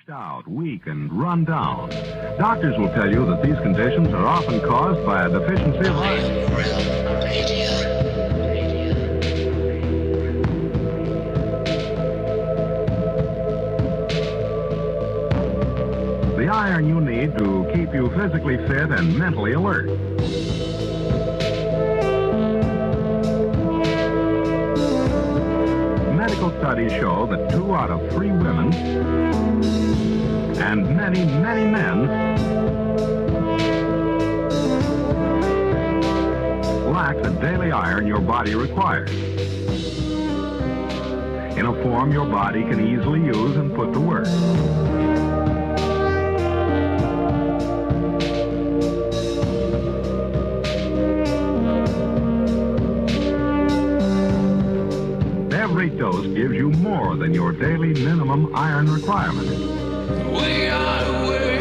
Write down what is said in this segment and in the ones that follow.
washed out, weak, and run down. Doctors will tell you that these conditions are often caused by a deficiency of iron. The iron you need to keep you physically fit and mentally alert. Medical studies show that 2 out of 3 women and many, many men lack the daily iron your body requires in a form your body can easily use and put to work. Every dose gives you more than your daily minimum iron requirement. We are the way,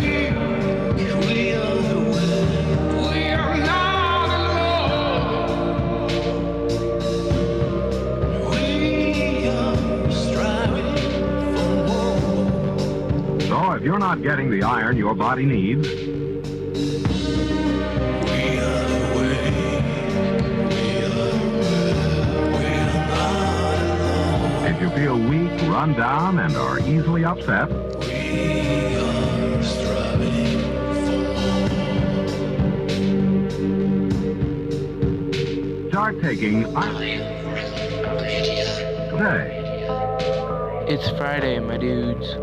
we are the way, we are not alone. We are striving for more. So if you're not getting the iron your body needs, if you feel weak, run down, and are easily upset, We are striving for start taking iron today. It's Friday, my dudes.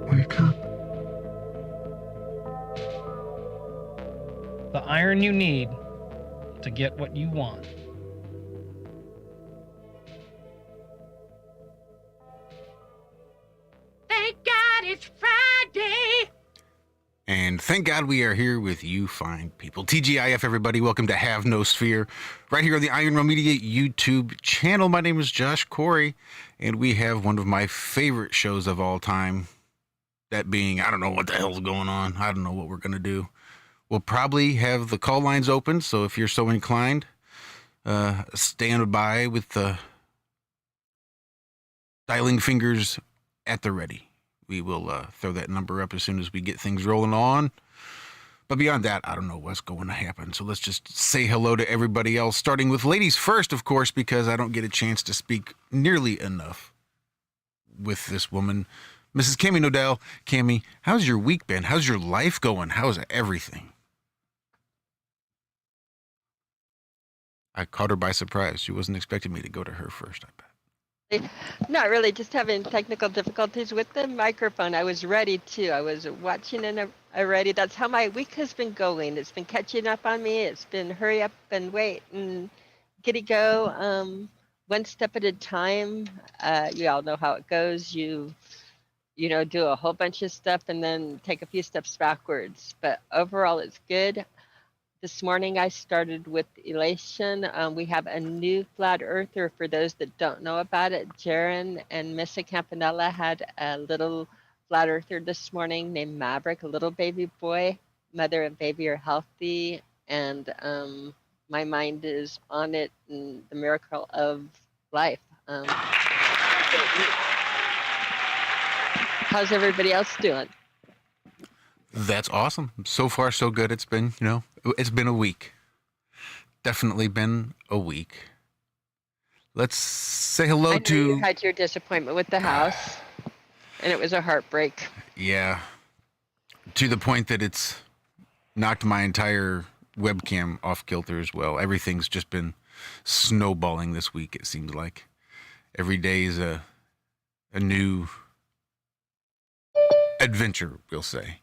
Wake up. The iron you need to get what you want. Thank God it's Friday. And thank God we are here with you fine people. TGIF, everybody. Welcome to Have No Sphere, right here on the Iron Realm Media YouTube channel. My name is Josh Corey, and we have one of my favorite shows of all time. That being, I don't know what the hell's going on. I don't know what we're going to do. We'll probably have the call lines open, so if you're so inclined, stand by with the dialing fingers at the ready. We will throw that number up as soon as we get things rolling on. But beyond that, I don't know what's going to happen. So let's just say hello to everybody else, starting with ladies first, of course, because I don't get a chance to speak nearly enough with this woman. Mrs. Cammie Nodell. Cammie, how's your week been? How's your life going? How's everything? I caught her by surprise. She wasn't expecting me to go to her first, I bet. Not really, just having technical difficulties with the microphone. I was ready too. I was watching and already. That's how my week has been going. It's been catching up on me. It's been hurry up and wait and giddy go. One step at a time. You all know how it goes. You know, do a whole bunch of stuff and then take a few steps backwards. But overall, it's good. This morning I started with elation. We have a new flat earther. For those that don't know about it, Jaron and Missa Campanella had a little flat earther this morning named Maverick, a little baby boy. Mother and baby are healthy, and my mind is on it and the miracle of life. How's everybody else doing? That's awesome. So far, so good. It's been, it's been a week. Definitely been a week. Let's say hello I know to... you had your disappointment with the house, and it was a heartbreak. Yeah. To the point that it's knocked my entire webcam off kilter as well. Everything's just been snowballing this week, it seems like. Every day is a new adventure, we'll say.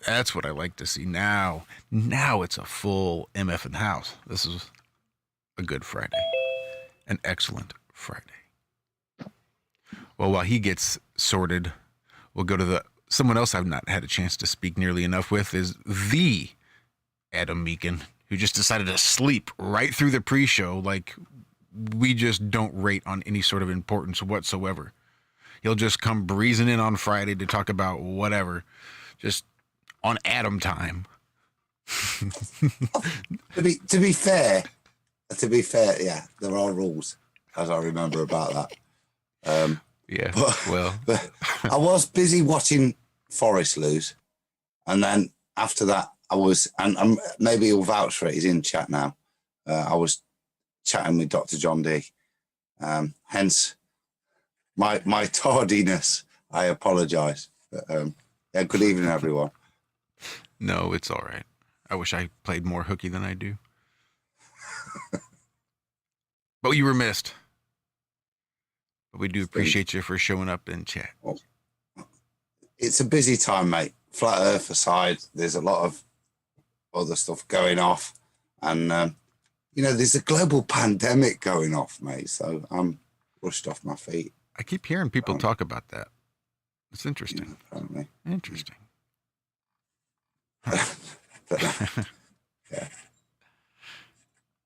That's what I like to see now. Now it's a full MF in the house. This is a good Friday. An excellent Friday. Well, while he gets sorted, we'll go to someone else I've not had a chance to speak nearly enough with is the Adam Meakin, who just decided to sleep right through the pre-show like we just don't rate on any sort of importance whatsoever. He'll just come breezing in on Friday to talk about whatever. Just on Adam time. To be fair, yeah, there are rules, as I remember about that. Yeah. But, Well, but I was busy watching Forest lose. And then after that, I was, and maybe he'll vouch for it, he's in chat now. I was chatting with Dr. John D. Hence my tardiness. I apologise. Yeah, good evening, everyone. no, it's all right. I wish I played more hooky than I do. But you were missed. But we do appreciate you for showing up in chat. Well, it's a busy time, mate. Flat Earth aside, there's a lot of other stuff going off. And, there's a global pandemic going off, mate. So I'm rushed off my feet. I keep hearing people talk about that. It's interesting. Yeah, apparently. Interesting. But, yeah.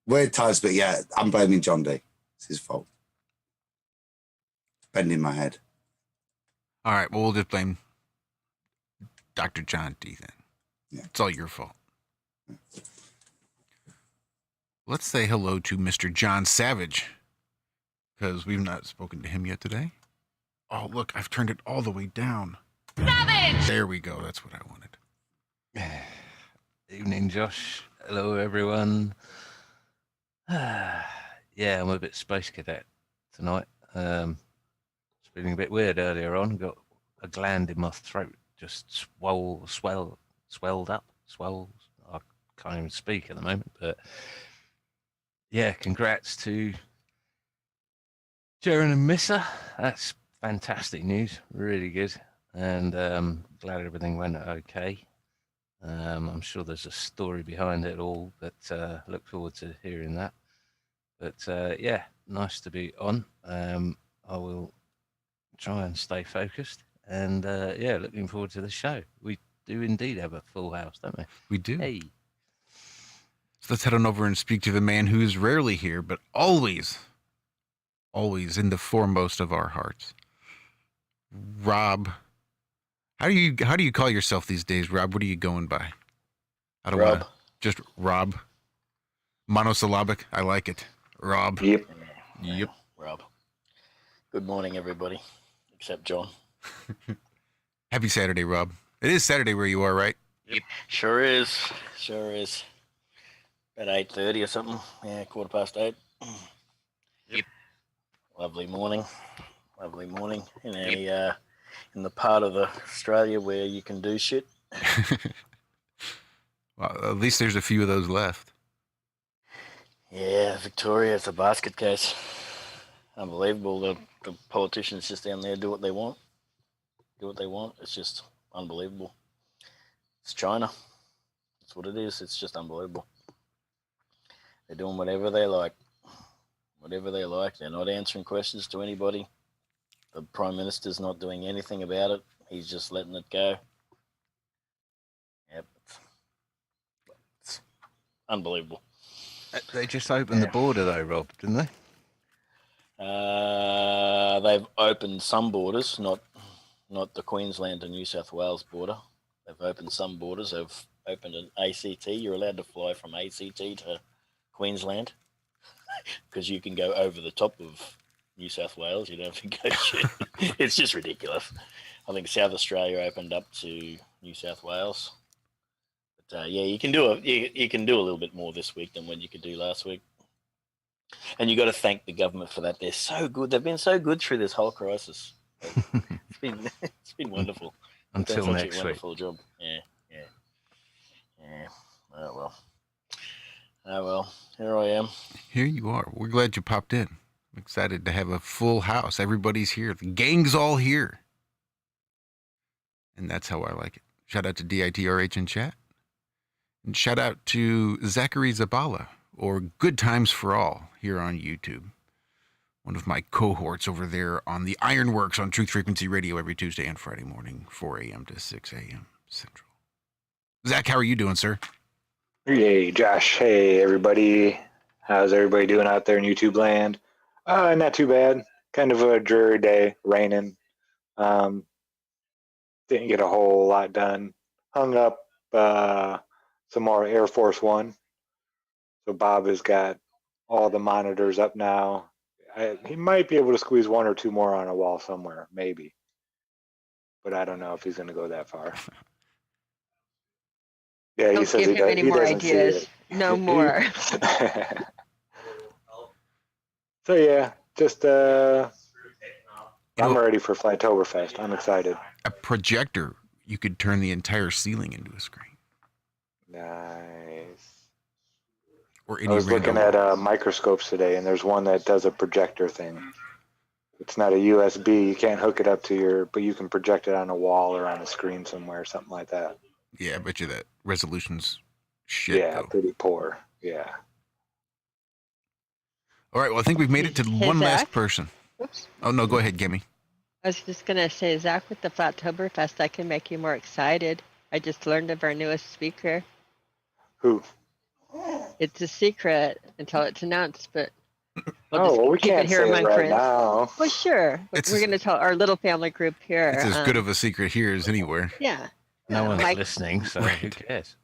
Weird times, but yeah, I'm blaming John D. It's his fault. Bending my head. All right, well, we'll just blame Dr. John D then. Yeah. It's all your fault. Let's say hello to Mr. John Savage, because we've not spoken to him yet today. Oh, look, I've turned it all the way down. Savage! There we go. That's what I wanted. Evening, Josh. Hello, everyone. Yeah, I'm a bit space cadet tonight. Was feeling a bit weird earlier on. Got a gland in my throat just swelled up. I can't even speak at the moment, but yeah, congrats to Sharon and Missa. That's fantastic news. Really good. And glad everything went okay. I'm sure there's a story behind it all, but look forward to hearing that. But yeah, nice to be on. I will try and stay focused. And yeah, looking forward to the show. We do indeed have a full house, don't we? We do. Hey. So let's head on over and speak to the man who's rarely here, but always in the foremost of our hearts. Rob. How do you call yourself these days, Rob? What are you going by? I don't want to just Rob. Monosyllabic. I like it. Rob. Yep. Rob. Good morning, everybody, except John. Happy Saturday, Rob. It is Saturday where you are, right? Yep. Sure is. About 8:30 or something. Yeah, 8:15. Yep. Lovely morning. In the part of Australia where you can do shit. Well, at least there's a few of those left. Yeah, Victoria, it's a basket case. Unbelievable. The politicians just down there do what they want. It's just unbelievable. It's China. That's what it is. It's just unbelievable. They're doing whatever they like. They're not answering questions to anybody. The Prime Minister's not doing anything about it. He's just letting it go. Yep. It's unbelievable. They just opened the border, though, Rob, didn't they? They've opened some borders, not the Queensland and New South Wales border. They've opened some borders. They've opened an ACT. You're allowed to fly from ACT to Queensland because you can go over the top of New South Wales. You don't have to go shit. It's just ridiculous. I think South Australia opened up to New South Wales. But yeah, you can do a little bit more this week than what you could do last week. And you got to thank the government for that. They're so good. They've been so good through this whole crisis. It's been wonderful. Until such next a week. wonderful job. Yeah. Oh well. Here I am. Here you are. We're glad you popped in. I'm excited to have a full house. Everybody's here. The gang's all here. And that's how I like it. Shout out to DITRH in chat. And shout out to Zachary Zabala, or Good Times for All, here on YouTube. One of my cohorts over there on the Ironworks on Truth Frequency Radio every Tuesday and Friday morning, 4 a.m. to 6 a.m. Central. Zach, how are you doing, sir? Hey, Josh. Hey, everybody. How's everybody doing out there in YouTube land? Not too bad. Kind of a dreary day, raining. Didn't get a whole lot done. Hung up some more Air Force One. So Bob has got all the monitors up now. He might be able to squeeze one or two more on a wall somewhere, maybe. But I don't know if he's going to go that far. Yeah, he Don't says give him any he more doesn't see ideas. it. No more. So yeah, just I'm know- ready for Flytoberfest. I'm excited. A projector, you could turn the entire ceiling into a screen. Nice. Or I any was looking random. at microscopes today, and there's one that does a projector thing. It's not a USB. You can't hook it up to but you can project it on a wall or on a screen somewhere, something like that. Yeah, I bet you that resolution's shit, Yeah, though. pretty poor. Yeah. All right, well, I think we've made it to Hey, one last Zach? person. Whoops. Oh, no, go ahead, Gimme. I was just going to say, Zach, with the Flattoberfest, I can make you more excited. I just learned of our newest speaker. Who? It's a secret until it's announced, but we'll Oh, just well, we keep can't it here say it among right friends. now. Well, sure. It's We're going to tell our little family group here. It's as good of a secret here as anywhere. Yeah. No one's Mike, listening, so who cares?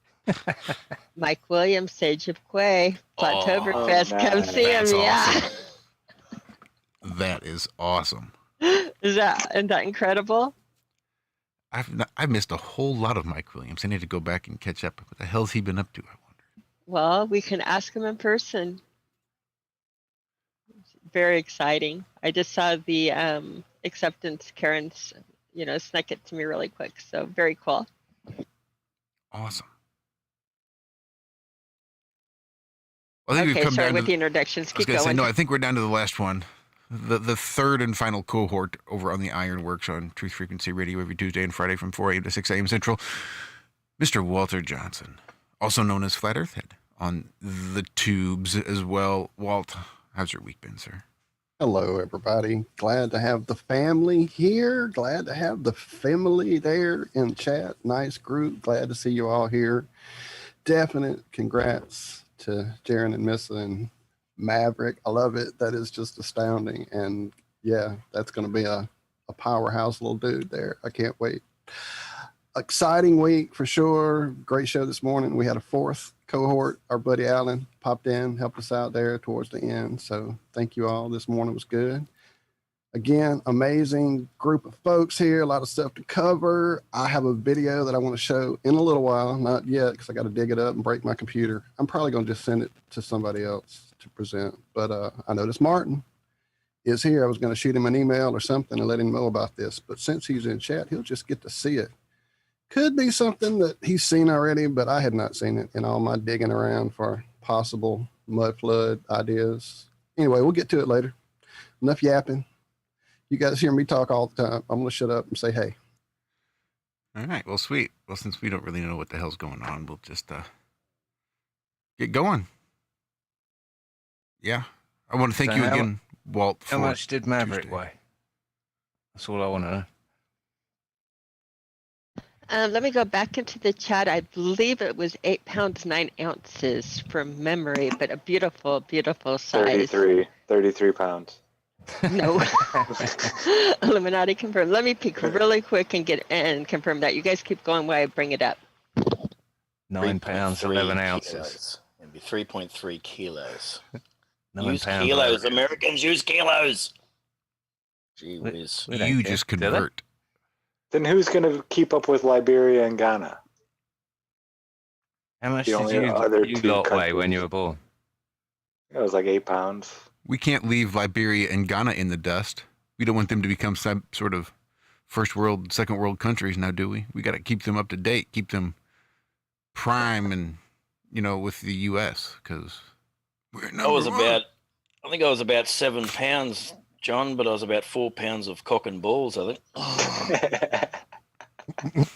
Mike Williams, Sage of Quay, Flattoberfest. Oh, Come nice. see him. That's Yeah. awesome. That is awesome. Isn't that incredible? I've missed a whole lot of Mike Williams. I need to go back and catch up. What the hell's he been up to, I wonder? Well, we can ask him in person. Very exciting. I just saw the acceptance. Karen's, snuck it to me really quick. So very cool. Awesome. Well, I think Okay, we've come sorry down with to the introductions. I was Keep going to say, going. no, I think we're down to the last one. The third and final cohort over on the Ironworks on Truth Frequency Radio every Tuesday and Friday from 4 a.m. to 6 a.m. Central. Mr. Walter Johnson, also known as Flat Earth Head, on the tubes as well. Walt, how's your week been, sir? Hello, everybody. Glad to have the family here. Glad to have the family there in chat. Nice group. Glad to see you all here. Definite congrats to Jaron and Missa and Maverick. I love it. That is just astounding. And yeah, that's going to be a powerhouse little dude there. I can't wait. Exciting week for sure. Great show this morning. We had a fourth cohort. Our buddy Alan popped in, helped us out there towards the end. So thank you all. This morning was good. Again, amazing group of folks here. A lot of stuff to cover. I have a video that I want to show in a little while. Not yet, because I got to dig it up and break my computer. I'm probably going to just send it to somebody else to present. But I noticed Martin is here. I was going to shoot him an email or something and let him know about this. But since he's in chat, he'll just get to see it. Could be something that he's seen already, but I had not seen it in all my digging around for possible mud flood ideas. Anyway, we'll get to it later. Enough yapping. You guys hear me talk all the time. I'm going to shut up and say hey. All right. Well, sweet. Well, since we don't really know what the hell's going on, we'll just get going. Yeah. I want to thank So you again, Walt. How for much did Maverick Tuesday. weigh? That's all I want to know. Let me go back into the chat. I believe it was 8 pounds, 9 ounces from memory, but a beautiful, beautiful size. 33 pounds. No. Illuminati confirmed. Let me peek really quick and confirm that. You guys keep going while I bring it up. 9 pounds, 3.3 11 ounces. kilos. It'd be 3.3 kilos. 9 Use pounds, kilos. 11. Americans use kilos. Gee whiz. We don't You care. just Do they? convert. Then who's going to keep up with Liberia and Ghana? How much The did only other you two lot weigh when countries. you were born? It was like 8 pounds. We can't leave Liberia and Ghana in the dust. We don't want them to become some sort of first world, second world countries now, do we? We got to keep them up to date, keep them prime and, with the U.S. because we're number one. I think I was about 7 pounds, John, but I was about 4 pounds of cock and balls, I think.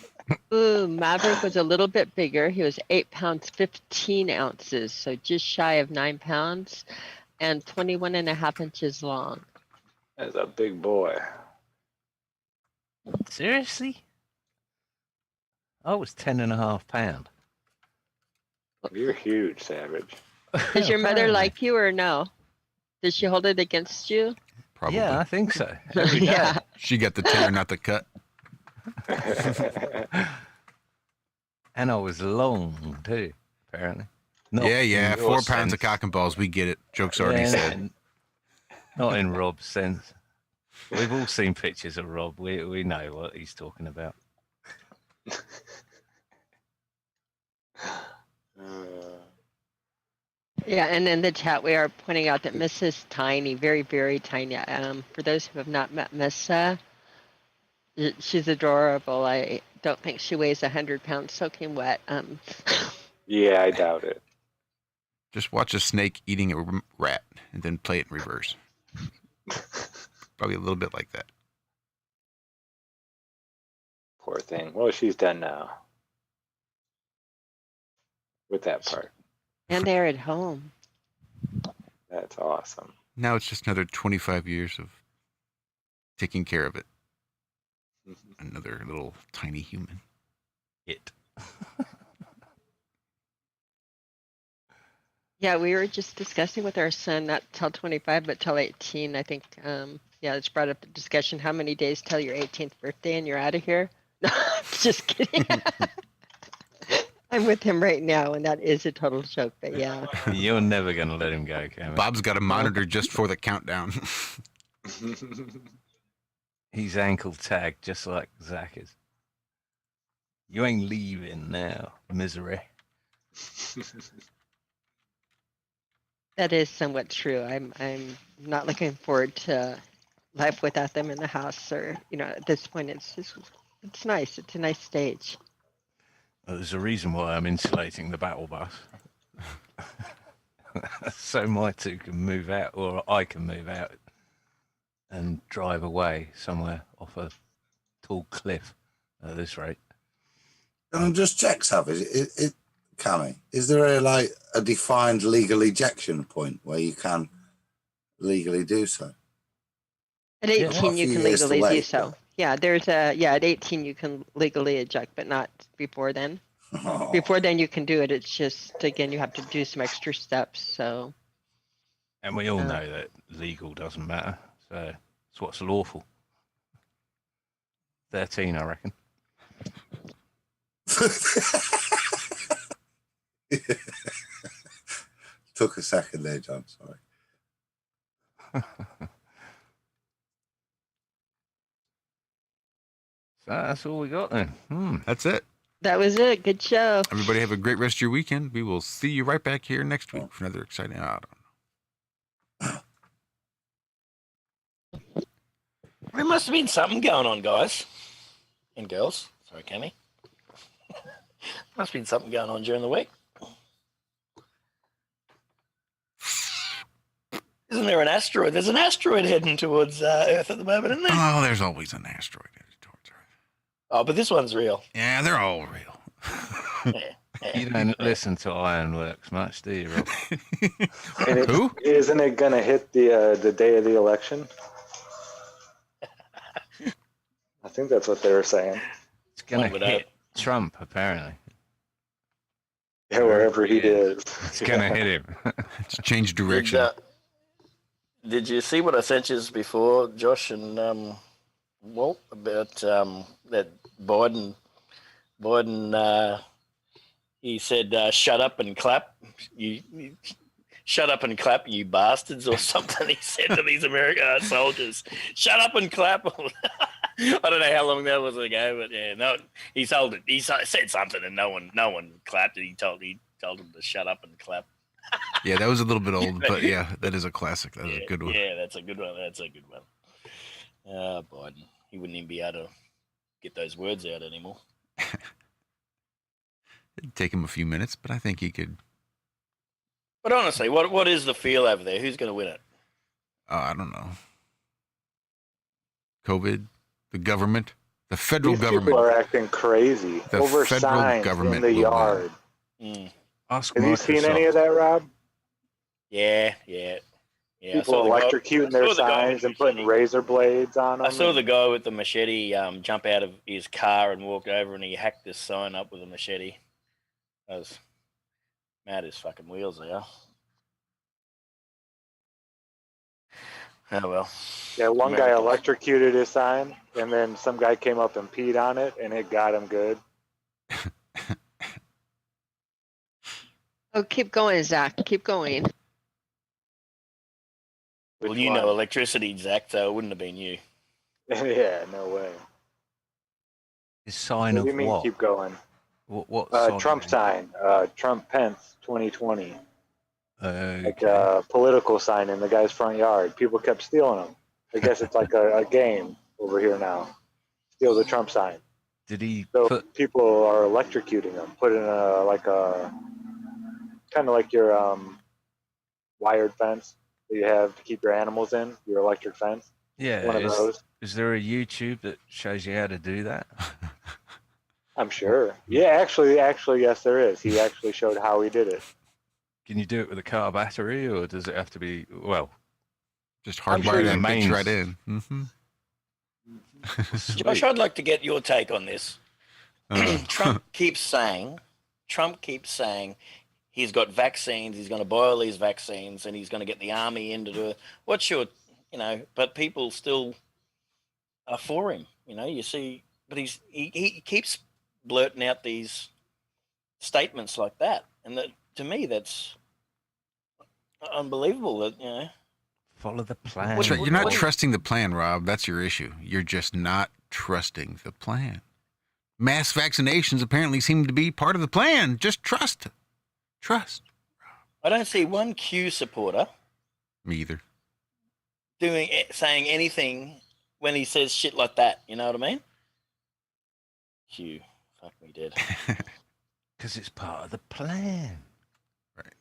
Ooh, Maverick was a little bit bigger. He was 8 pounds, 15 ounces, so just shy of 9 pounds and 21 and a half inches long. That's a big boy. Seriously? I was 10.5 pounds. You're huge, Savage. Does your mother like you or no? Does she hold it against you? Probably. Yeah, I think so. Every day. Yeah. She got the tear, not the cut. And I was long, too, apparently. Not Yeah. in your 4 pounds of sense. cock and balls. We get it. Joke's already Yeah, said. Not in Rob's sense. We've all seen pictures of Rob. We know what he's talking about. Yeah, and in the chat we are pointing out that Miss is tiny, very, very tiny. For those who have not met Miss, she's adorable. I don't think she weighs 100 pounds soaking wet. Yeah, I doubt it. Just watch a snake eating a rat and then play it in reverse. Probably a little bit like that. Poor thing. Well, she's done now with that part. And they're at home. That's awesome. Now it's just another 25 years of taking care of it. Another little tiny human. It. Yeah, we were just discussing with our son, not till 25, but till 18. I think, yeah, it's brought up the discussion, how many days till your 18th birthday and you're out of here? No, just kidding. I'm with him right now, and that is a total joke, but yeah. You're never going to let him go, Cameron. Bob's got a monitor just for the countdown. He's ankle tagged just like Zach is. You ain't leaving now, misery. That is somewhat true. I'm not looking forward to life without them in the house, or at this point it's nice. It's a nice stage. Well, there's a reason why I'm insulating the battle bus. So my two can move out, or I can move out and drive away somewhere off a tall cliff at this rate. And just check, Savage. Cammy, is there a defined legal ejection point where you can legally do so? At 18, you can legally do so. Yeah, at 18 you can legally eject, but not before then. Oh. Before then you can do it. It's just, again, you have to do some extra steps. So. And we all know that legal doesn't matter. So it's what's lawful. 13, I reckon. Took a second there, John. Sorry. So that's all we got then. That's it. That was it. Good show. Everybody have a great rest of your weekend. We will see you right back here next week for another exciting. I don't know. There must have been something going on, guys and girls. Sorry, Cammy. Must have been something going on during the week. Isn't there an asteroid? There's an asteroid heading towards Earth at the moment, isn't there? Oh, there's always an asteroid headed towards Earth. Oh, but this one's real. Yeah, they're all real. You don't listen to Ironworks much, do you, Rob? Who? Isn't it going to hit the day of the election? I think that's what they were saying. It's going to hit Trump, apparently. Yeah, wherever he is. It's going to hit him. It's changed direction. Did you see what I sent you before, Josh and Walt, about that Biden? He said, "Shut up and clap, you shut up and clap, you bastards," or something. He said to these American soldiers, "Shut up and clap." I don't know how long that was ago, but yeah, no, he told it. He said something, and no one clapped. And he told him to shut up and clap. Yeah, that was a little bit old, but yeah, that is a classic. That is a good one. Yeah, that's a good one. Biden. He wouldn't even be able to get those words out anymore. It'd take him a few minutes, but I think he could. But honestly, what is the feel over there? Who's going to win it? I don't know. COVID, the government, the federal These government. People are acting crazy The over federal signs government in the will yard. Ask Have you seen any of that, Rob? Yeah. People electrocuting their signs and putting razor blades on them. I saw the guy with the machete jump out of his car and walk over, and he hacked this sign up with a machete. That was mad as fucking wheels there. Oh well. Yeah, one guy electrocuted his sign, and then some guy came up and peed on it, and it got him good. Oh, keep going, Zach. Keep going. Which Well, you one? know electricity, Zach, so it wouldn't have been you. Yeah, no way. His sign What do you of mean what? keep going? What sign? Trump sign. Trump Pence 2020. Like Okay. a political sign in the guy's front yard. People kept stealing them. I guess it's like a game over here now. Steal the Trump sign. Did he So put? people are electrocuting them. Put in a kind of like your wired fence that you have to keep your animals in. Your electric fence. Yeah. One of those. Is there a YouTube that shows you how to do that? I'm sure. Yeah, actually, yes, there is. He actually showed how he did it. Can you do it with a car battery, or does it have to be Just I'm sure hardwire you that bitch mains- right in. Mm-hmm. Josh, I'd like to get your take on this. Trump keeps saying he's got vaccines, he's going to buy all these vaccines, and he's going to get the army in to do it. What's your, but people still are for him. You see, but he keeps blurting out these statements like that, and to me that's unbelievable. That follow the plan? That's right. You're not trusting the plan, Rob. That's your issue. You're just not trusting the plan. Mass vaccinations apparently seem to be part of the plan. Just trust. Trust. I don't see one Q supporter Me either. saying anything when he says shit like that. You know what I mean? Q, fuck me dead. Because it's part of the plan. Right.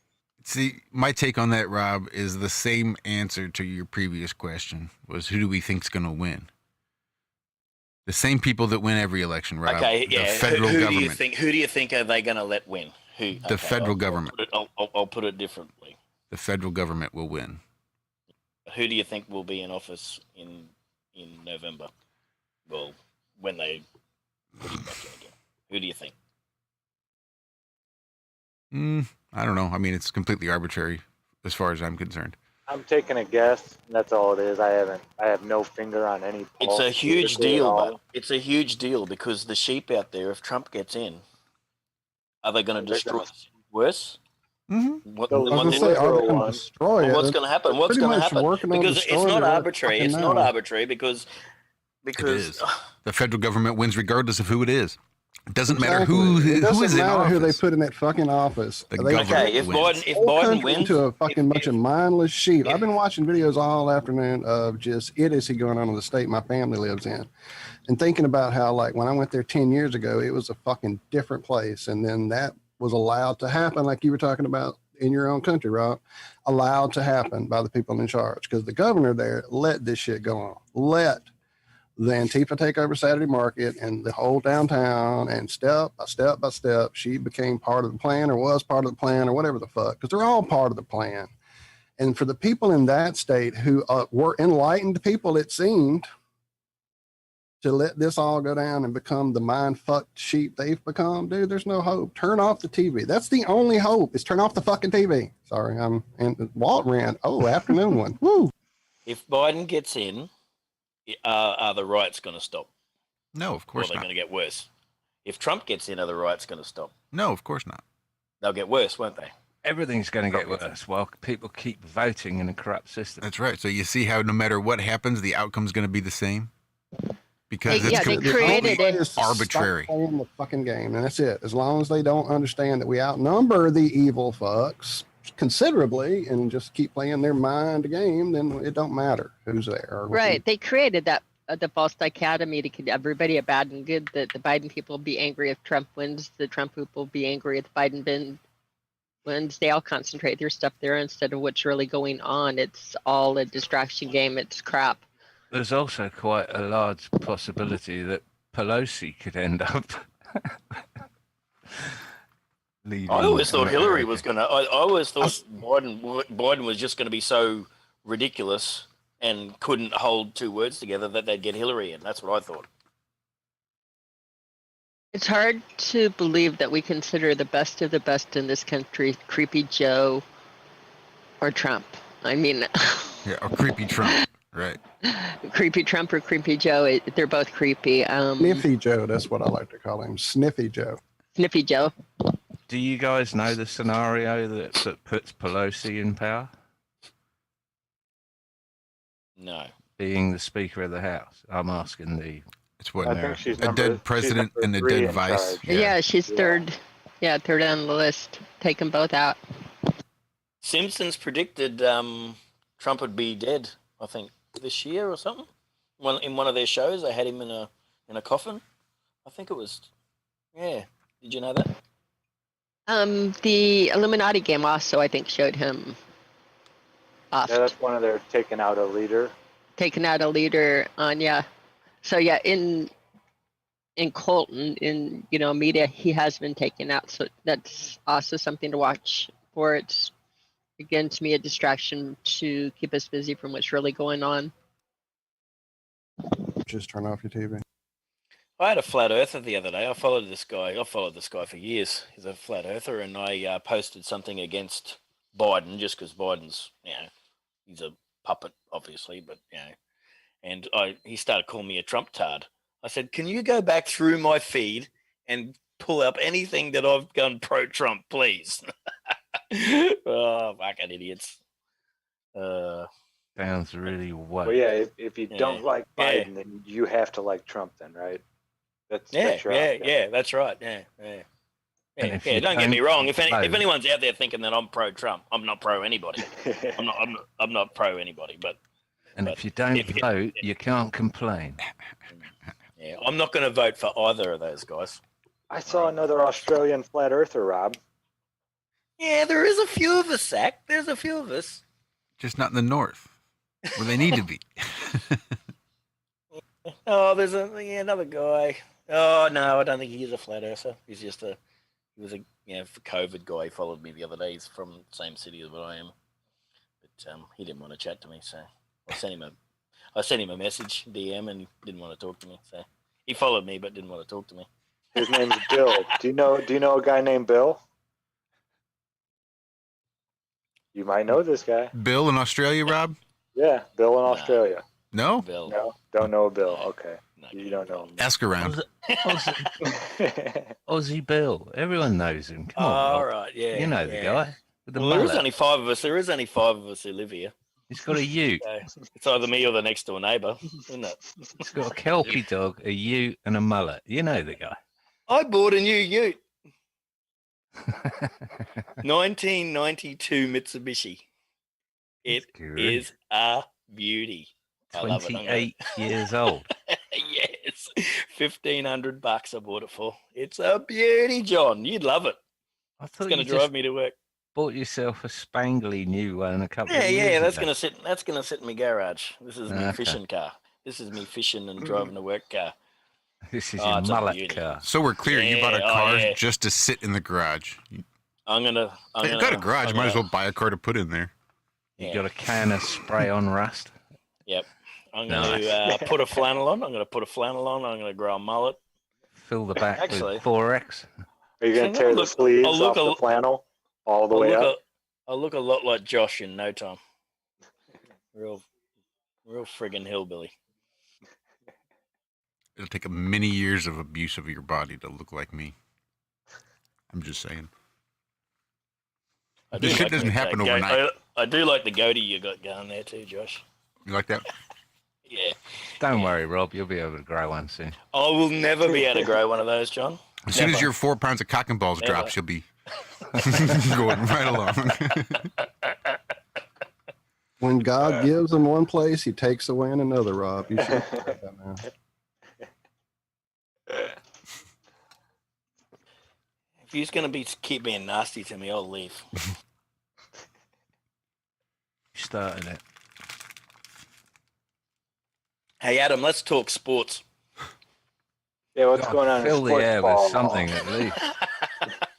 See, my take on that, Rob, is the same answer to your previous question. Was who do we think's going to win? The same people that win every election, Rob. Okay, yeah. The federal who government. Who do you think are they going to let win? Who? The federal government. I'll put it differently. The federal government will win. Who do you think will be in office in November? Well, when they put him back in again. Who do you think? I don't know. I mean, it's completely arbitrary as far as I'm concerned. I'm taking a guess. And that's all it is. I have no finger on any. It's a huge deal, but it's a huge deal because the sheep out there, if Trump gets in, are they going to destroy the city worse? Mm-hmm. I was going to say, are they going to destroy it? What's going to happen? What's going to happen? Because it's not arbitrary. It's not now. arbitrary because It is. The federal government wins regardless of who it is. It doesn't matter who It doesn't is in matter who they office. put in that fucking office. The They government okay, if wins. Biden wins, into a fucking bunch of mindless sheep. I've been watching videos all afternoon of just idiocy going on in the state my family lives in, and thinking about how, like, when I went there 10 years ago, it was a fucking different place, and then that was allowed to happen, like you were talking about in your own country, Rob, allowed to happen by the people in charge, because the governor there let this shit go on. Let the Antifa take over Saturday Market and the whole downtown, and step by step, she became part of the plan, or was part of the plan, or whatever the fuck, because they're all part of the plan. And for the people in that state who were enlightened people, it seemed, to let this all go down and become the mind-fucked sheep they've become, dude, there's no hope. Turn off the TV. That's the only hope, is turn off the fucking TV. Sorry, and Walt ran, afternoon one. Woo! if Biden gets in, are the riots going to stop? No, of Or course are they not. going to get worse? If Trump gets in, are the riots going to stop? No, of course not. They'll get worse, won't they? Everything's going to get worse while people keep voting in a corrupt system. That's right. So you see how no matter what happens, the outcome's going to be the same? Because Yeah, they created it. Just stop arbitrary. playing the fucking game, and that's it. As long as they don't understand that we outnumber the evil fucks considerably and just keep playing their mind game, then it don't matter who's there. Or Right. They created that the false dichotomy to keep everybody a bad and good. That the Biden people will be angry if Trump wins. The Trump people will be angry if Biden wins. They all concentrate their stuff there instead of what's really going on. It's all a distraction game. It's crap. There's also quite a large possibility that Pelosi could end up leading. I always thought Hillary America. was going to. I always thought Biden was just going to be so ridiculous and couldn't hold two words together that they'd get Hillary in. That's what I thought. It's hard to believe that we consider the best of the best in this country Creepy Joe or Trump. I mean, Yeah, or creepy Trump. Right. Creepy Trump or Creepy Joe, they're both creepy. Sniffy Joe, that's what I like to call him. Sniffy Joe. Sniffy Joe. Do you guys know the scenario that puts Pelosi in power? No. being the Speaker of the House? I'm asking the. It's what I think she's a dead president and a dead vice. Yeah, she's third. Yeah, third on the list. Take them both out. Simpsons predicted Trump would be dead, I think, this year or something. In one of their shows, they had him in a coffin. I think it was. Yeah. Did you know that? The Illuminati game also, I think, showed him off. Yeah, that's one of their taking out a leader. Taking out a leader on, yeah. So yeah, in Colton, in media, he has been taken out. So that's also something to watch for. It's again to me a distraction to keep us busy from what's really going on. Just turn off your TV. I had a flat earther the other day. I followed this guy for years. He's a flat earther, and I posted something against Biden just because Biden's, he's a puppet, obviously, but and he started calling me a Trump tard. I said, "Can you go back through my feed and pull up anything that I've done pro-Trump, please?" Oh, fucking idiots. Sounds really Well, yeah, if you don't like Biden, then you have to like Trump, then, right? That's your option. That's right. Yeah. And if Yeah, you don't get me wrong. If vote- anyone's out there thinking that I'm pro-Trump, I'm not pro anybody. I'm not pro anybody. But if you don't vote, you can't complain. yeah, I'm not going to vote for either of those guys. I saw another Australian flat earther, Rob. Yeah, there is a few of us, Zach. There's a few of us. Just not in the north, where they need to be. Oh, there's another guy. Oh no, I don't think he's a flat earther. He was a for COVID guy. He followed me the other day. He's from the same city as what I am, but he didn't want to chat to me, so I sent him a message DM, and he didn't want to talk to me. So he followed me, but didn't want to talk to me. His name's Bill. Do you know a guy named Bill? You might know this guy. Bill in Australia, Rob? Yeah, Bill in Australia. No? Bill. No, don't know a Bill. Okay, you don't know him. Ask around. Aussie Bill. Everyone knows him. Come on. All Rob. right, yeah. You know the guy. With the Well, there is mullet. only 5 of us. There is only 5 of us who live here. He's got a ute. So it's either me or the next door neighbour, isn't it? He's got a Kelpie dog, a ute, and a mullet. You know the guy. I bought a new ute. 1992 Mitsubishi. It Good. is a beauty. I love it. 28 years old. Yes, $1,500 I bought it for. It's a beauty, John. You'd love it. I It's thought going you to drive just me to work. bought yourself a spangly new one a couple of Yeah, years that's ago. going to sit. That's going to sit in my garage. This is me Okay. fishing car. This is me fishing and driving to work car. This is Oh, your it's a mullet beauty. car. So we're clear. You bought a Yeah, car yeah. just to sit in the garage. I'm gonna. You got a garage. Might as well buy a car to put in there. You got a can of spray on rust. Yep. I'm going to put a flannel on. I'm going to put a flannel on. I'm going to grow a mullet. Fill the back Actually- with 4X. Are you going to So tear I'll the look- sleeves I'll look off the a- flannel all the I'll way look, up? I'll look a lot like Josh in no time. Real friggin' hillbilly. It'll take many years of abuse of your body to look like me. I'm just saying. I This do shit like doesn't the happen goat- overnight. I do like the goatee you got going there too, Josh. You like that? Yeah. Don't worry, Rob. You'll be able to grow one soon. I will never be able to grow one of those, John. As soon as Never. your 4 pounds of cock and balls Never. drops, you'll be going right along. When God gives them one place, he takes away in another, Rob. You should have said that now. If he's going to keep being nasty to me, I'll leave. Started it. Hey, Adam, let's talk sports. Yeah, what's God, going on in fill the sports air ball? with something at least.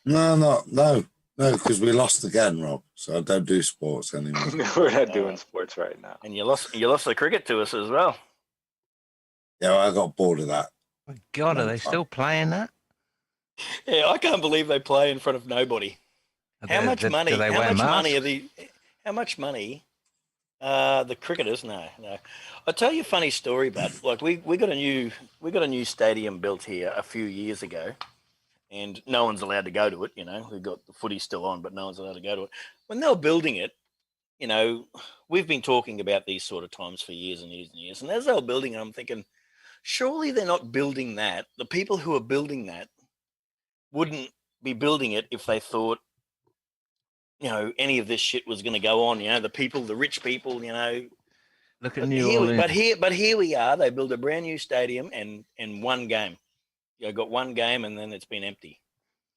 No, because we lost again, Rob. So I don't do sports anymore. We're not doing sports right now. And you lost the cricket to us as well. Yeah, I got bored of that. My God, are they still playing that? Yeah, I can't believe they play in front of nobody. How much money? Do they wear How much money? The cricketers, no. I'll tell you a funny story about like we got a new stadium built here a few years ago, and no one's allowed to go to it. You know, we got the footy still on, but no one's allowed to go to it. When they were building it, you know, we've been talking about these sort of times for years and years and years. And as they were building it, I'm thinking, surely they're not building that. The people who are building that wouldn't be building it if they thought, you know, any of this shit was going to go on. You know, the people, the rich people, you know. Look at New Orleans. But here we are. They build a brand new stadium and one game. You got one game and then it's been empty.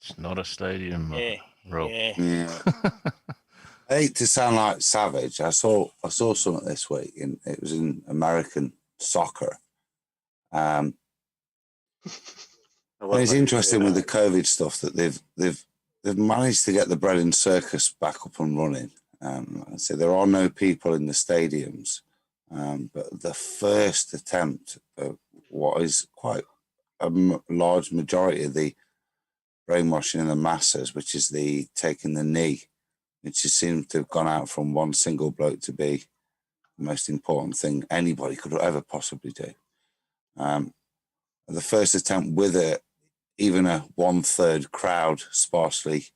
It's not a stadium, Rob. Yeah. I hate to sound like savage. I saw something this week, and it was in American soccer. And it's interesting with the COVID stuff that they've managed to get the bread and circus back up and running. So there are no people in the stadiums, but the first attempt of what is quite a large majority of the brainwashing of the masses, which is the taking the knee, which just seems to have gone out from one single bloke to be the most important thing anybody could ever possibly do. The first attempt with even a 1/3 crowd sparsely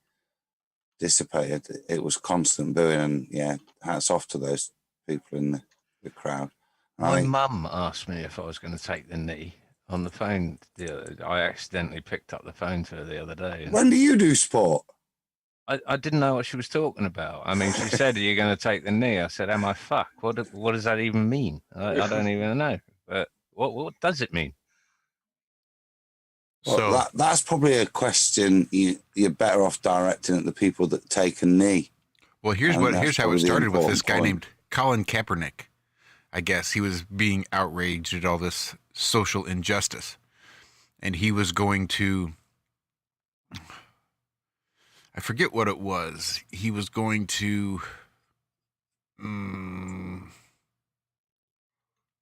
dissipated, it was constant booing, and yeah, hats off to those people in the crowd. My mum asked me if I was going to take the knee on the phone. I accidentally picked up the phone to her the other day. When do you do sport? I didn't know what she was talking about. I mean, she said, "Are you going to take the knee?" I said, "Am I fuck? What does that even mean? I don't even know. But what does it mean?" Well, So that's probably a question you're better off directing at the people that take a knee. well, here's that's how it probably the started with this guy important named Colin Kaepernick. I guess he was being outraged at all this social injustice, and he was going to, I forget what it was. He was going to,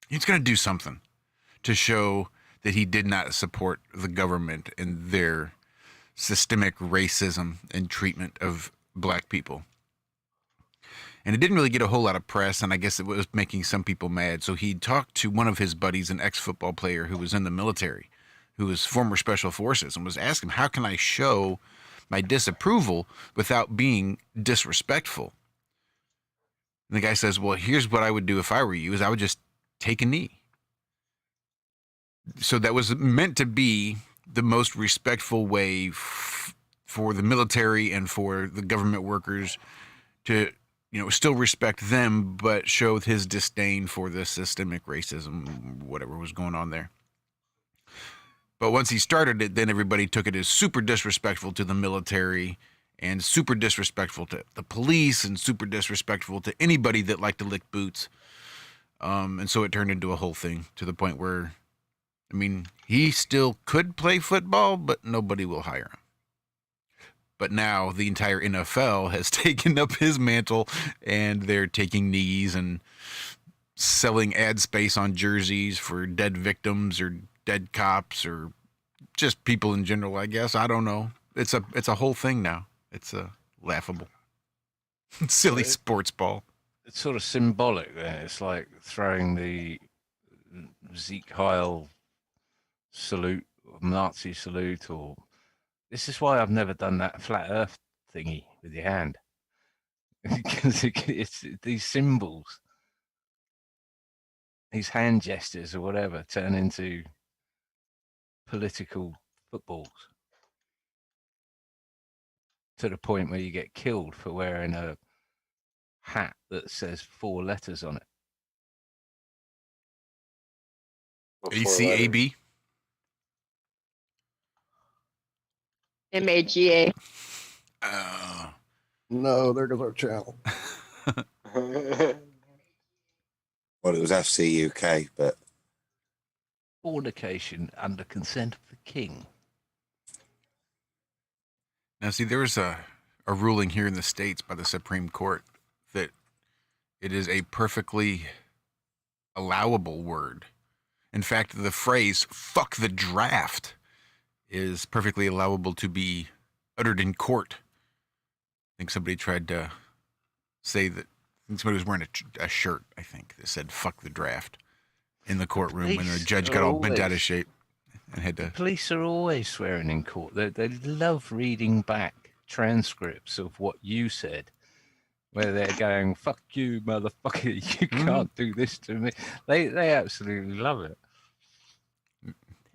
he's going to do something to show that he did not support the government and their systemic racism and treatment of black people. And it didn't really get a whole lot of press, and I guess it was making some people mad. So he talked to one of his buddies, an ex-football player who was in the military, who was former special forces, and was asking him, how can I show my disapproval without being disrespectful? And the guy says, well, here's what I would do if I were you, is I would just take a knee. So that was meant to be the most respectful way for the military and for the government workers to, still respect them, but show his disdain for the systemic racism, whatever was going on there. But once he started it, then everybody took it as super disrespectful to the military and super disrespectful to the police and super disrespectful to anybody that liked to lick boots. And so it turned into a whole thing to the point where, he still could play football, but nobody will hire him. But now the entire NFL has taken up his mantle, and they're taking knees and selling ad space on jerseys for dead victims or dead cops or just people in general, I guess. I don't know. It's a whole thing now. It's a laughable, silly sports ball. It's sort of symbolic. It's like throwing the Zeke Heil salute, Nazi salute, or this is why I've never done that flat earth thingy with your hand. Because it's these symbols, these hand gestures or whatever, turn into political footballs to the point where you get killed for wearing a hat that says 4 letters on it. ACAB? MAGA. No, there goes our channel. Well, it was FC UK, but Fornication under consent of the king. Now, see, there was a ruling here in the States by the Supreme Court that it is a perfectly allowable word. In fact, the phrase, fuck the draft, is perfectly allowable to be uttered in court. I think somebody tried to say that, somebody was wearing a shirt, I think, that said fuck the draft in the courtroom when the judge got all bent out of shape and had to. The police are always swearing in court. They love reading back transcripts of what you said where they're going, "Fuck you, motherfucker! You can't do this to me." They absolutely love it.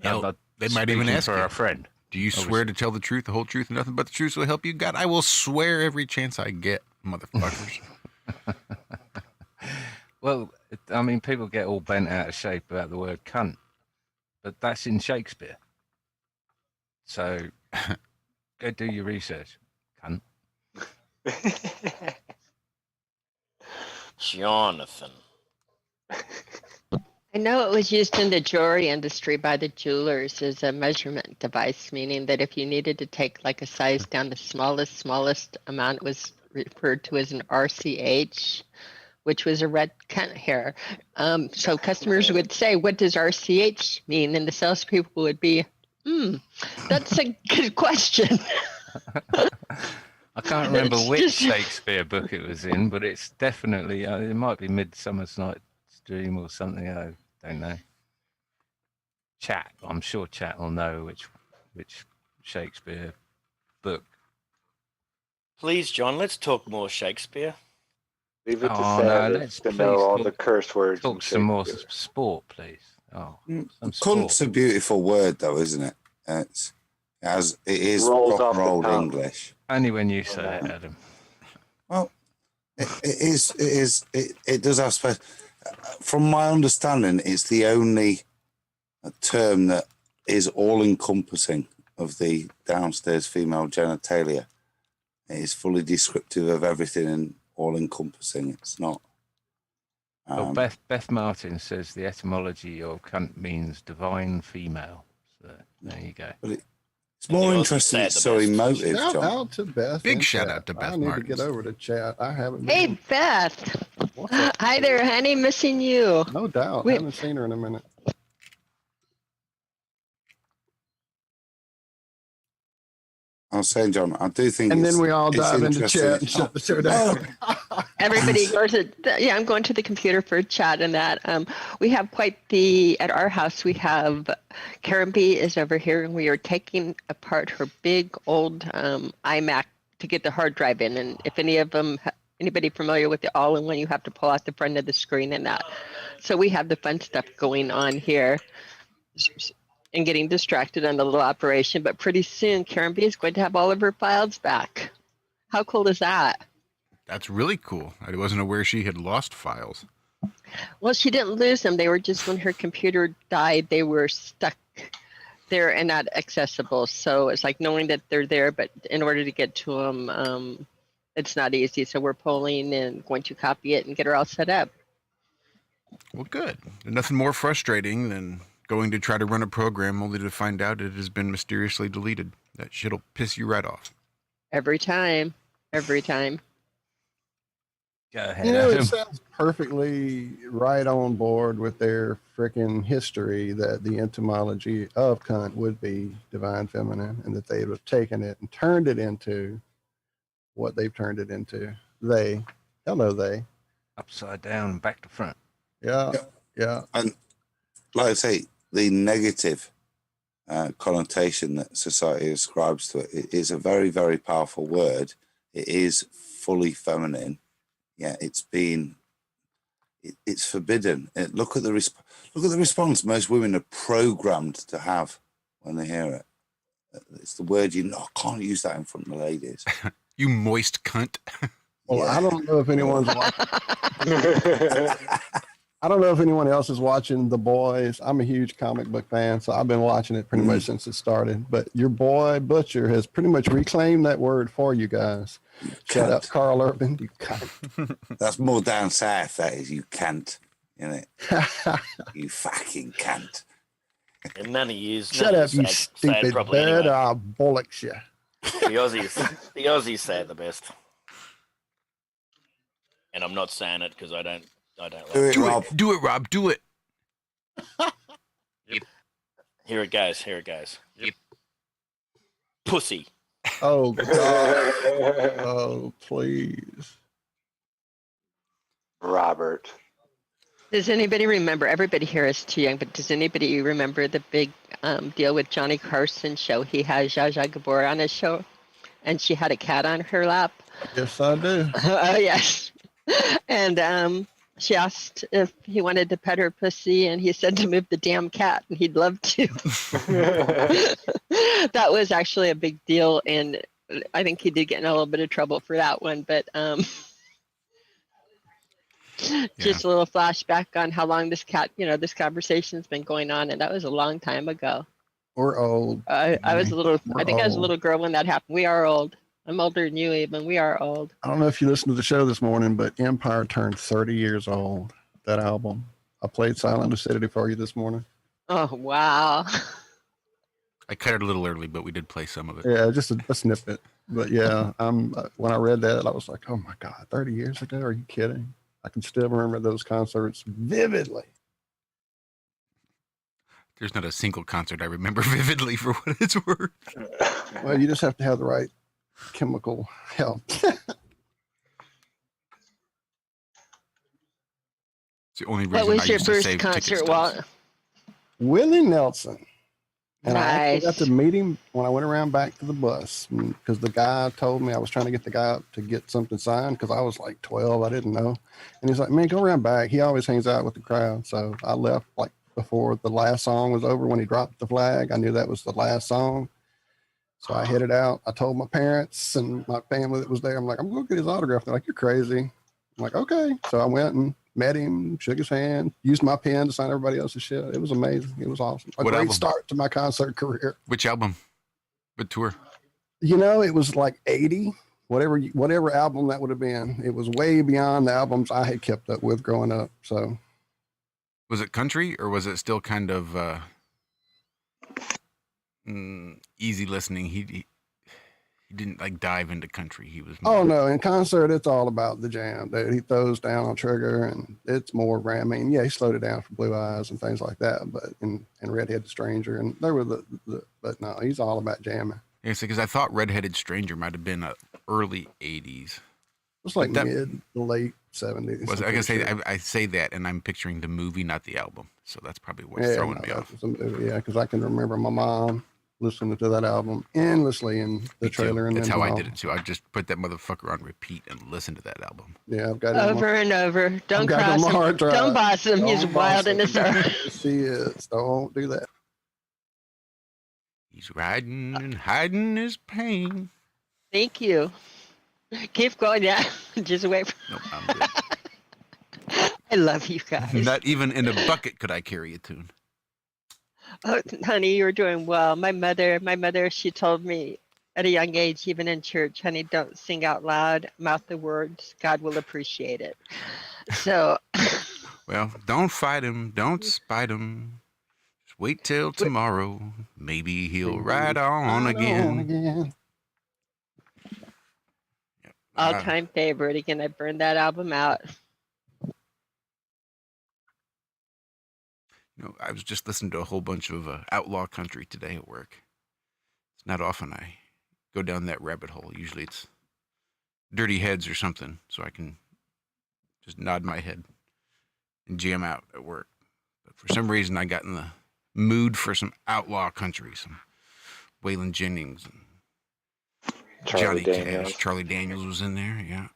Hell, they might even ask for you, a friend. "Do you swear to tell the truth, the whole truth, and nothing but the truth, so help you God?" I will swear every chance I get, motherfuckers. Well, I mean, people get all bent out of shape about the word cunt, but that's in Shakespeare. So go do your research, cunt. Jonathan. I know it was used in the jewelry industry by the jewelers as a measurement device, meaning that if you needed to take like a size down the smallest amount, it was referred to as an RCH, which was a red cunt hair. So customers would say, "What does RCH mean?" And the salespeople would be, that's a good question. I can't remember It's which just- Shakespeare book it was in, but it's definitely, it might be Midsummer's Night's Dream or something. I don't know. Chat, I'm sure Chat will know which Shakespeare book. Please, John, let's talk more Shakespeare. Leave it to Oh, no, Savage let's to please know all talk- the curse words. Talk in some more Shakespeare. sport, please. Oh, some Cunt's sport. a beautiful word, though, isn't it? It is Rolls off proper the old tongue. English. Only when you say it, Adam. Well, it does have space. From my understanding, it's the only term that is all-encompassing of the downstairs female genitalia. It is fully descriptive of everything and all-encompassing. It's not. Well, Beth Martin says the etymology of cunt means divine female. So there you go. But it's more interesting. It's so emotive, Shout John. out to Beth. Big in shout chat. out to I Beth need Martins. to get over to chat. I haven't been. Hey, Beth. What's up? Hi there, honey. Missing you. No doubt. We- Haven't seen her in a minute. I was saying, John, I do think. And it's, then we all it's dive into interesting. chat and shut the show down. Everybody goes to, yeah, I'm going to the computer for chat and that. We have at our house, we have, Karen B is over here and we are taking apart her big old iMac to get the hard drive in. And if anybody familiar with the all-in-one, you have to pull out the front of the screen and that. So we have the fun stuff going on here and getting distracted on the little operation. But pretty soon, Karen B is going to have all of her files back. How cool is that? That's really cool. I wasn't aware she had lost files. Well, she didn't lose them. They were just when her computer died, they were stuck there and not accessible. So it's like knowing that they're there, but in order to get to them, it's not easy. So we're pulling and going to copy it and get her all set up. Well, good. There's nothing more frustrating than going to try to run a program only to find out it has been mysteriously deleted. That shit'll piss you right off. Every time. Every time. Go ahead, You know, Adam. it sounds perfectly right on board with their freaking history that the etymology of cunt would be divine feminine and that they would have taken it and turned it into what they've turned it into. They. Upside down and back to front. Yeah. And like I say, the negative connotation that society ascribes to it is a very, very powerful word. It is fully feminine. Yeah, it's forbidden. Look at the response most women are programmed to have when they hear it. It's the word I can't use that in front of the ladies. You moist cunt. Well, Yeah. I don't know if anyone's watching. I don't know if anyone else is watching The Boys. I'm a huge comic book fan, so I've been watching it pretty much since it started. But your boy Butcher has pretty much reclaimed that word for you guys. Shout out Carl Urban. You cunt. That's more down south, that is. You can't. You you fucking can't. In none of years. Shut up, you stupid bird. I'll bollocks you. The Aussies say it the best. And I'm not saying it because I don't like it. Do it, Rob. Do it. Yep. Here it goes. Yep. Pussy. Oh, God. Oh, please. Robert. Does anybody remember? Everybody here is too young, but does anybody remember the big deal with Johnny Carson's show? He had Zsa Zsa Gabor on his show, and she had a cat on her lap. Yes, I do. Oh yes. And she asked if he wanted to pet her pussy, and he said to move the damn cat, and he'd love to. That was actually a big deal, and I think he did get in a little bit of trouble for that one. But just a little flashback on how long this conversation's been going on, and that was a long time ago. We're old. I was a little. We're I think I was a old. little girl when that happened. We are old. I'm older than you, even. We are old. I don't know if you listened to the show this morning, but Empire turned 30 years old. That album. I played Silent Lucidity for you this morning. Oh wow. I cut it a little early, but we did play some of it. Yeah, just a snippet. But yeah, when I read that, I was like, oh my God, 30 years ago? Are you kidding? I can still remember those concerts vividly. There's not a single concert I remember vividly for what it's worth. Well, you just have to have the right chemical health. It's the only reason What was I your used to first save concert, ticket Walt? stubs. Willie Nelson. And I actually got Nice. to meet him when I went around back to the bus because the guy told me I was trying to get the guy up to get something signed because I was like 12. I didn't know. And he's like, man, go around back. He always hangs out with the crowd. So I left like before the last song was over when he dropped the flag. I knew that was the last song. So I headed out. I told my parents and my family that was there, I'm like, I'm going to get his autograph. They're like, you're crazy. I'm like, okay. So I went and met him, shook his hand, used my pen to sign everybody else's shit. It was amazing. It was awesome. A What great album? start to my concert career. Which album? What tour? You know, it was like 80, whatever album that would have been. It was way beyond the albums I had kept up with growing up. So Was it country or was it still kind of easy listening? He didn't like dive into country. He was oh no, in concert it's all about the jam. Dude, he throws down on trigger and it's more ramming. Yeah, he slowed it down for Blue Eyes and things like that, but and Redheaded Stranger, and there were but no, he's all about jamming. Yeah, because I thought Redheaded Stranger might have been early 80s. It was like That- mid to late 70s. Was I say I say that and I'm picturing the movie, not the album. So that's probably what's throwing me off. Yeah, because I can remember my mom listening to that album endlessly in the Me too. trailer. And That's then how I all. did it too. I just put that motherfucker on repeat and listen to that album. Yeah, I've got it Over and over. Don't got it cross on my him. hard drive. Don't boss him. He's Don't wild boss in his him. heart. Yes, he is. Don't do that. He's riding and hiding his pain. Thank you. Keep going. Yeah. Just wait. Nope, I'm good. I love you guys. Not even in a bucket could I carry a tune. Oh, honey, you're doing well. My mother, she told me at a young age, even in church, honey, don't sing out loud, mouth the words. God will appreciate it. So, Well, don't fight him. Don't spite him. Just wait till tomorrow. Maybe he'll ride on again. Yep. all-time favorite. Again, I burned that album out. You know, I was just listening to a whole bunch of outlaw country today at work. It's not often I go down that rabbit hole. Usually it's Dirty Heads or something, so I can just nod my head and jam out at work. But for some reason, I got in the mood for some outlaw country, some Waylon Jennings and Charlie Johnny Daniels. Cash. Charlie Daniels was in there. Yeah.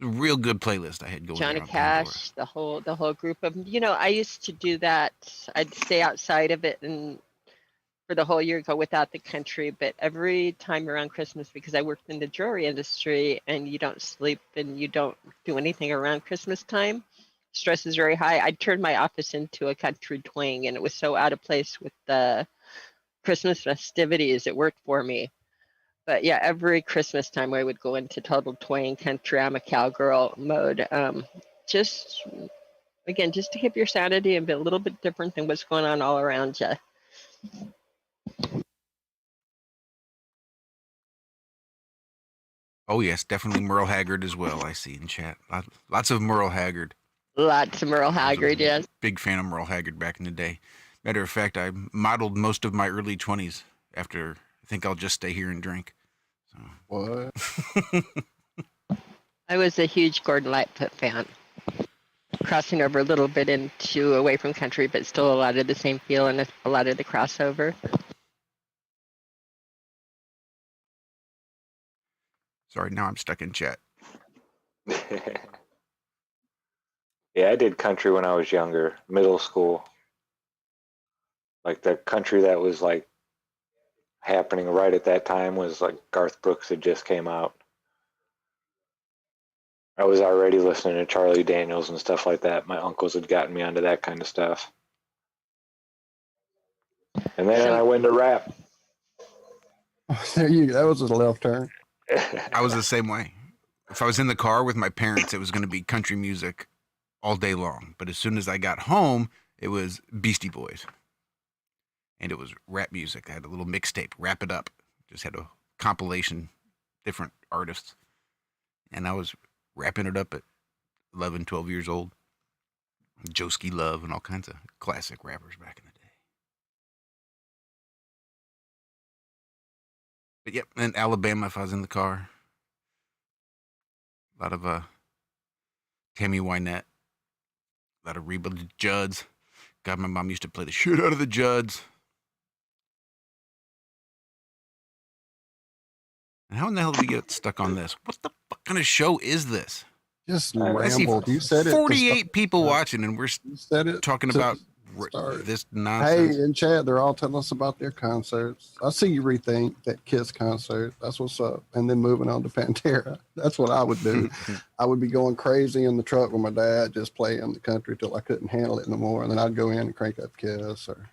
A real good playlist I had going. Johnny around Cash, the whole group of them. You know, I used to do that. I'd stay outside of it and for the whole year go without the country. But every time around Christmas, because I worked in the jewelry industry and you don't sleep and you don't do anything around Christmas time, stress is very high. I'd turn my office into a country twang, and it was so out of place with the Christmas festivities. It worked for me. But yeah, every Christmas time I would go into total twang country. I'm a cowgirl mode. Just to keep your sanity and be a little bit different than what's going on all around you. Oh yes, definitely Merle Haggard as well. I see in chat. Lots of Merle Haggard. Lots of Merle Haggard, yes. Big fan of Merle Haggard back in the day. Matter of fact, I modeled most of my early 20s after I Think I'll Just Stay Here and Drink. So. What? I was a huge Gordon Lightfoot fan. Crossing over a little bit into away from country, but still a lot of the same feel and a lot of the crossover. Sorry, now I'm stuck in chat. Yeah, I did country when I was younger, middle school. Like the country that was like happening right at that time was like Garth Brooks had just came out. I was already listening to Charlie Daniels and stuff like that. My uncles had gotten me onto that kind of stuff. And then I went to rap. There you go. That was a left turn. I was the same way. If I was in the car with my parents, it was going to be country music all day long. But as soon as I got home, it was Beastie Boys. And it was rap music. I had a little mixtape, Wrap It Up. Just had a compilation, different artists. And I was wrapping it up at 11, 12 years old. Joski Love and all kinds of classic rappers back in the day. But yep, in Alabama, if I was in the car, a lot of Tammy Wynette, a lot of Reba the Judds. God, my mom used to play the shit out of the Judds. And how in the hell did we get stuck on this? What the fuck kind of show is this? Just I see rambled. You said it. 48 people watching, and we're talking about this Hey, nonsense. in chat, they're all telling us about their concerts. I see you rethink that Kiss concert. That's what's up. And then moving on to Pantera. That's what I would do. I would be going crazy in the truck with my dad, just playing the country till I couldn't handle it no more. And then I'd go in and crank up Kiss or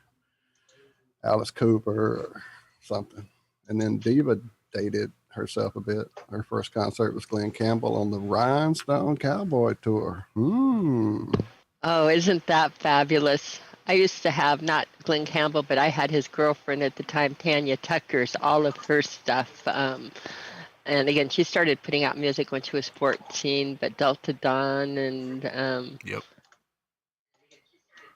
Alice Cooper or something. And then Diva dated herself a bit. Her first concert was Glenn Campbell on the Rhinestone Cowboy Tour. Oh, isn't that fabulous? I used to have not Glenn Campbell, but I had his girlfriend at the time, Tanya Tucker's, all of her stuff. And again, she started putting out music when she was 14, but Delta Dawn and yep,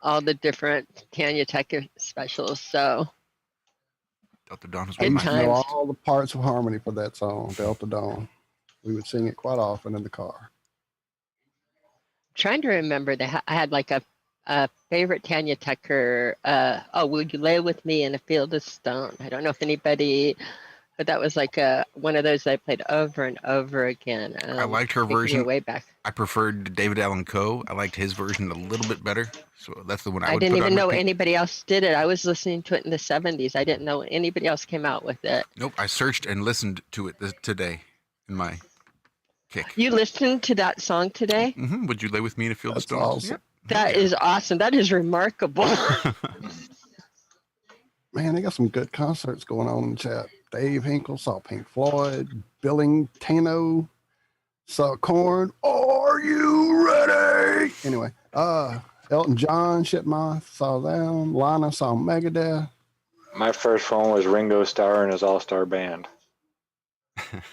all the different Tanya Tucker specials. So Delta Dawn was I one used of to my know favorites. all the parts of harmony for that song, Delta Dawn. We would sing it quite often in the car. Trying to remember, I had like a favorite Tanya Tucker. Oh, Will You Lay With Me in a Field of Stone? I don't know if anybody, but that was like one of those I played over and over again. I liked her taking me version. way back. I preferred David Allan Coe. I liked his version a little bit better. So that's the one I I would didn't put even on know repeat. anybody else did it. I was listening to it in the 70s. I didn't know anybody else came out with it. Nope, I searched and listened to it today in my kick. You listened to that song today? Mm-hmm. Would you lay with me in a field of stones? Awesome. Yep. That is awesome. That is remarkable. Man, they got some good concerts going on in the chat. Dave Hinkle saw Pink Floyd. Billingtano saw Korn. Are you ready? Anyway, Elton John, Shitmoth saw them. Lana saw Megadeth. My first one was Ringo Starr and his all-star band.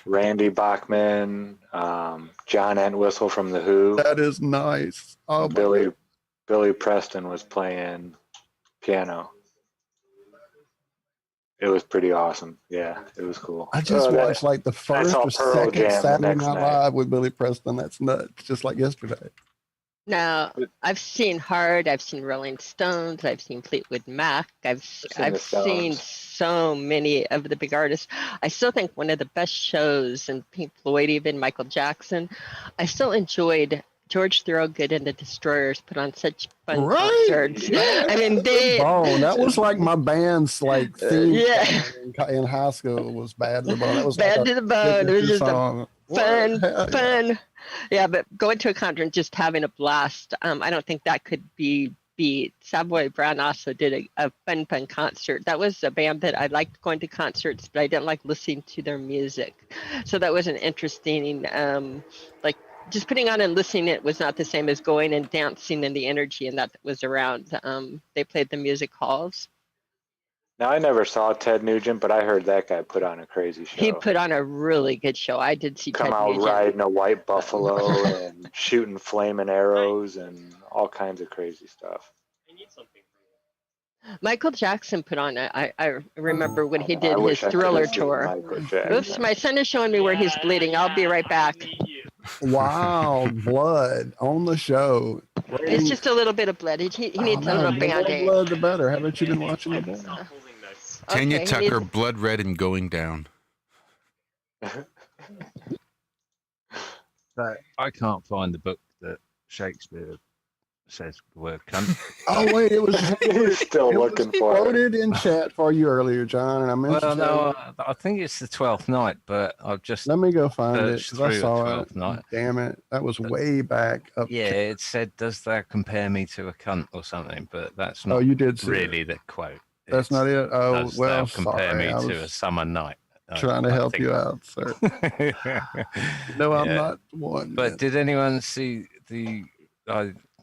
Randy Bachman, John Entwistle from The Who. That is nice. Oh, Billy Preston was playing piano. It was pretty awesome. Yeah, it was cool. I just watched like the first saw or Pearl second Jam the Saturday next Night night. Live with Billy Preston. That's nuts. Just like yesterday. Now, I've seen Hard, I've seen Rolling Stones, I've seen Fleetwood Mac, I've the seen Stones. so many of the big artists. I still think one of the best shows, and Pink Floyd, even Michael Jackson. I still enjoyed George Thorogood and the Destroyers put on such fun concerts. I mean, that was like my band's like theme yeah. in high school was Bad to the Bone. That was Bad like to the Bone. It was just song. a fun. Yeah, but going to a concert and just having a blast. I don't think that could be beat. Savoy Brown also did a fun concert. That was a band that I liked going to concerts, but I didn't like listening to their music. So that was an interesting, like just putting on and listening. It was not the same as going and dancing and the energy and that was around. They played the music halls. Now, I never saw Ted Nugent, but I heard that guy put on a crazy show. He put on a really good show. I did see Come Ted out Nugent. riding a white buffalo and shooting flaming arrows and all kinds of crazy stuff. Michael Jackson put on I remember when he did I his wish I could Thriller have seen tour. Michael Jackson. Oops, my son is showing me where he's bleeding. I'll be right back. Wow, blood on the show. It's just a little bit of blood. He needs a little The more Band-Aid. blood, the better. Haven't you been watching the ball? Tanya Okay, he Tucker, needs- Blood Red and Going Down. So I can't find the book that Shakespeare says the word cunt. Oh wait, it was He's still looking for it. quoted in chat for you earlier, John, and I meant Well, to no, say, I think it's the 12th night, but I've just let me go find it searched because I through saw a it. 12th night. Damn it, that was way back up. Yeah, it said, "Does that compare me to a cunt or something?" But that's not Oh, you did see really the quote. That's It's, not it. Oh "Does well, thou compare sorry. me I to a was summer night?" trying to I help think- you out, sir. No, I'm Yeah. not one. But man. did anyone see the?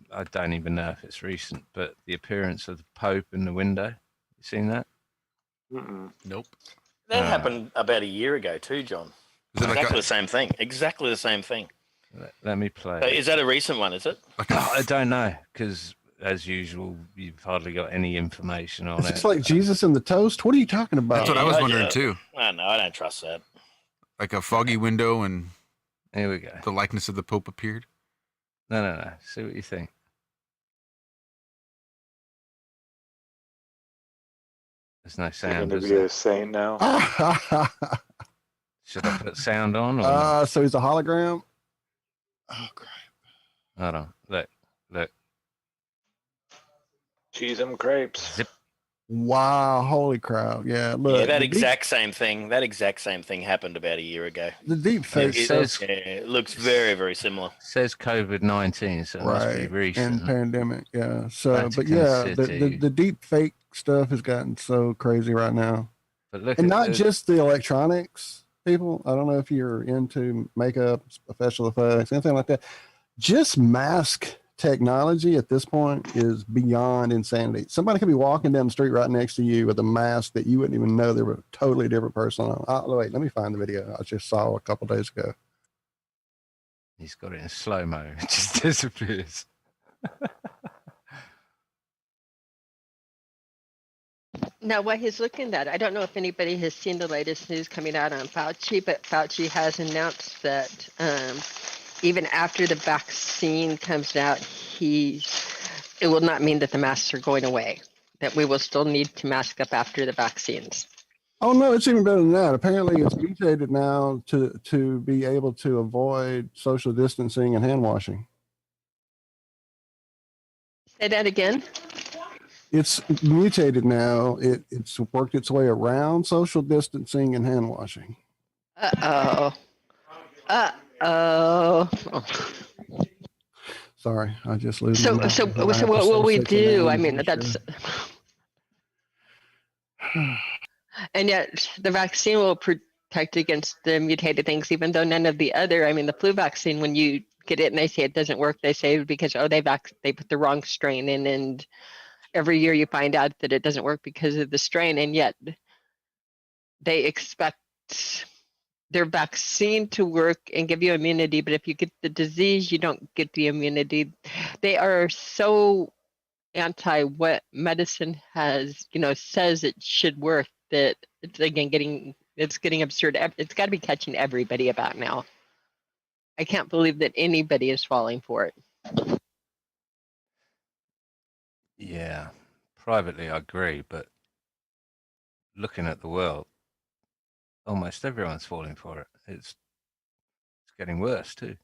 I don't even know if it's recent, but the appearance of the Pope in the window. You seen that? Mm-mm. Nope. That Ah. happened about a year ago too, John. Is it like Exactly a, the same thing. Exactly the same thing. Let me play. Is that a recent one? Is it? like a I don't know because, as usual, you've hardly got any information on It's it. just like Jesus and the toast. What are you talking about? That's what I was Yeah, wondering yeah. too. I know. I don't trust that. Like a foggy window and Here we go. the likeness of the Pope appeared. No. See what you think. There's no You're sound. going to Is be there? a saint now. Should I put sound on? Or not? So he's a hologram. Oh crap! Hold on. Look. Cheese and crepes. Zip. Wow! Holy crap! Yeah, look. Yeah, that the exact same thing. That exact same thing happened about a year ago. The deep fake It stuff, says Yeah, it looks very, very similar. says COVID-19, so it must be right? recent. And pandemic, yeah. So, but Vatican yeah, City. the deep fake stuff has gotten so crazy right now, But look and at not the, just the electronics. People, I don't know if you're into makeup, special effects, anything like that. Just mask technology at this point is beyond insanity. Somebody could be walking down the street right next to you with a mask that you wouldn't even know they were a totally different person on. Oh, wait, let me find the video I just saw a couple days ago. he's got it in slow-mo. It just disappears. Now, what he's looking at, I don't know if anybody has seen the latest news coming out on Fauci, but Fauci has announced that even after the vaccine comes out, it will not mean that the masks are going away, that we will still need to mask up after the vaccines. Oh no, it's even better than that. Apparently, it's mutated now to be able to avoid social distancing and hand washing. Say that again. It's mutated now. It's worked its way around social distancing and hand washing. Uh-oh. Uh-oh. Sorry, I just lose. So what will we do? I mean, that's... And yet the vaccine will protect against the mutated things, even though none of the other, I mean, the flu vaccine, when you get it and they say it doesn't work, they say because, they put the wrong strain in, and every year you find out that it doesn't work because of the strain, and yet they expect their vaccine to work and give you immunity, but if you get the disease, you don't get the immunity. They are so anti what medicine has, says it should work, that it's again getting absurd. It's got to be catching everybody about now. I can't believe that anybody is falling for it. Yeah, privately I agree, but looking at the world, almost everyone's falling for it. It's getting worse too.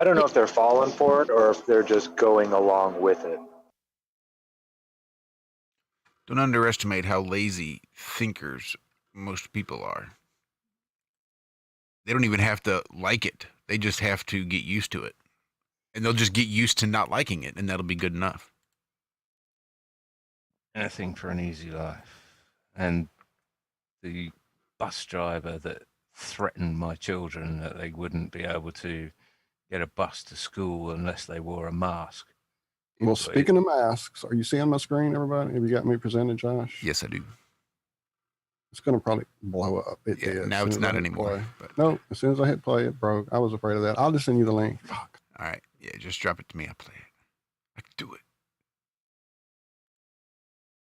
I don't know if they're falling for it or if they're just going along with it. Don't underestimate how lazy thinkers most people are. They don't even have to like it. They just have to get used to it. And they'll just get used to not liking it, and that'll be good enough. Anything for an easy life. And the bus driver that threatened my children that they wouldn't be able to get a bus to school unless they wore a mask. Well, speaking of masks, are you seeing my screen, everybody? Have you got me presented, Josh? Yes, I do. It's going to probably blow up. It Yeah, did. now as it's soon as I not hit anymore. play. But... No, as soon as I hit play, it broke. I was afraid of that. I'll just send you the link. Fuck. All right. Yeah, just drop it to me. I'll play it. I can do it.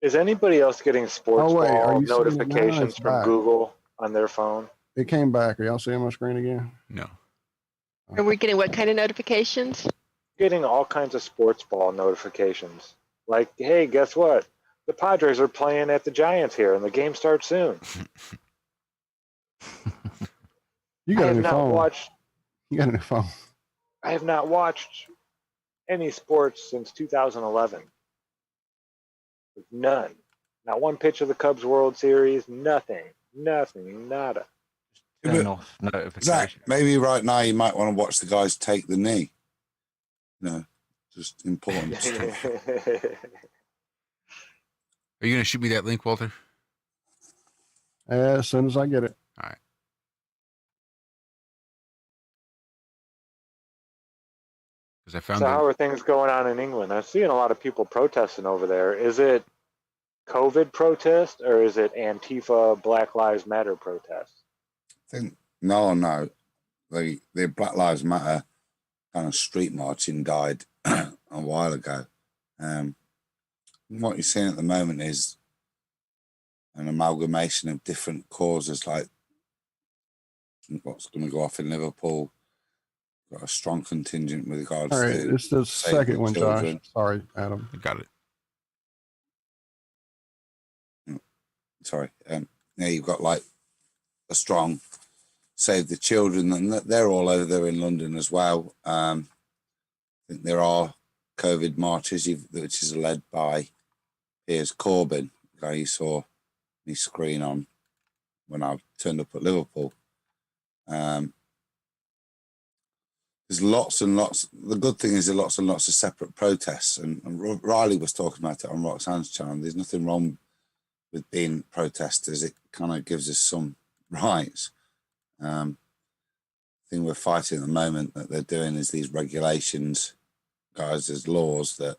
Is anybody else getting sports Oh, wait, are ball you seeing it now? notifications It's from back. Google on their phone? It came back. Are y'all seeing my screen again? No. Are we getting what kind of notifications? Getting all kinds of sports ball notifications. Like, hey, guess what? The Padres are playing at the Giants here, and the game starts soon. You I got a have new not phone. watched. You got a new phone. I have not watched any sports since 2011. None. Not one pitch of the Cubs World Series. Nothing. Nothing. Nada. Turn off Zach, notifications. maybe right now you might want to watch the guys take the knee. No, just important stuff. Are you going to shoot me that link, Walter? As soon as I get it. All right. Because I found So how are things going on in England? I'm seeing a lot of people protesting over there. Is it COVID protest or is it Antifa Black Lives Matter protest? I think no. The Black Lives Matter kind of street marching died a while ago. What you're seeing at the moment is an amalgamation of different causes, like what's going to go off in Liverpool. Got a strong contingent with regards All right, to it's the saving second one, children. Josh. Sorry, Adam. I got it. Sorry. Yeah, you've got like a strong Save the Children, and they're all over there in London as well. I think there are COVID marches, which is led by Piers Corbyn, the guy you saw me screen on when I turned up at Liverpool. There's lots and lots. The good thing is there are lots and lots of separate protests, and Riley was talking about it on Roxanne's channel. There's nothing wrong with being protesters. It kind of gives us some rights. The thing we're fighting at the moment that they're doing is these regulations, guys, there's laws that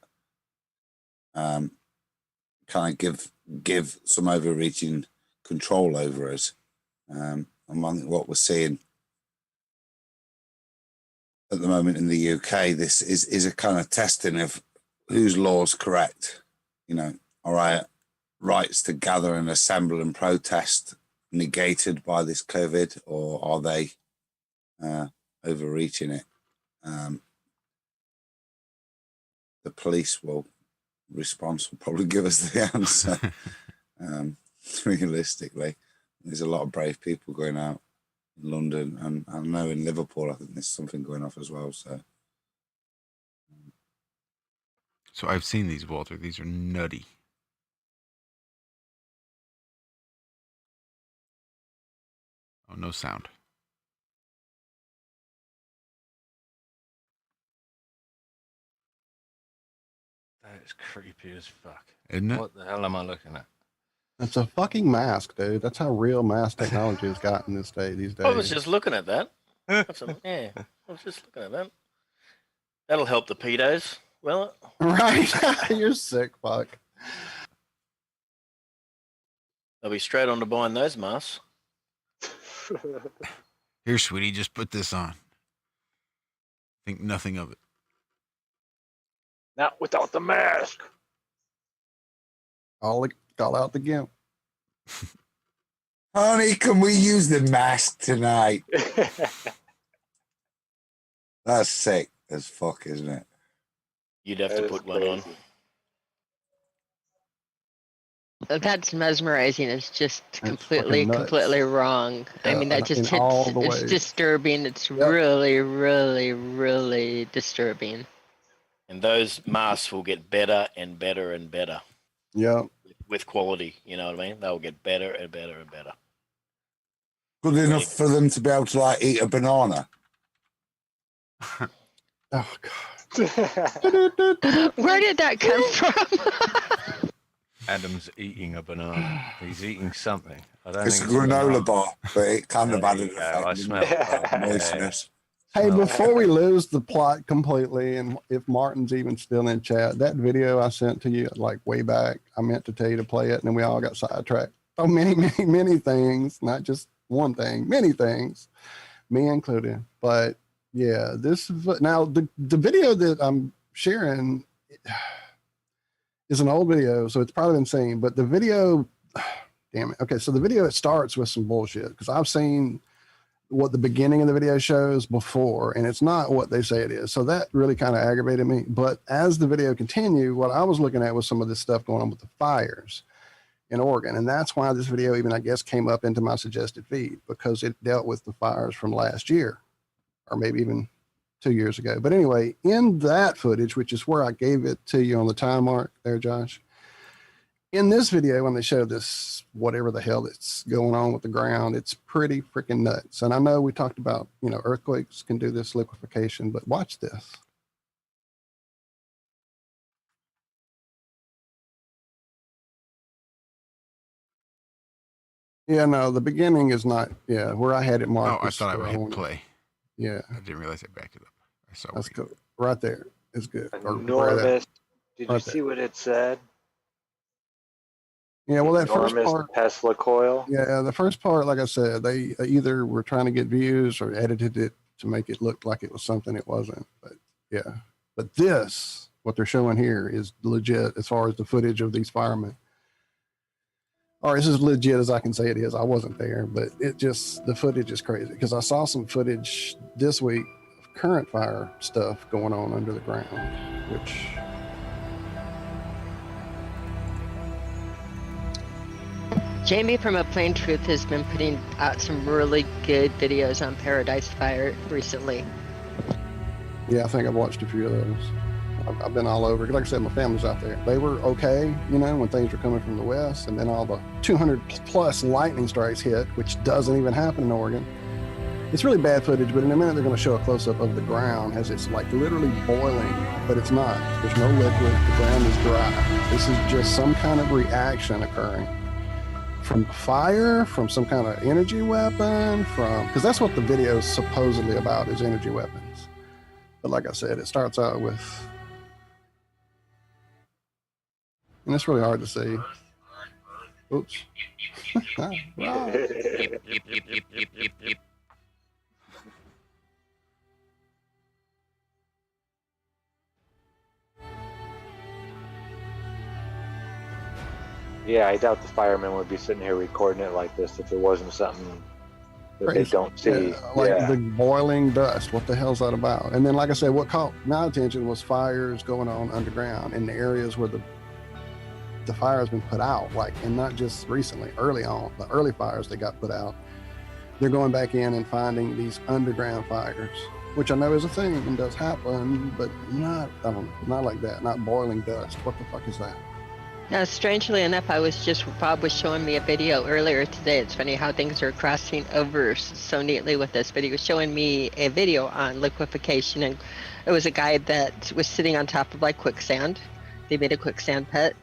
kind of give some overreaching control over us. And I think what we're seeing at the moment in the UK, this is a kind of testing of whose law's correct. You know, all right, rights to gather and assemble and protest negated by this COVID, or are they overreaching it? The police will probably give us the answer. Realistically, there's a lot of brave people going out in London, and I know in Liverpool, I think there's something going off as well. So I've seen these, Walter. These are nutty. Oh, no sound. That's creepy as fuck. Isn't it? What the hell am I looking at? It's a fucking mask, dude. That's how real mask technology has gotten these days. I was just looking at that. Yeah, I was just looking at that. That'll help the pedos. Well, Right? You're sick, fuck. I'll be straight on to buying those masks. Here, sweetie, just put this on. Think nothing of it. Not without the mask. Call out the gimp. honey, can we use the mask tonight? That's sick as fuck, isn't it? You'd have to put one on. That's mesmerizing. It's just That's completely, fucking nuts. completely wrong. I mean, that just in all hits. the It's ways. disturbing. It's really, really, really disturbing. And those masks will get better and better and better Yeah. with quality. You know what I mean? They'll get better and better and better. Good enough for them to be able to like eat a banana. Oh god. Where did that come from? Adam's eating a banana. He's eating something. I don't It's a think granola bar, but it kind of There added you go. I smell it. moistness. Hey, before we lose the plot completely, and if Martin's even still in chat, that video I sent to you like way back, I meant to tell you to play it, and then we all got sidetracked. Oh, many things, not just one thing, many things, me included. But yeah, now the video that I'm sharing is an old video, so it's probably been seen. But the video, damn it. Okay, so the video, it starts with some bullshit because I've seen what the beginning of the video shows before, and it's not what they say it is. So that really kind of aggravated me. But as the video continued, what I was looking at was some of this stuff going on with the fires in Oregon. And that's why this video even, I guess, came up into my suggested feed, because it dealt with the fires from last year or maybe even 2 years ago. But anyway, in that footage, which is where I gave it to you on the time mark there, Josh, in this video, when they show this, whatever the hell that's going on with the ground, it's pretty freaking nuts. And I know we talked about, earthquakes can do this liquefaction, but watch this. Yeah, no, the beginning is not, where I had it marked. Oh, I thought I hit play. Yeah. I didn't realize I backed it up. I saw That's good. Right there is good. Enormous. Did you see what it said? Yeah, well, that first Enormous part, Tesla coil. yeah, the first part, like I said, they either were trying to get views or edited it to make it look like it was something it wasn't. But yeah, but this, what they're showing here, is legit as far as the footage of these firemen. Or it's as legit as I can say it is. I wasn't there, but the footage is crazy because I saw some footage this week of current fire stuff going on under the ground, which. Jamie from A Plain Truth has been putting out some really good videos on Paradise Fire recently. Yeah, I think I've watched a few of those. I've been all over. Like I said, my family's out there. They were okay, when things were coming from the west, and then all the 200 plus lightning strikes hit, which doesn't even happen in Oregon. It's really bad footage, but in a minute they're going to show a close-up of the ground as it's like literally boiling, but it's not. There's no liquid. The ground is dry. This is just some kind of reaction occurring. From fire, from some kind of energy weapon, because that's what the video is supposedly about, is energy weapons. But like I said, it starts out with, and it's really hard to see. Oops. Wow. Yeah, I doubt the firemen would be sitting here recording it like this if it wasn't something that they don't see. Yeah, the boiling dust. What the hell's that about? And then, like I said, what caught my attention was fires going on underground in the areas where the fire has been put out, and not just recently, early on, the early fires that got put out. They're going back in and finding these underground fires, which I know is a thing and does happen, but not like that, not boiling dust. What the fuck is that? Now, strangely enough, Bob was showing me a video earlier today. It's funny how things are crossing over so neatly with this, but he was showing me a video on liquefaction, and it was a guy that was sitting on top of quicksand. They made a quicksand pit,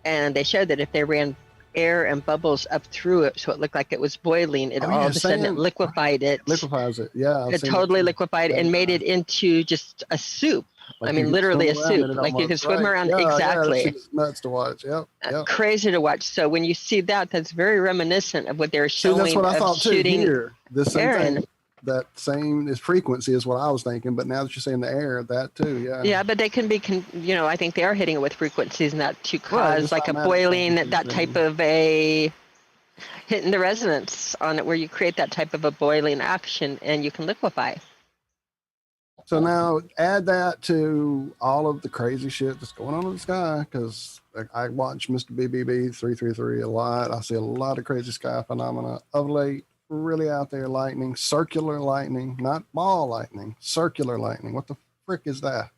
and they showed that if they ran air and bubbles up through it so it looked like it was boiling, it all of a sudden it liquefied it. Liquefies it, yeah. It totally liquefied it and made it into just a soup. Literally a soup. You can swim around. Yeah, exactly. Yeah, it's nuts to watch. Yep. Crazy to watch. So when you see that, that's very reminiscent of what they're showing. That's what I thought too. Here, the same thing, that same frequency is what I was thinking. But now that you're saying the air, that too, yeah. Yeah, but they can be, I think they are hitting it with frequencies and that to cause a boiling, that type of a hitting the resonance on it, where you create that type of a boiling action and you can liquefy. So now add that to all of the crazy shit that's going on in the sky, because I watch Mr. BBB 333 a lot. I see a lot of crazy sky phenomena of late, really out there. Lightning, circular lightning, not ball lightning, circular lightning. What the frick is that?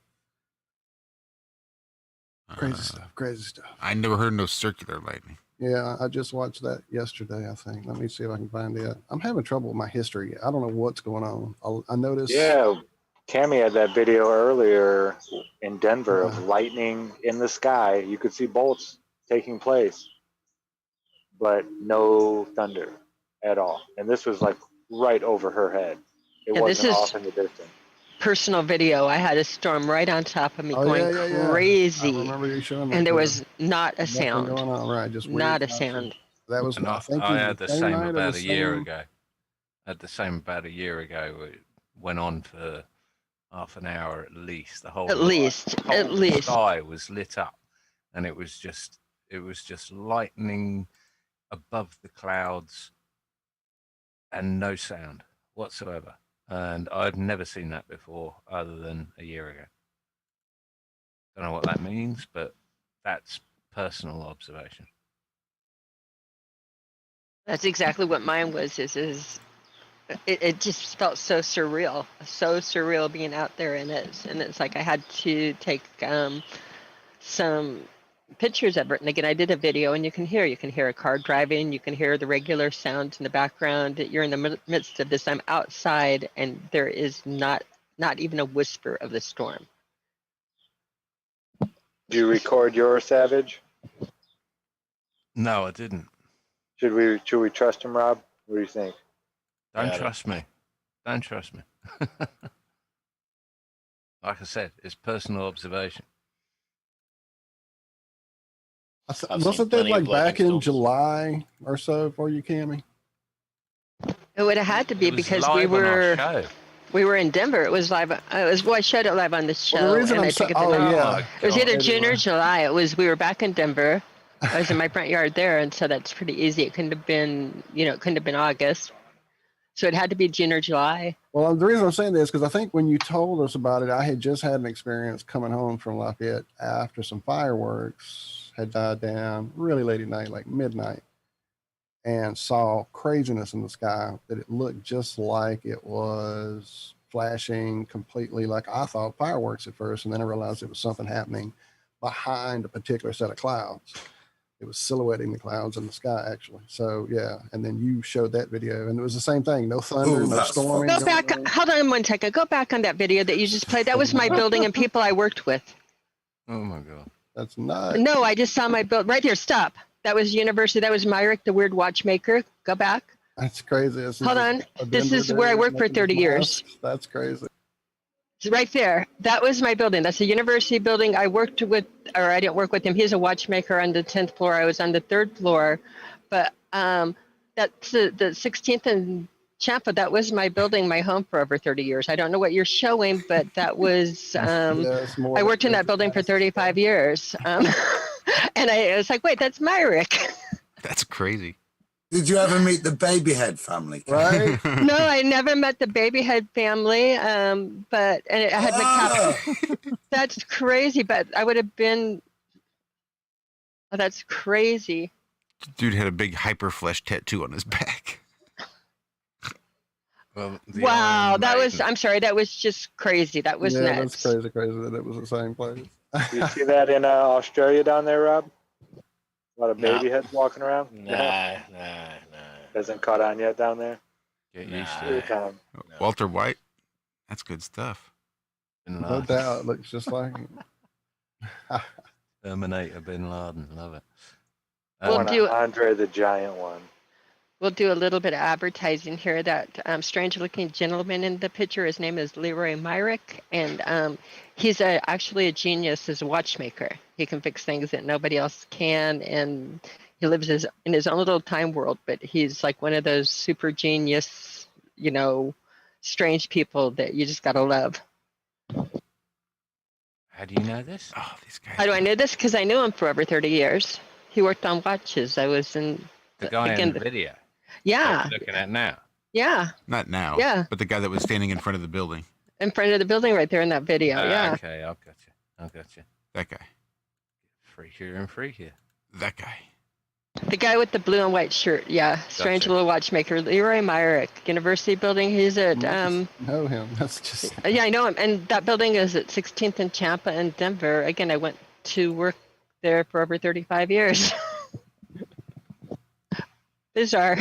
Crazy stuff. I never heard no circular lightning. Yeah, I just watched that yesterday, I think. Let me see if I can find it. I'm having trouble with my history. I don't know what's going on. I noticed. Yeah. Cammy had that video earlier in Denver of lightning in the sky. You could see bolts taking place, but no thunder at all. And this was right over her head. It wasn't off in the distance. Personal video. I had a storm right on top of me going crazy. I remember you showing that. And there was not a sound. Going on. Right, just not a sound. That was. I had the same about a year ago. It went on for half an hour at least. The whole sky was lit up, and it was just lightning above the clouds and no sound whatsoever. And I've never seen that before, other than a year ago. Don't know what that means, but that's personal observation. That's exactly what mine was. Is it just felt so surreal being out there in it. And it's like I had to take some pictures of it. And again, I did a video, and you can hear a car driving, you can hear the regular sounds in the background. You're in the midst of this. I'm outside, and there is not even a whisper of the storm. Do you record your Savage? No, I didn't. Should we trust him, Rob? What do you think? Don't trust me. Don't trust me. Like I said, it's personal observation. Wasn't that like back in July or so for you, Cammy? It would have had to be because we were in Denver. It was live. I showed it live on the show. Well, the reason and I'm I took it yeah. It was either June or July. We were back in Denver. I was in my front yard there, and so that's pretty easy. It couldn't have been, it couldn't have been August. So it had to be June or July. Well, the reason I'm saying this is because I think when you told us about it, I had just had an experience coming home from Lafayette after some fireworks had died down really late at night, like midnight, and saw craziness in the sky that it looked just like it was flashing completely, like I thought fireworks at first, and then I realized it was something happening behind a particular set of clouds. It was silhouetting the clouds in the sky, actually. So, yeah. And then you showed that video, and it was the same thing. No thunder, no storming. Go back. Hold on 1 second. Go back on that video that you just played. That was my building and people I worked with. Oh, my God. That's nuts. No, I just saw my build. Right here. Stop. That was university. That was Myrick, the weird watchmaker. Go back. That's crazy. Hold on. This is where I worked for 30 years. That's crazy. Right there. That was my building. That's a university building. I worked with, or I didn't work with him. He's a watchmaker on the 10th floor. I was on the 3rd floor. But that's the 16th and Champa. That was my building, my home for over 30 years. I don't know what you're showing, but that was, I worked in that building for 35 years. And I was like, wait, that's Myrick. That's crazy. Did you ever meet the Babyhead family? Right? No, I never met the Babyhead family, but I had McCaffrey. That's crazy, but I would have been. Oh, that's crazy. Dude had a big hyperflesh tattoo on his back. Well, wow, that was. I'm sorry, that was just crazy. That was nuts. That's crazy that it was the same place. You see that in Australia down there, Rob? A lot of baby heads walking around? Nah. Hasn't caught on yet down there? Get used to it. Walter White. That's good stuff. No doubt. It looks just like Terminator Bin Laden. Love it. We'll do Andre the Giant one. We'll do a little bit of advertising here. That strange-looking gentleman in the picture, his name is Leroy Myrick, and he's actually a genius as a watchmaker. He can fix things that nobody else can, and he lives in his own little time world, but he's like one of those super genius, strange people that you just got to love. How do you know this? Oh, these guys. How do I know this? Because I knew him for over 30 years. He worked on watches. I was in... The guy in the video? Yeah. Looking at now? Yeah. Not now. Yeah. But the guy that was standing in front of the building. In front of the building right there in that video, yeah. Okay, I've got you. That guy. Freakier and freakier. That guy. The guy with the blue and white shirt, yeah. Strange little watchmaker, Leroy Myrick, University building. He's at... know him. That's just... Yeah, I know him. And that building is at 16th and Champa in Denver. Again, I went to work there for over 35 years. Bizarre.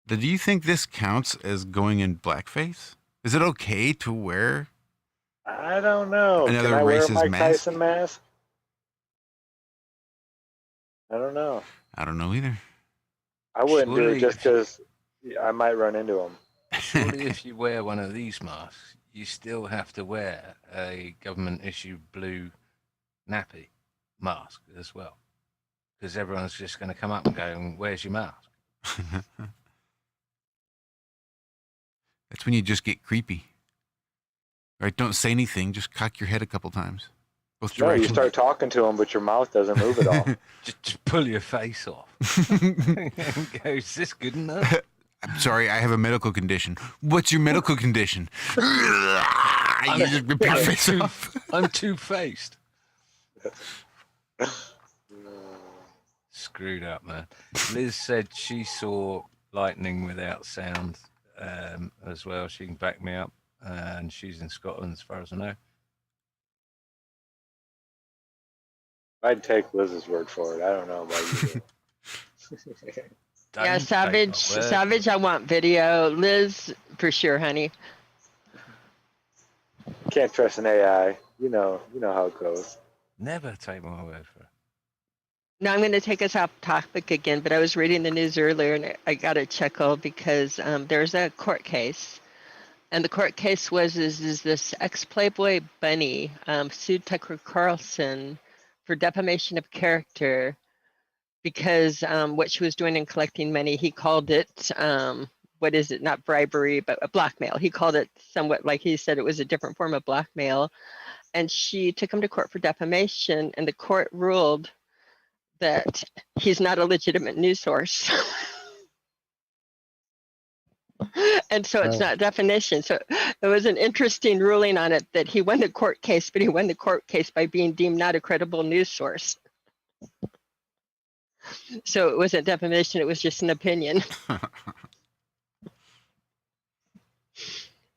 Do you think this counts as going in blackface? Is it okay to wear? I don't know. Another Can I wear a racist Mike mask? Tyson mask? I don't know. I don't know either. I wouldn't do it just because I might run into him. Surely if you wear one of these masks, you still have to wear a government-issued blue nappy mask as well. Because everyone's just going to come up and go, where's your mask? That's when you just get creepy. Right? Don't say anything. Just cock your head a couple times. Both No, you directions. start talking to him, but your mouth doesn't move at all. Just pull your face off. And go, is this good enough? I'm sorry, I have a medical condition. What's your medical condition? You just rip your face off. I'm two-faced. Screwed up, man. Liz said she saw lightning without sound as well. She can back me up, and she's in Scotland, as far as I know. I'd take Liz's word for it. I don't know about you. Yeah, Savage, I want video. Liz, for sure, honey. Can't trust an AI. You know how it goes. Never take my word for it. Now I'm going to take us off topic again, but I was reading the news earlier and I got a chuckle because there's a court case. And the court case is this ex-Playboy bunny sued Tucker Carlson for defamation of character because what she was doing in collecting money, he called it, what is it, not bribery, but a blackmail. He called it somewhat, like he said, it was a different form of blackmail. And she took him to court for defamation, and the court ruled that he's not a legitimate news source. And so it's not definition. So it was an interesting ruling on it that he won the court case, but he won the court case by being deemed not a credible news source. So it wasn't defamation, it was just an opinion.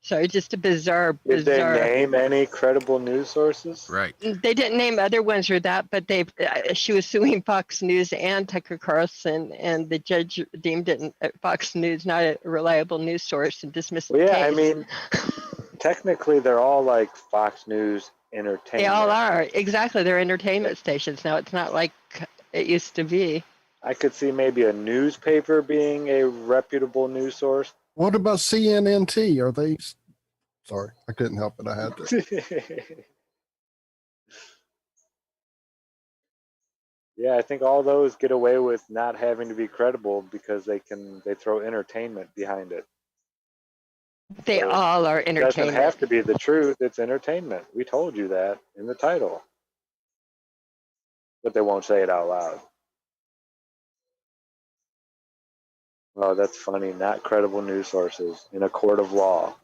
So just a bizarre. Did they name any credible news sources? Right. They didn't name other ones or that, but she was suing Fox News and Tucker Carlson, and the judge deemed it Fox News not a reliable news source and dismissed the case. I mean, technically they're all like Fox News entertainment. They all are. Exactly. They're entertainment stations now. It's not like it used to be. I could see maybe a newspaper being a reputable news source. What about CNNT? Are they? Sorry, I couldn't help it. I had to. Yeah, I think all those get away with not having to be credible because they throw entertainment behind it. They all are entertainment. It doesn't have to be the truth. It's entertainment. We told you that in the title. But they won't say it out loud. Oh, that's funny. Not credible news sources in a court of law.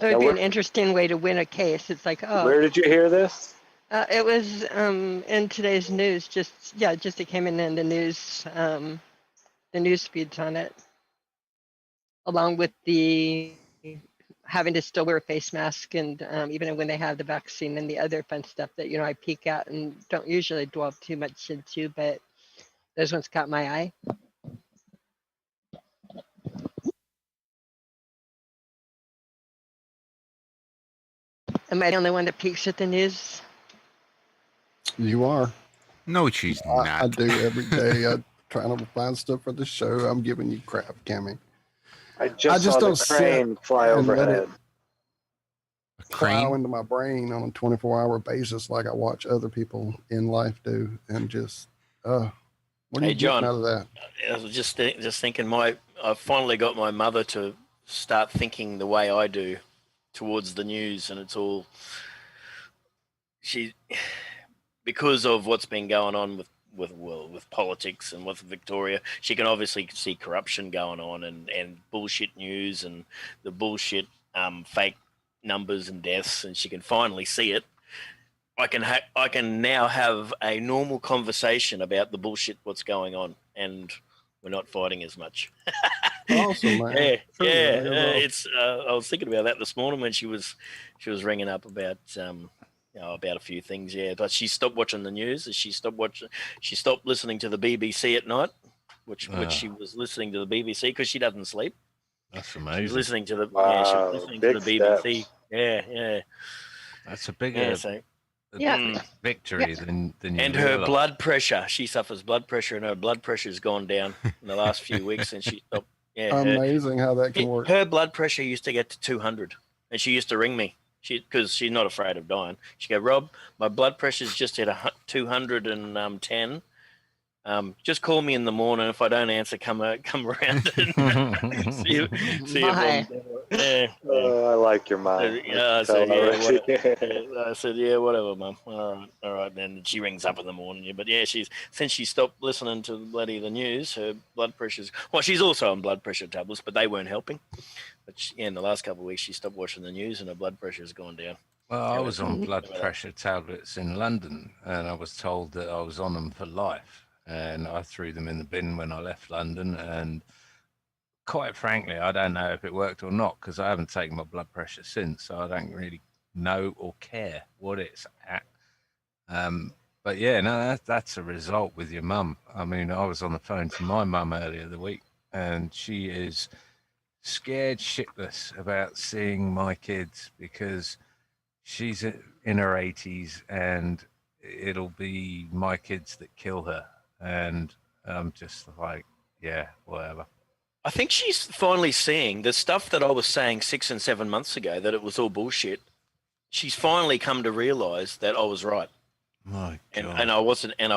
It would be an interesting way to win a case. It's like, oh. Where did you hear this? It was in today's news. Just it came in the news feeds on it, along with the having to still wear a face mask, and even when they have the vaccine and the other fun stuff that I peek at and don't usually dwell too much into, but those ones caught my eye. Am I the only one that peeks at the news? You are. No, she's not. I do every day. I try to find stuff for the show. I'm giving you crap, Cammy. I just saw the crane fly overhead. Plow into my brain on a 24-hour basis, like I watch other people in life do, and just what are you John, getting out of that? I was just thinking. I finally got my mother to start thinking the way I do towards the news, and it's all because of what's been going on with politics and with Victoria. She can obviously see corruption going on and bullshit news and the bullshit fake numbers and deaths, and she can finally see it. I can now have a normal conversation about the bullshit what's going on, and we're not fighting as much. Awesome, man. It's. I was thinking about that this morning when she was ringing up about about a few things. Yeah, but she stopped watching the news. She stopped listening to the BBC at night, which she was listening to the BBC because she doesn't sleep. That's amazing. She was listening to the BBC. Yeah. That's a bigger victory than you and realize. her blood pressure. She suffers blood pressure, and her blood pressure's gone down in the last few weeks, and she stopped. Yeah, amazing how that can work. Her blood pressure used to get to 200, and she used to ring me. Because she's not afraid of dying. She go, Rob, my blood pressure's just at 210. Just call me in the morning. If I don't answer, come around and see if I like your mom. I said, yeah, whatever, Mum. All right, then. And she rings up in the morning. But yeah, since she stopped listening to the news, her blood pressure's. Well, she's also on blood pressure tablets, but they weren't helping. But in the last couple of weeks, she stopped watching the news, and her blood pressure's gone down. Well, I was on blood pressure tablets in London, and I was told that I was on them for life. and I threw them in the bin when I left London. And quite frankly, I don't know if it worked or not because I haven't taken my blood pressure since, so I don't really know or care what it's at. But yeah, no, that's a result with your mum. I mean, I was on the phone to my mum earlier the week, and she is scared shitless about seeing my kids because she's in her 80s and it'll be my kids that kill her. And I'm just like, yeah, whatever. I think she's finally seeing the stuff that I was saying 6 and 7 months ago, that it was all bullshit. She's finally come to realize that I was right. My God. And I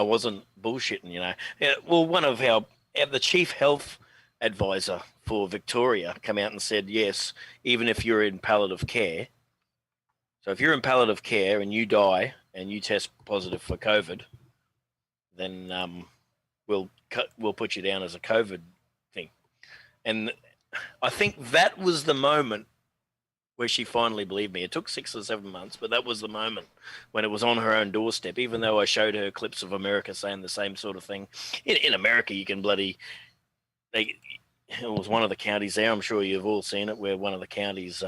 wasn't bullshitting, you know. Yeah, well, one of the chief health advisor for Victoria came out and said, yes, even if you're in palliative care, so if you're in palliative care and you die and you test positive for COVID, then we'll put you down as a COVID thing. And I think that was the moment where she finally believed me. It took 6 or 7 months, but that was the moment when it was on her own doorstep, even though I showed her clips of America saying the same sort of thing. In America, you can it was one of the counties there, I'm sure you've all seen it, where one of the counties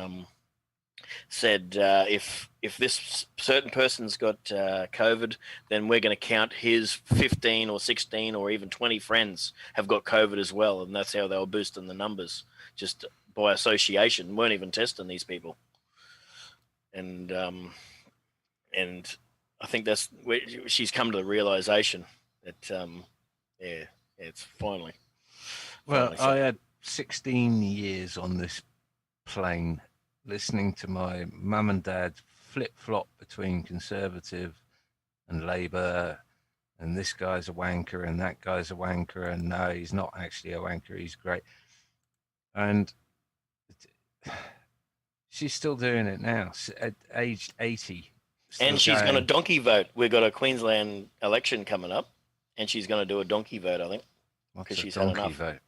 said if this certain person's got COVID, then we're going to count his 15 or 16 or even 20 friends have got COVID as well. And that's how they were boosting the numbers, just by association. Weren't even testing these people. And I think that's where she's come to the realization that, it's finally. Well, I had 16 years on this plane listening to my mum and dad flip-flop between Conservative and Labour, and this guy's a wanker and that guy's a wanker, and no, he's not actually a wanker, he's great. And she's still doing it now, at age 80. And she's going to donkey vote. We've got a Queensland election coming up, and she's going to do a donkey vote, I think. What's a she's had donkey enough. vote?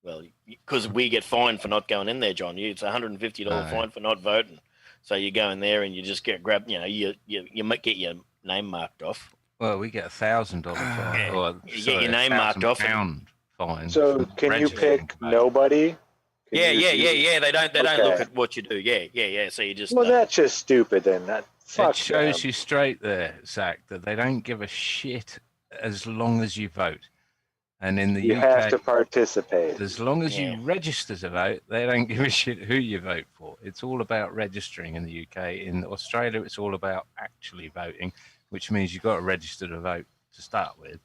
Well, because we get fined for not going in there, John. It's a $150 fine for not voting. So you go in there and you just get grabbed. You know, you might get your name marked off. Well, we get $1,000 fine. Or, you get your name marked off. £1,000 fine. So can you pick nobody? Yeah. They don't look at what you do. Yeah. So you just. Well, that's just stupid. Then that it shows you straight there, Zach, that they don't give a shit as long as you vote. And in the you UK, have to participate. As long as you register to vote, they don't give a shit who you vote for. It's all about registering in the UK. In Australia, it's all about actually voting, which means you've got to register to vote to start with.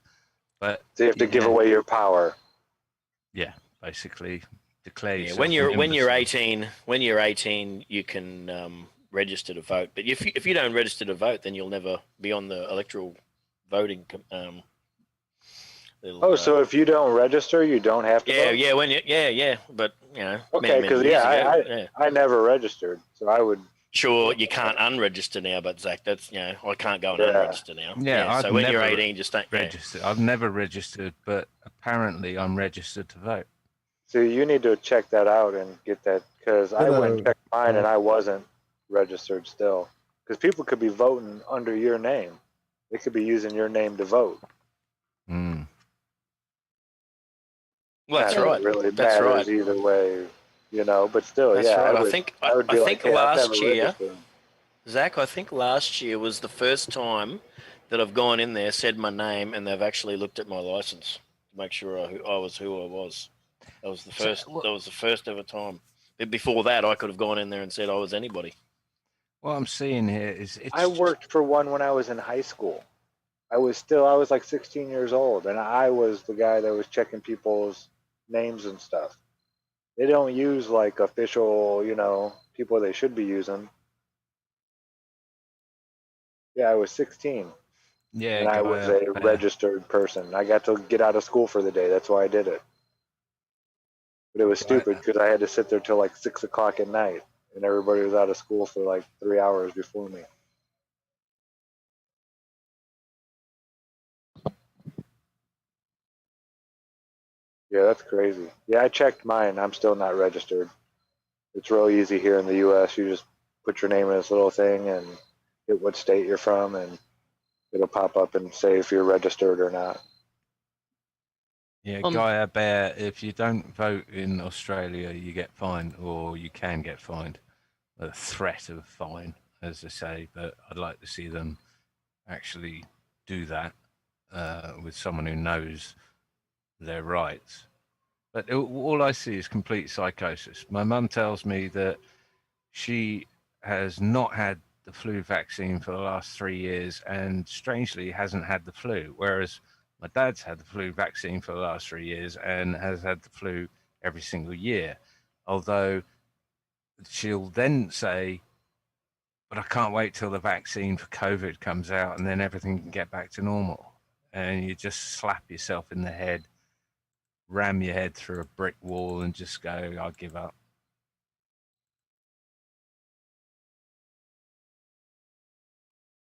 But so you have to give away your power. Yeah, basically declare yourself. When you're 18, you can register to vote. But if you don't register to vote, then you'll never be on the electoral voting. So if you don't register, you don't have to vote? But you know. Okay, because I never registered, so I would. Sure, you can't unregister now, but Zach, that's I can't go and unregister now. Yeah, so when you're 18, just don't register. I've never registered, but apparently I'm registered to vote. So you need to check that out and get that, because I went and checked mine and I wasn't registered still, because people could be voting under your name. They could be using your name to vote. Mm. Well, that's right. Really that's matters right. Either way, but still, that's right. I think last year, registered. Zach, I think last year was the first time that I've gone in there, said my name, and they've actually looked at my license to make sure I was who I was. That was the first. That was the first ever time. But before that, I could have gone in there and said I was anybody. What I'm seeing here is I worked for one when I was in high school. I was like 16 years old, and I was the guy that was checking people's names and stuff. They don't use like official, people they should be using. Yeah, I was 16. Yeah, and I was a registered person. I got to get out of school for the day. That's why I did it. But it was stupid because I had to sit there till like 6 o'clock at night, and everybody was out of school for like 3 hours before me. Yeah, that's crazy. Yeah, I checked mine. I'm still not registered. It's real easy here in the U.S. You just put your name in this little thing and hit what state you're from, and it'll pop up and say if you're registered or not. Yeah, Gaia Bear, if you don't vote in Australia, you get fined, or you can get fined. A threat of fine, as they say, but I'd like to see them actually do that with someone who knows their rights. But all I see is complete psychosis. My mum tells me that she has not had the flu vaccine for the last 3 years and strangely hasn't had the flu, whereas my dad's had the flu vaccine for the last 3 years and has had the flu every single year. Although she'll then say, but I can't wait till the vaccine for COVID comes out and then everything can get back to normal. And you just slap yourself in the head, ram your head through a brick wall and just go, I'll give up.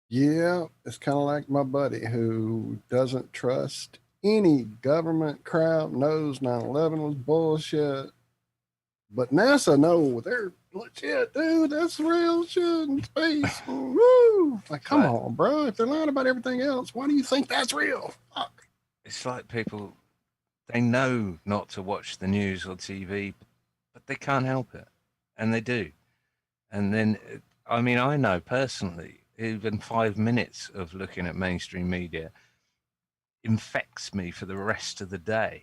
Yeah, it's kind of like my buddy who doesn't trust any government crap, knows 9/11 was bullshit. But NASA, no, they're legit, dude. That's real shit in space. Woo! Like, come on, bro. If they're lying about everything else, why do you think that's real? Fuck. It's like people, they know not to watch the news or TV, but they can't help it. And they do. And then, I mean, I know personally, even 5 minutes of looking at mainstream media infects me for the rest of the day.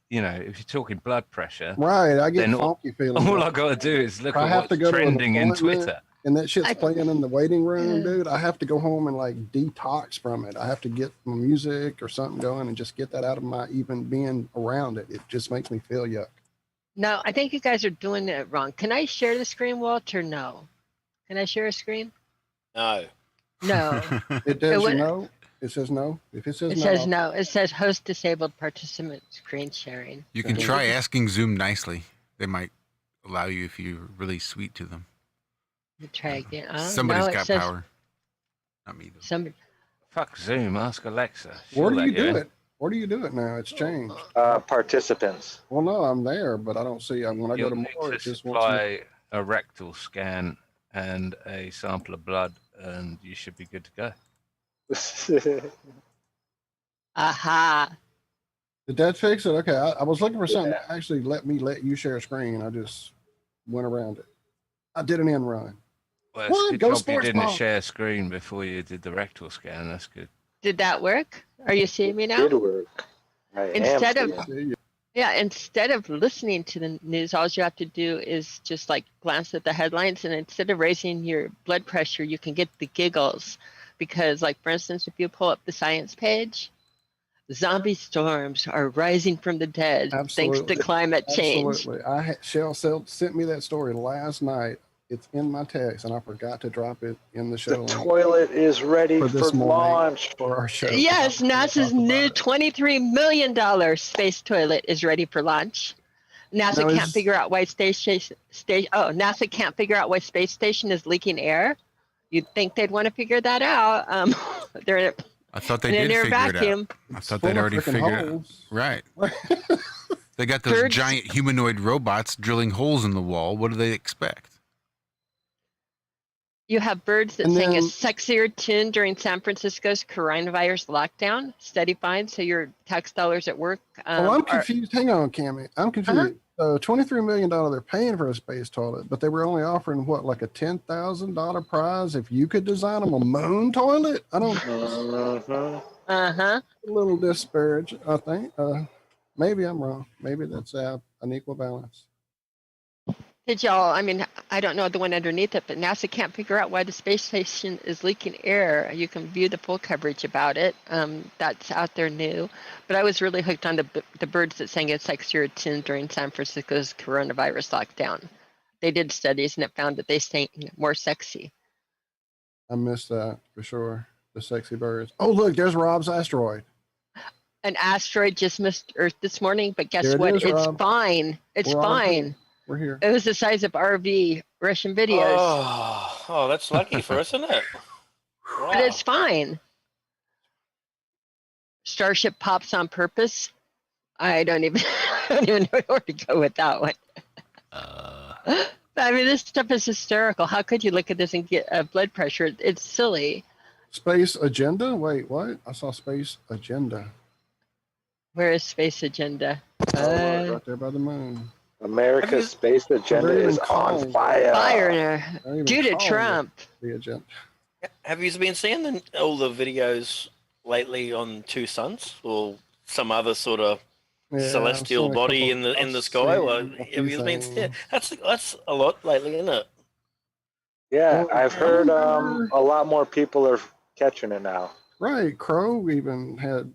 You know, if you're talking blood pressure, Right, I get then funky feelings. all I got to do is look I at have what's to go to an trending in appointment, Twitter. and that shit's playing in the waiting room, dude. I have to go home and like detox from it. I have to get my music or something going and just get that out of my even being around it. It just makes me feel yuck. No, I think you guys are doing it wrong. Can I share the screen, Walter? No. Can I share a screen? No. No. It does, you know. It says no. If it says It no, says no. It says host disabled participant screen sharing. You can try asking Zoom nicely. They might allow you if you're really sweet to them. You try again. Oh, Somebody's no, it got says, power. Not me, though. Somebody. Fuck Zoom. Ask Alexa. where She'll do let you do in. it? Where do you do it now? It's changed. Participants. Well, no, I'm there, but I don't see. When I You'll go to need more, to it just wants me. supply a rectal scan and a sample of blood, and you should be good to go. Aha. Did that fix it? Okay, I was looking for something that actually let you share a screen. I just went around it. I did an end run. Well, it's What? good Go job you sports didn't ball. share screen before you did the rectal scan. That's good. Did that work? Are you seeing me now? Did work. Instead of listening to the news, all you have to do is just like glance at the headlines, and instead of raising your blood pressure, you can get the giggles. Because, like, for instance, if you pull up the science page, zombie storms are rising from the dead thanks to climate change. Absolutely. Shell sent me that story last night. It's in my text, and I forgot to drop it in the show. The toilet is ready for this launch. For our show. Yes, NASA's new $23 million space toilet is ready for launch. NASA can't figure out why NASA can't figure out why space station is leaking air. You'd think they'd want to figure that out. They're I thought they in did an air figure vacuum. it out. I thought they'd already figured it out. Right. They got those giant humanoid robots drilling holes in the wall. What do they expect? You have birds that sing a sexier tune during San Francisco's coronavirus lockdown. Steady fine, so your tax dollars at work. I'm confused. Hang on, Cammie. I'm confused. $23 million they're paying for a space toilet, but they were only offering what, like a $10,000 prize if you could design them a moon toilet? I don't. A little disparage, I think. Maybe I'm wrong. Maybe that's an equal balance. Did y'all, I mean, I don't know the one underneath it, but NASA can't figure out why the space station is leaking air. You can view the full coverage about it. That's out there new. But I was really hooked on the birds that sang a sexier tune during San Francisco's coronavirus lockdown. They did studies and it found that they sang more sexy. I missed that for sure. The sexy birds. Oh, look, there's Rob's asteroid. An asteroid just missed Earth this morning, but guess what? It's fine. It's fine. We're here. It was the size of RV Russian videos. Oh, that's lucky for us, isn't it? Wow. But it's fine. Starship pops on purpose. I don't even know where to go with that one. I mean, this stuff is hysterical. How could you look at this and get blood pressure? It's silly. Space agenda? Wait, what? I saw space agenda. Where is Space Agenda? Right there by the moon. America's space agenda is on fire. Fire Not even due to calling it Trump. The agenda. Have you been seeing all the videos lately on two suns or some other sort of Yeah, celestial I've seen a body couple- in the I've sky? seen Well, a have few you been? Yeah, things. that's a lot lately, isn't it? Yeah, Well, I've heard remember- a lot more people are catching it now. Right, Crow even had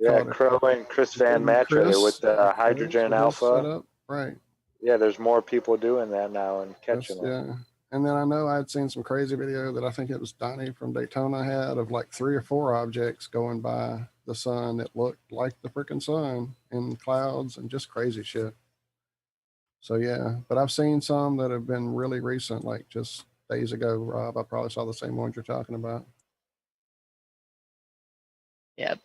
Yeah, caught it. Crow and Chris Van Maybe Matra Chris, with the Chris hydrogen with his alpha. setup. Right. Yeah, there's more people doing that now and That's, catching it. yeah. And then I know I'd seen some crazy video that I think it was Donnie from Daytona had of like 3 or 4 objects going by the sun that looked like the freaking sun in clouds and just crazy shit. So yeah, but I've seen some that have been really recent, like just days ago, Rob. I probably saw the same ones you're talking about. Yep.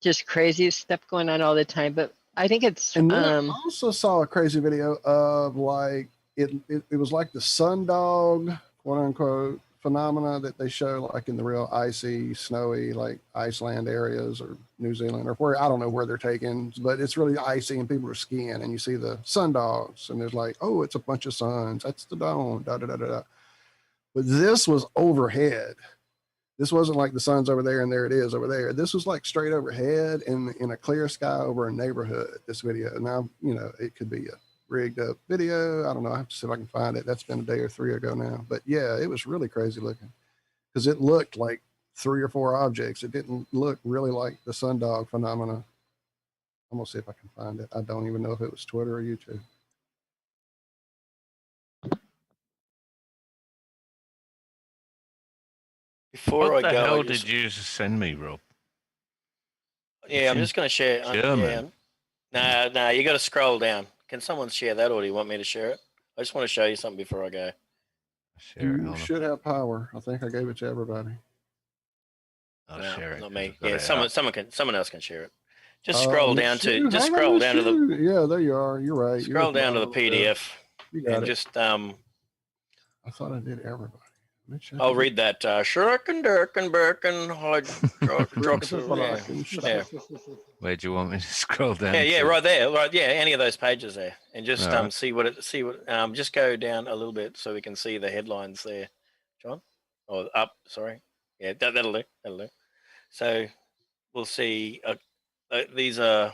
Just crazy stuff going on all the time. But I think it's And then I also saw a crazy video of like it was like the sundog, quote unquote, phenomena that they show like in the real icy, snowy, like Iceland areas or New Zealand or where I don't know where they're taken, but it's really icy and people are skiing and you see the sundogs and there's like, oh, it's a bunch of suns. That's the dawn. Da da da da da. But this was overhead. This wasn't like the sun's over there and there it is over there. This was like straight overhead in a clear sky over a neighborhood, this video. Now, you know, it could be a rigged up video. I don't know. I have to see if I can find it. That's been a day or 3 ago now. But yeah, it was really crazy looking because it looked like 3 or 4 objects. It didn't look really like the sundog phenomena. I'm going to see if I can find it. I don't even know if it was Twitter or YouTube. Before What I the go, hell I just, did you just send me, Rob? yeah, I'm just going to share. German. No, you got to scroll down. Can someone share that, or do you want me to share it? I just want to show you something before I go. Share it. You Hold on. should have power. I think I gave it to everybody. I'll No, share it. not 'cause me. I've got Yeah, it someone else can share it. Just scroll down to Shoot, just hang on, scroll down to the shoot. Yeah, there you are. You're right. scroll You're down to the bottom there. PDF You got and it. just I thought I did everybody. Let me check I'll it. read that. Shurkin, Durkin, Birkin, yeah. Where do you want me to scroll down? Yeah, to? right there. Right, yeah, any of those pages there, and just All right. see what just go down a little bit so we can see the headlines there, John, or up. Sorry, yeah, that'll do. That'll do. So we'll see. These are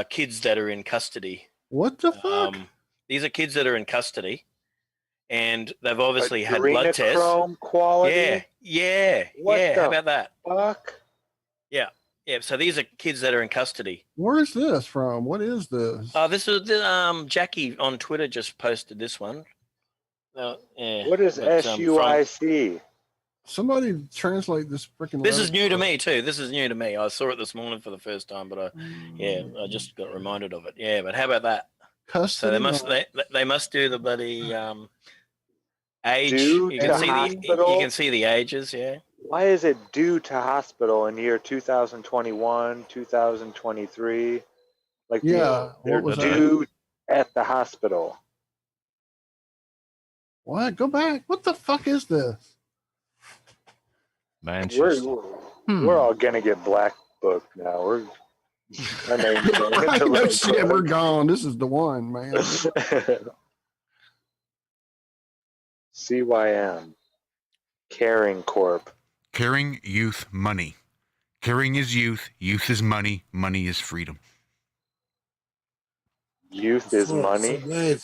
kids that are in custody. What the fuck? These are kids that are in custody, and they've obviously had blood tests. Adrenochrome quality. Yeah. What How the about that? fuck? Yeah. So these are kids that are in custody. Where's this from? What is this? This is Jackie on Twitter just posted this one. Yeah. What is but, SUIC? Somebody translate this freaking. This is new to me too. This is new to me. I saw it this morning for the first time, but I just got reminded of it. Yeah, but how about that? Custody. So they must do the bloody age. Due You to can see the ages. Yeah. Why is it due to hospital in year 2021, 2023? Like Yeah, they're what was that? due at the hospital. What? Go back. What the fuck is this? Manchester. We're all gonna get black booked now. Our name's going into No red shit, book. we're gone. This is the one, man. CYM. Caring Corp. Caring youth money. Caring is youth. Youth is money. Money is freedom. Youth is money. It's a weird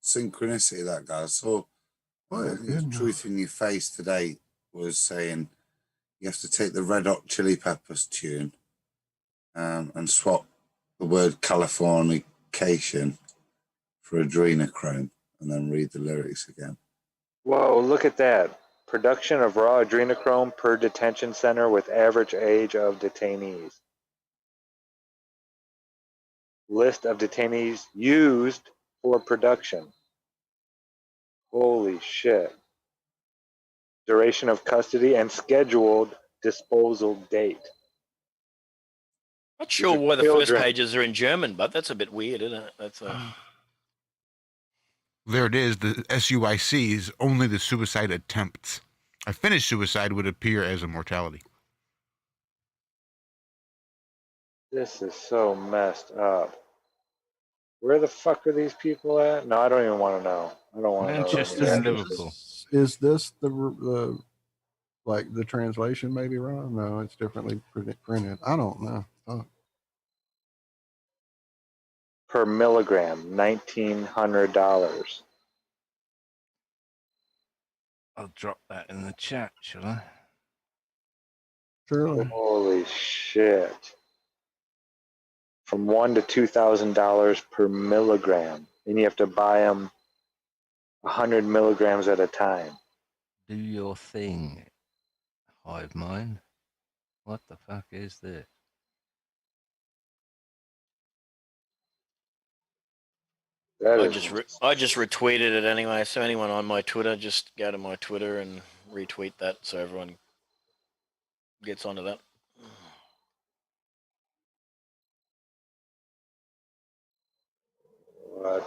synchronicity, that guy. So, Truth in Your Face today was saying you have to take the Red Hot Chili Peppers tune and swap the word Californication for adrenochrome and then read the lyrics again. Whoa, look at that. Production of raw adrenochrome per detention center with average age of detainees. List of detainees used for production. Holy shit. Duration of custody and scheduled disposal date. Not sure why the first Children. pages are in German, but that's a bit weird, isn't it? That's There it is. The SUIC is only the suicide attempts. A finished suicide would appear as a mortality. This is so messed up. Where the fuck are these people at? No, I don't even want to know. I don't want to know. Manchester any and of this. Liverpool. Is this the like the translation maybe wrong? No, it's differently printed. I don't know. Oh, Per milligram, $1,900. I'll drop that in the chat, shall I? surely. Holy shit! From $1,000 to $2,000 per milligram, and you have to buy them 100 milligrams at a time. Do your thing, hive mind. What the fuck is this? That I is just retweeted it anyway. So anyone on my Twitter, just go to my Twitter and retweet that, so everyone gets onto that. what?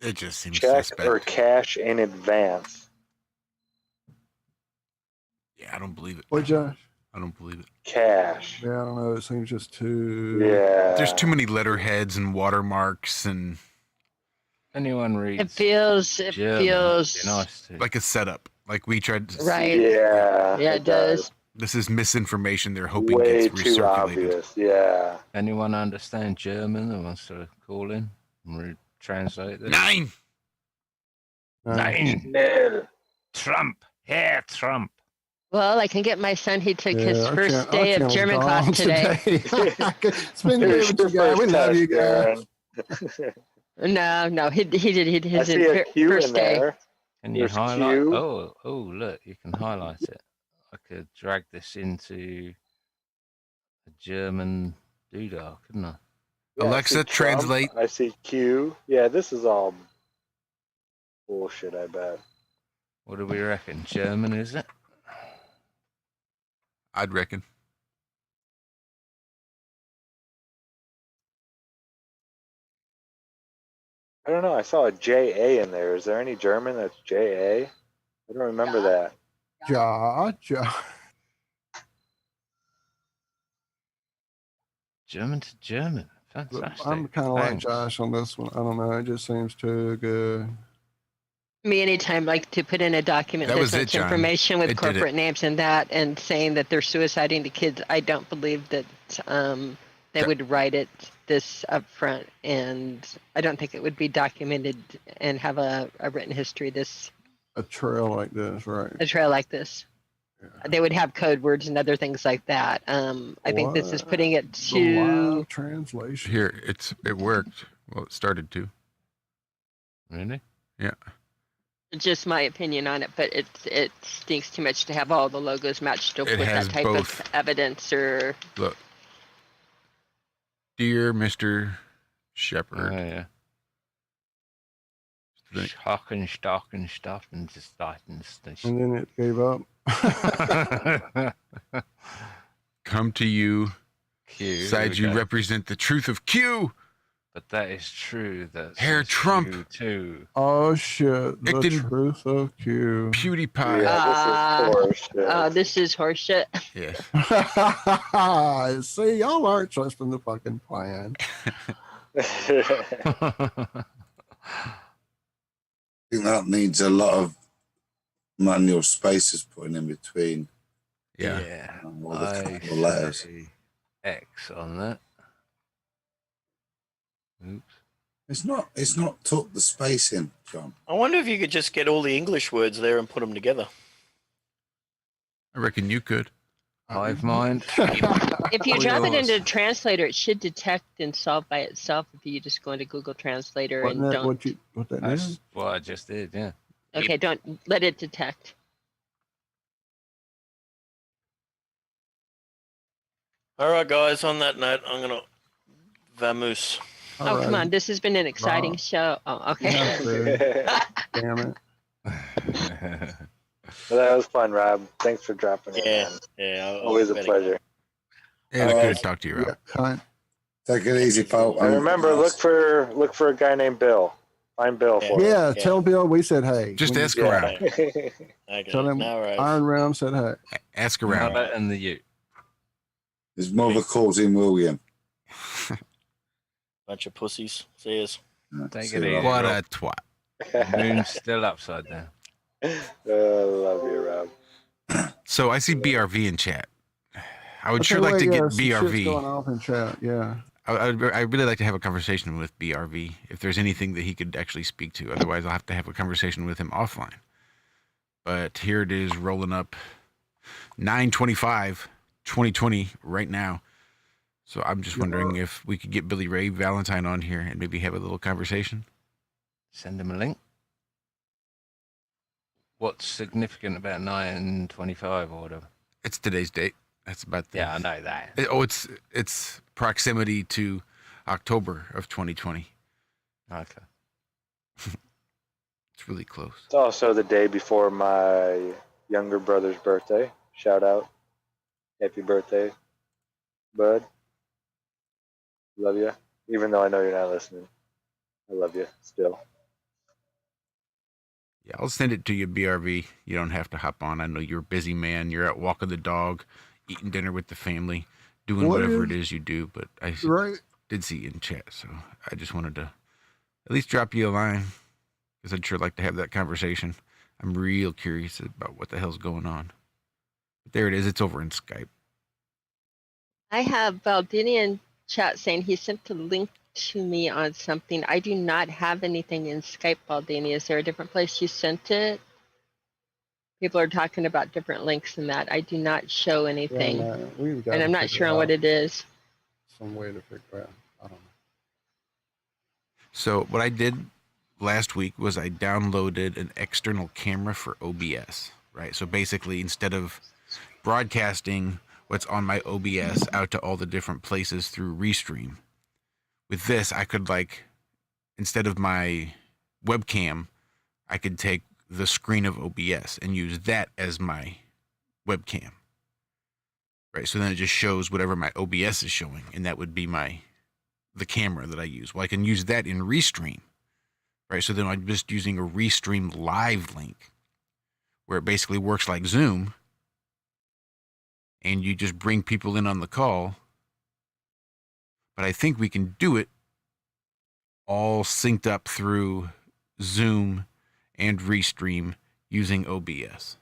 It just seems Check suspect. or cash in advance. Yeah, I don't believe it. What, Josh? I don't believe it. Cash. Yeah, I don't know. It seems just too. Yeah. There's too many letterheads and watermarks and Anyone reads It feels. It German, feels. it'd be nice to. like a setup. Like we tried to. Right. Yeah. Yeah, it does. This is misinformation they're hoping Way gets too recirculated. obvious. Yeah. Anyone understand German that wants to call in and translate this? 9. Nein. Schnell. Trump. Herr Trump. Well, I can get my son. He took his our first our day of channel's German gone class today. It's been good Here's with you your guys. We first love you test, guys. Aaron. No, he did I his see a Q first in day. there. Can you There's highlight? Q. Oh, look, you can highlight it. I could drag this into a German doodah, couldn't I? Yeah, I Alexa, see Trump. translate. I see Q. Yeah, this is all bullshit, I bet. What do we reckon? German, is it? I'd reckon. I don't know. I saw a JA in there. Is there any German that's JA? I don't remember that. Ja. German to German. Fantastic. I'm kind of like Thanks. Josh on this one. I don't know. It just seems too good. Me anytime like to put in a document That that's was it, much John. information with It did it. corporate names and that, and saying that they're suiciding the kids. I don't believe that they would write it this up front, and I don't think it would be documented and have a written history A trail like this, right? a trail like this. They would have code words and other things like that. I think this is putting it The to live translation. Here, it worked. Well, it started to. Really? Yeah. just my opinion on it, but it stinks too much to have all the logos matched up It with has that type both. of evidence or. Look. Dear Mr. Shepherd. Oh, yeah. Haken, Starken, Staffen, Staffen, And then it gave up. Come to you. Q. Side you represent the truth of Q. But that is true. That's Herr Trump. Q too. Oh shit! The Acting truth of Q. PewDiePie. Yeah, this is horseshit. Yeah. See, y'all aren't trusting the fucking plan. I think that needs a lot of manual spaces putting in between. Yeah. All the I capital letters. say X on that. Oops. It's not took the space in, John. I wonder if you could just get all the English words there and put them together. I reckon you could. Hive mind. If you All drop it yours. into Translator, it should detect and solve by itself if you just go into Google Translator Wasn't and that don't. what that That's is? what I just did, yeah. Okay, don't let it detect. All right, guys. On that note, I'm gonna vamoose. Oh, come on. This has been an exciting show. Oh, okay. Damn it. Well, that was fun, Rob. Thanks for dropping it. Yeah. Always a pleasure. Yeah, good to talk to you, Rob. Cunt. Take it easy, folks. And remember, look for a guy named Bill. Find Bill for Yeah, Yeah. tell Bill we said hey. Just When you- ask around. Okay, Tell him no worries. Iron Realm said hey. Ask around. Mother and the Ute. His mother calls him William. Bunch of pussies. Cheers. Take See it you, easy. Rob. What a twat. The moon's still upside down. Love you, Rob. So I see BRV in chat. I would Okay, sure like wait, to get some shit's BRV. going off in chat. Yeah. I'd really like to have a conversation with BRV if there's anything that he could actually speak to. Otherwise, I'll have to have a conversation with him offline. But here it is rolling up 9/25/2020 right now. So I'm just wondering if we could get Billy Ray Valentine on here and maybe have a little conversation. Send him a link. What's significant about 9/25 or whatever? It's today's date. That's about the, Yeah, I know that. It's proximity to October of 2020. Okay. It's really close. It's also the day before my younger brother's birthday. Shout out. Happy birthday, bud. Love you. Even though I know you're not listening. I love you still. Yeah, I'll send it to you, BRV. You don't have to hop on. I know you're a busy man. You're out walking the dog, eating dinner with the family, doing whatever it is you do. But I did see you in chat, so I just wanted to at least drop you a line because I'd sure like to have that conversation. I'm real curious about what the hell's going on. But there it is. It's over in Skype. I have Valdinian chat saying he sent a link to me on something. I do not have anything in Skype, Valdini. Is there a different place you sent it? People are talking about different links in that. I do not show anything. And I'm not sure on what it is. Some way to figure out. I don't know. So what I did last week was I downloaded an external camera for OBS, right? So basically, instead of broadcasting what's on my OBS out to all the different places through Restream, with this, I could, like, instead of my webcam, I could take the screen of OBS and use that as my webcam, right? So then it just shows whatever my OBS is showing, and that would be the camera that I use. Well, I can use that in Restream, right? So then I'm just using a Restream live link where it basically works like Zoom, and you just bring people in on the call. But I think we can do it all synced up through Zoom and Restream using OBS.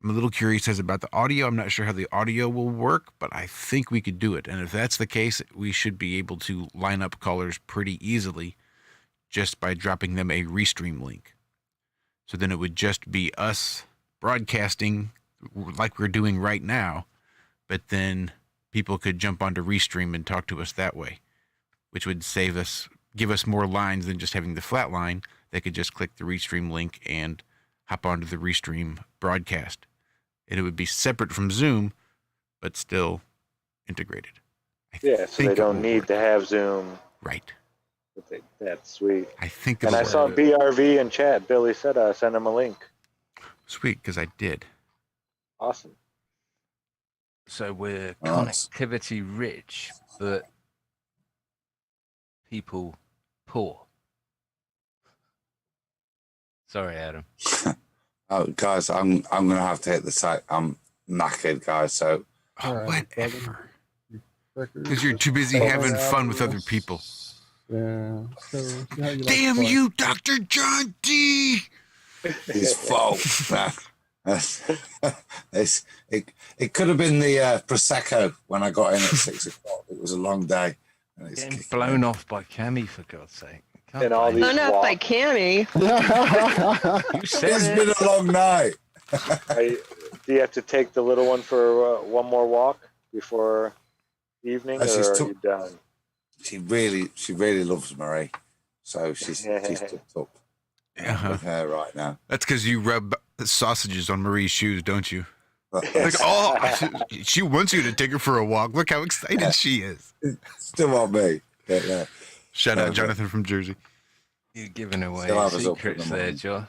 I'm a little curious as about the audio. I'm not sure how the audio will work, but I think we could do it. And if that's the case, we should be able to line up callers pretty easily just by dropping them a Restream link. So then it would just be us broadcasting like we're doing right now, but then people could jump onto Restream and talk to us that way, which would give us more lines than just having the flat line. They could just click the Restream link and hop onto the Restream broadcast. And it would be separate from Zoom, but still integrated. Yeah, so they don't need to have Zoom. Right. That's sweet. I think. And I saw BRV in chat. Billy said send him a link. Sweet, because I did. Awesome. So we're connectivity rich, but people poor. Sorry, Adam. Oh, guys, I'm gonna have to hit the site. I'm knackered, guys. So whatever. Because you're too busy having fun with other people. Yeah. So, damn you, Dr. John D. His fault. It could have been the Prosecco when I got in at 6 o'clock. It was a long day. And it's getting blown off by Cammy, for God's sake. And all these blown up by Cammy. It's been a long night. Do you have to take the little one for one more walk before evening, or are you done? She really loves Marie, so she's tucked up with her right now. That's because you rub sausages on Marie's shoes, don't you? She wants you to take her for a walk. Look how excited she is. Still on me. Yeah. Shout out Jonathan from Jersey. You're giving away secrets there, Josh.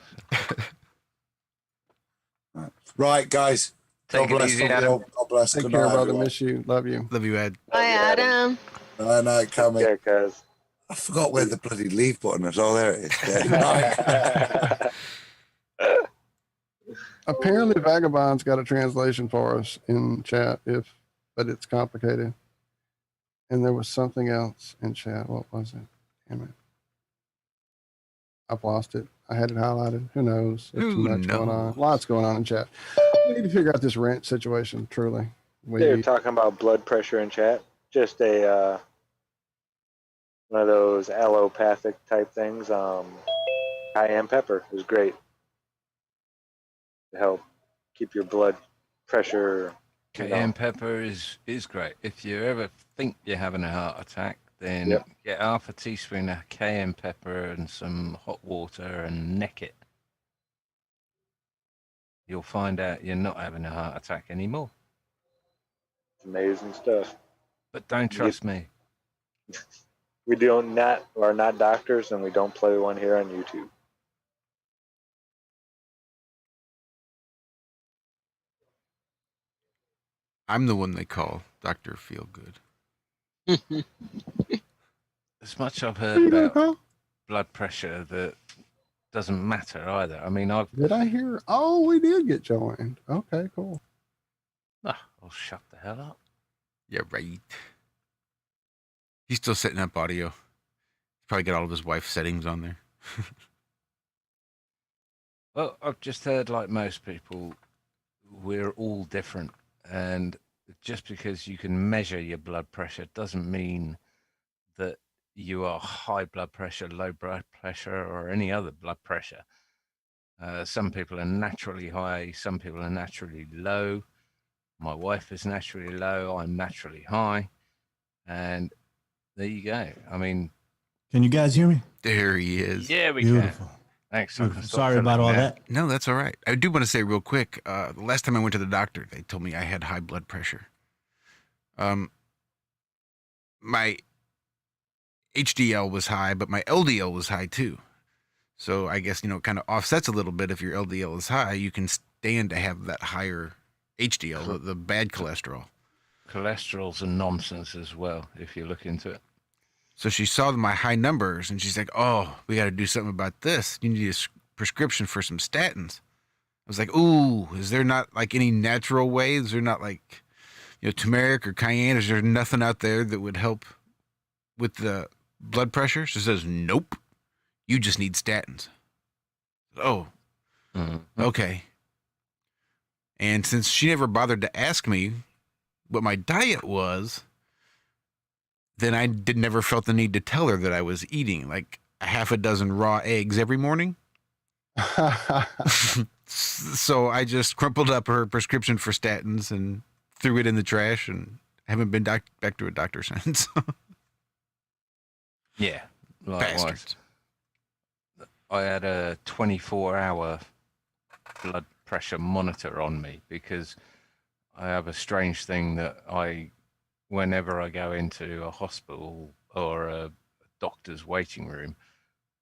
Right, guys. Take it easy, Adam. God bless. Take Good care, night, brother. everyone. Miss you. Love you. Love you, Ed. Bye, Adam. Night, coming. Okay, guys. I forgot where the bloody leave button is. Oh, there it is. Yeah. Apparently, Vagabond's got a translation for us in chat, but it's complicated. And there was something else in chat. What was it? Damn it. I've lost it. I had it highlighted. Who knows? There's too much going on. Lots going on in chat. We need to figure out this rent situation, truly. They're talking about blood pressure in chat. Just a one of those allopathic type things. Cayenne pepper is great to help keep your blood pressure. Cayenne pepper is great. If you ever think you're having a heart attack, then get half a teaspoon of cayenne pepper and some hot water and neck it. You'll find out you're not having a heart attack anymore. It's amazing stuff. But don't trust me. We are not doctors, and we don't play one here on YouTube. I'm the one they call Dr. Feelgood. As much I've heard about blood pressure, that doesn't matter either. I mean, Did I hear? Oh, we did get joined. Okay, cool. I'll shut the hell up. Yeah, right. He's still setting up audio. He's probably got all of his wife's settings on there. Well, I've just heard, like most people, we're all different. And just because you can measure your blood pressure doesn't mean that you are high blood pressure, low blood pressure, or any other blood pressure. Some people are naturally high, some people are naturally low. My wife is naturally low, I'm naturally high. And there you go. I mean, can you guys hear me? There he is. Yeah, we Beautiful. can. Thanks. Beautiful. Sorry about all that. No, that's all right. I do want to say real quick, the last time I went to the doctor, they told me I had high blood pressure. My HDL was high, but my LDL was high too. So I guess, it kind of offsets a little bit. If your LDL is high, you can stand to have that higher HDL, the bad cholesterol. Cholesterol's a nonsense as well, if you look into it. So she saw my high numbers, and she's like, oh, we got to do something about this. You need a prescription for some statins. I was like, ooh, is there not like any natural way? Is there not like, turmeric or cayenne? Is there nothing out there that would help with the blood pressure? She says, nope, you just need statins. Oh, okay. And since she never bothered to ask me what my diet was, then I never felt the need to tell her that I was eating like a half a dozen raw eggs every morning. So I just crumpled up her prescription for statins and threw it in the trash, and haven't been back to a doctor since. Yeah, likewise. Bastards. I had a 24-hour blood pressure monitor on me because I have a strange thing that whenever I go into a hospital or a doctor's waiting room,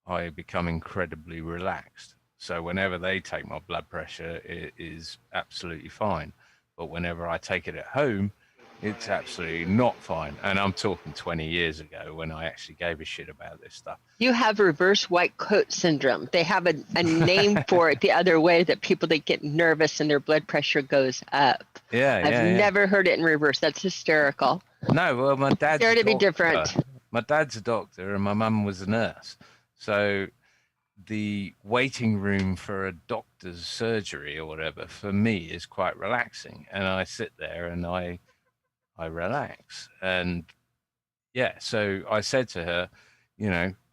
I become incredibly relaxed. So whenever they take my blood pressure, it is absolutely fine. But whenever I take it at home, it's absolutely not fine. And I'm talking 20 years ago when I actually gave a shit about this stuff. You have reverse white coat syndrome. They have a name for it the other way, that people that get nervous and their blood pressure goes up. I've never heard it in reverse. That's hysterical. No, well, my dad's Dare a to be doctor. different. My dad's a doctor and my mum was a nurse. So the waiting room for a doctor's surgery or whatever, for me, is quite relaxing. And I sit there and I relax. And yeah, so I said to her,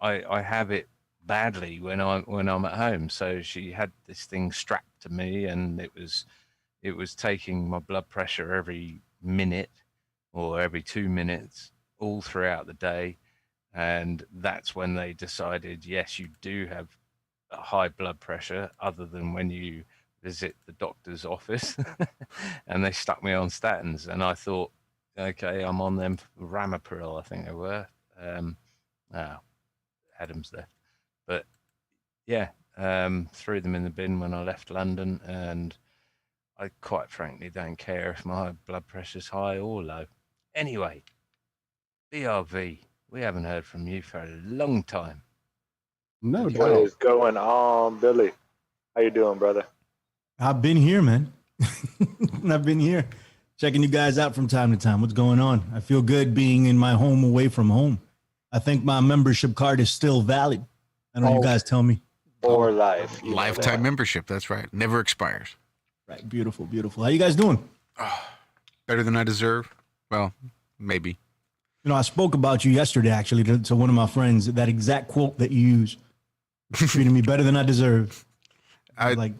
I have it badly when I'm at home. So she had this thing strapped to me, and it was taking my blood pressure every minute or every 2 minutes all throughout the day. And that's when they decided, yes, you do have a high blood pressure, other than when you visit the doctor's office. And they stuck me on statins, and I thought, okay, I'm on them Ramipril, I think they were. Adam's left. But yeah, threw them in the bin when I left London, and I quite frankly don't care if my blood pressure's high or low. Anyway, BRV, We haven't heard from you for a long time. No What doubt. is going on, Billy? How you doing, brother? I've been here, man. I've been here checking you guys out from time to time. What's going on? I feel good being in my home away from home. I think my membership card is still valid. I know you guys tell me. For life. you know Lifetime that. membership. That's right. Never expires. Right. Beautiful, beautiful. How you guys doing? Better than I deserve. Well, maybe. You know, I spoke about you yesterday, actually, to one of my friends, that exact quote that you use. Treating me better than I deserve. Like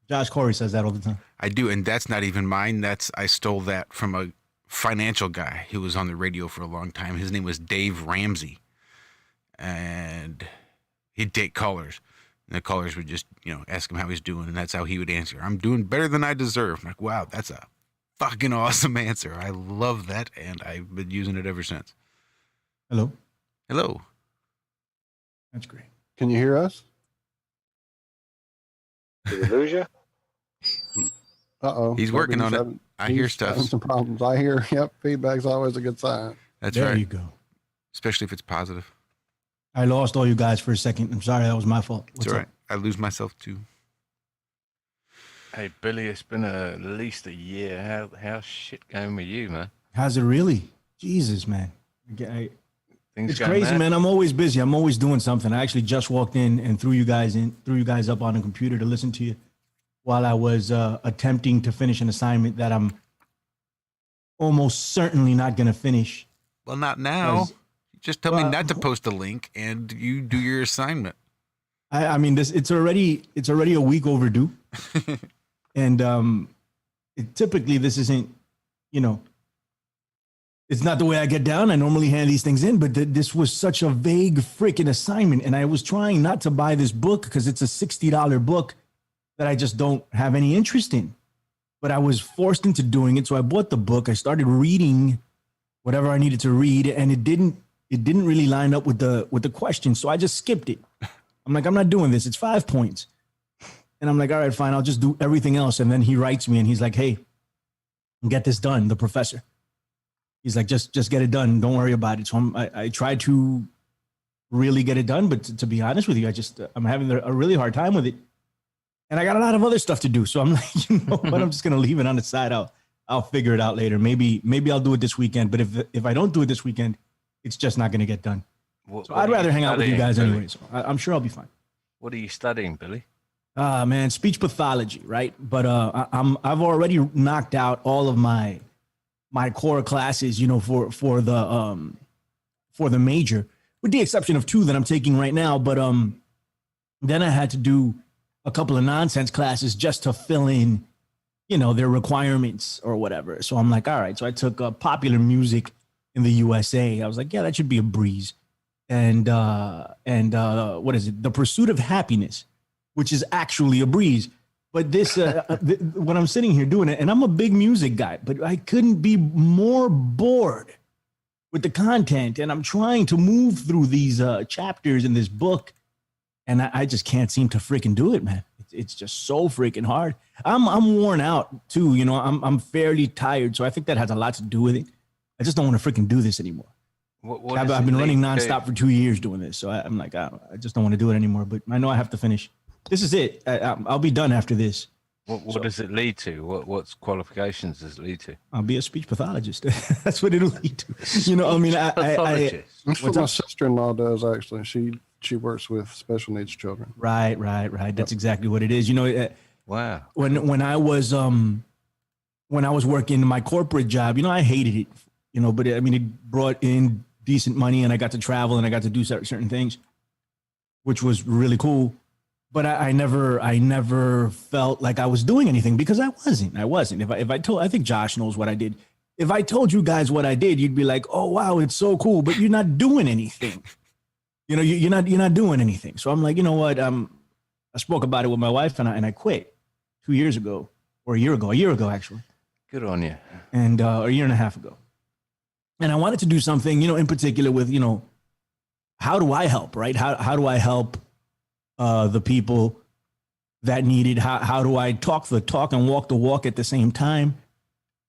Josh Corey says that all the time. I do, and that's not even mine. I stole that from a financial guy who was on the radio for a long time. His name was Dave Ramsey, and he'd take callers, and the callers would just, ask him how he's doing, and that's how he would answer. I'm doing better than I deserve. I'm like, wow, that's a fucking awesome answer. I love that, and I've been using it ever since. Hello. Hello. That's great. Can you hear us? Did we lose you? Uh-oh. He's working on it. I hear stuff. Some problems. I hear, feedback's always a good sign. That's there right. you go. Especially if it's positive. I lost all you guys for a second. I'm sorry. That was my fault. It's all right. I lose myself too. Hey, Billy, it's been at least a year. How's shit going with you, man? How's it really? Jesus, man. Things It's going crazy, mad? man. I'm always busy. I'm always doing something. I actually just walked in and threw you guys up on the computer to listen to you while I was attempting to finish an assignment that I'm almost certainly not going to finish. Well, not now. Just tell me not to post a link and you do your assignment. I mean, it's already a week overdue. And typically this isn't, it's not the way I get down. I normally hand these things in, but this was such a vague freaking assignment. And I was trying not to buy this book because it's a $60 book that I just don't have any interest in. But I was forced into doing it. So I bought the book. I started reading whatever I needed to read, and it didn't really line up with the question. So I just skipped it. I'm like, I'm not doing this. It's 5 points. And I'm like, all right, fine. I'll just do everything else. And then he writes me and he's like, hey, get this done. The professor. He's like, just get it done. Don't worry about it. So I tried to really get it done. But to be honest with you, I'm having a really hard time with it. And I got a lot of other stuff to do. So I'm like, you know what? I'm just going to leave it on the side. I'll figure it out later. Maybe I'll do it this weekend. But if I don't do it this weekend, it's just not going to get done. So I'd rather hang out with you guys anyway. So I'm sure I'll be fine. What are you studying, Billy? Man, speech pathology, right? But I've already knocked out all of my core classes, for the major, with the exception of 2 that I'm taking right now. But then I had to do a couple of nonsense classes just to fill in, their requirements or whatever. So I'm like, all right. So I took popular music in the USA. I was like, yeah, that should be a breeze. And what is it? The Pursuit of Happiness, which is actually a breeze. But this, when I'm sitting here doing it, and I'm a big music guy, but I couldn't be more bored with the content. And I'm trying to move through these chapters in this book, and I just can't seem to freaking do it, man. It's just so freaking hard. I'm worn out too. I'm fairly tired, so I think that has a lot to do with it. I just don't want to freaking do this anymore. I've been running nonstop for 2 years doing this, so I'm like, I just don't want to do it anymore. But I know I have to finish. This is it. I'll be done after this. What does it lead to? What qualifications does it lead to? I'll be a speech pathologist. That's what it'll lead to. I mean, That's what my sister-in-law does, actually. She works with special needs children. Right. That's exactly what it is. Wow. When I was working my corporate job, I hated it. But it brought in decent money, and I got to travel, and I got to do certain things, which was really cool. But I never felt like I was doing anything because I wasn't. If I think Josh knows what I did. If I told you guys what I did, you'd be like, oh wow, it's so cool, but you're not doing anything. You're not doing anything. So I'm like, you know what? I spoke about it with my wife, and I quit 2 years ago, or a year ago actually. Good on you. And a year and a half ago. And I wanted to do something, in particular with, how do I help, right? How do I help the people that need it? How do I talk the talk and walk the walk at the same time?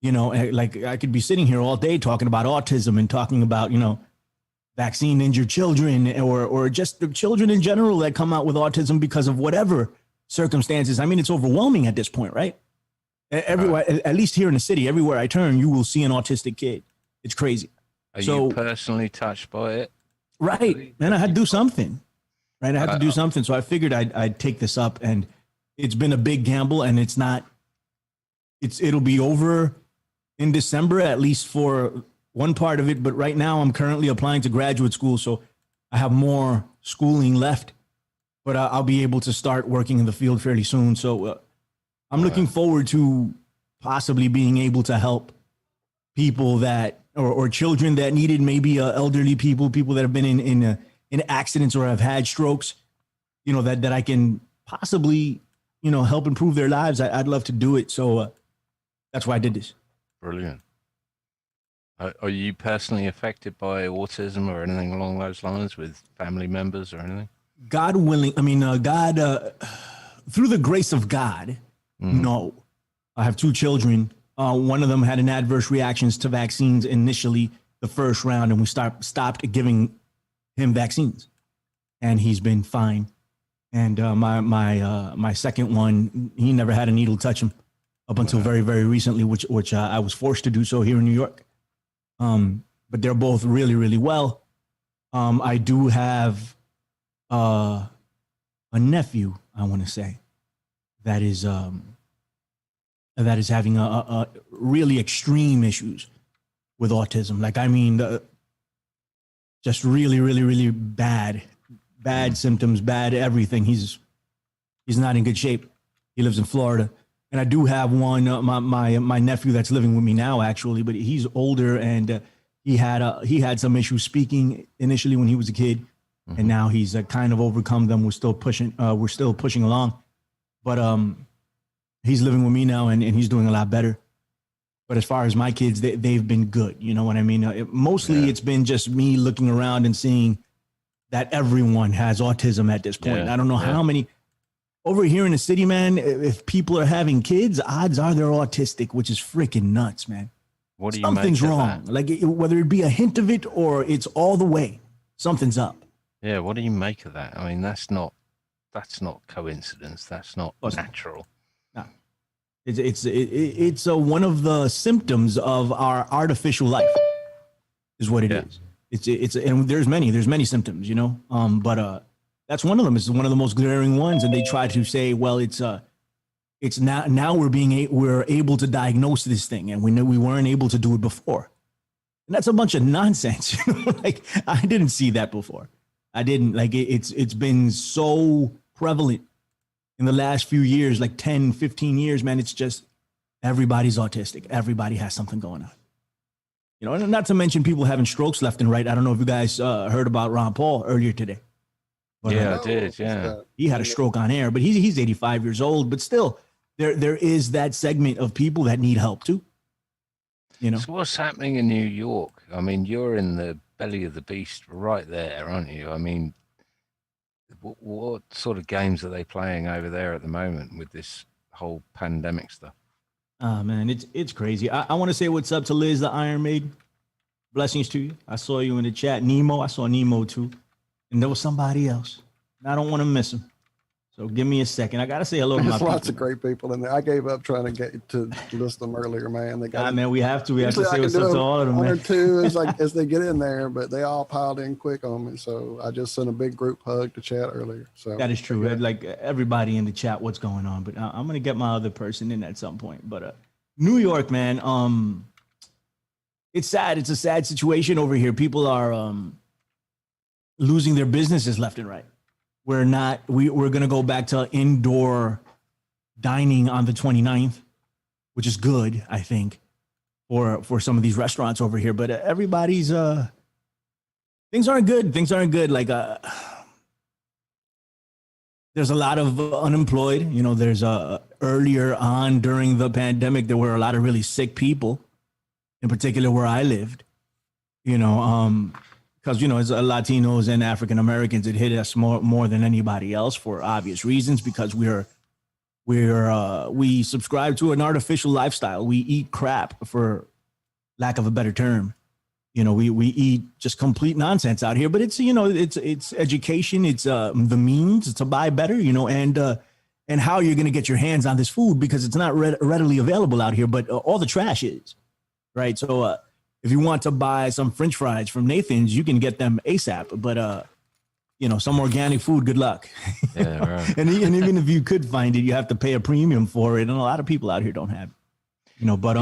Like I could be sitting here all day talking about autism and talking about, vaccine injured children or just the children in general that come out with autism because of whatever circumstances. I mean, it's overwhelming at this point, right? Everywhere, at least here in the city, everywhere I turn, you will see an autistic kid. It's crazy. Are you personally touched by it? Right. And I had to do something. Right. I had to do something. So I figured I'd take this up, and it's been a big gamble, and it'll be over in December, at least for one part of it. But right now I'm currently applying to graduate school. So I have more schooling left, but I'll be able to start working in the field fairly soon. So I'm looking forward to possibly being able to help people that, or children that needed, maybe elderly people that have been in accidents or have had strokes, that I can possibly, help improve their lives. I'd love to do it. So that's why I did this. Brilliant. Are you personally affected by autism or anything along those lines with family members or anything? God willing, God, through the grace of God, no. I have two children. One of them had an adverse reactions to vaccines initially, the first round, and we stopped giving him vaccines, and he's been fine. And my second one, he never had a needle touch him up until very, very recently, which I was forced to do so here in New York. But they're both really, really well. I do have a nephew, I want to say, that is having a really extreme issues with autism. Like, I mean, just really, really, really bad symptoms, bad everything. He's not in good shape. He lives in Florida. And I do have one, my nephew that's living with me now, actually, but he's older, and he had some issues speaking initially when he was a kid, and now he's kind of overcome them. We're still pushing along, but he's living with me now, and he's doing a lot better. But as far as my kids, they've been good. You know what I mean? It's been just me looking around and seeing that everyone has autism at this point. I don't know how many. Over here in the city, man, if people are having kids, odds are they're autistic, which is freaking nuts, man. What do you Something's make of wrong. that? Like, whether it be a hint of it or it's all the way, something's up. Yeah, what do you make of that? I mean, that's not coincidence. That's not natural. No. It's one of the symptoms of our artificial life, is what it is. It's and there's many symptoms, but that's one of them. It's one of the most glaring ones, and they try to say, well, it's now we're able to diagnose this thing, and we know we weren't able to do it before, and that's a bunch of nonsense. Like, I didn't see that before. I didn't. Like, it's been so prevalent in the last few years, like 10, 15 years, man. It's just everybody's autistic. Everybody has something going on. And not to mention people having strokes left and right. I don't know if you guys heard about Ron Paul earlier today. But, I did. Yeah, he had a stroke on air, but he's 85 years old. But still, there is that segment of people that need help too. So what's happening in New York? I mean, you're in the belly of the beast right there, aren't you? I mean, what sort of games are they playing over there at the moment with this whole pandemic stuff? Oh, man, it's crazy. I want to say what's up to Liz, the Iron Maiden. Blessings to you. I saw you in the chat. Nemo, I saw Nemo too. And there was somebody else. I don't want to miss him. So give me a second. I got to say hello to my There's people. lots of great people in there. I gave up trying to get to list them earlier, man. They got man, we have to. We have to usually say I what's can up do to all of them, one man. or two as they get in there, but they all piled in quick on me. So I just sent a big group hug to chat earlier. So That is true. Like, everybody in the chat, what's going on? But I'm gonna get my other person in at some point. But New York, man, it's sad. It's a sad situation over here. People are losing their businesses left and right. We're gonna go back to indoor dining on the 29th, which is good, I think, for some of these restaurants over here. But everybody's things aren't good. Things aren't good. Like, there's a lot of unemployed. There's earlier on during the pandemic, there were a lot of really sick people, in particular where I lived. Because as Latinos and African Americans, it hit us more than anybody else for obvious reasons, because we subscribe to an artificial lifestyle. We eat crap, for lack of a better term. we eat just complete nonsense out here, but it's, it's education. It's the means to buy better, and how you're going to get your hands on this food because it's not readily available out here, but all the trash is, right? So if you want to buy some French fries from Nathan's, you can get them ASAP, but some organic food, good luck. Yeah, right. and even if you could find it, you have to pay a premium for it. And a lot of people out here don't have it, but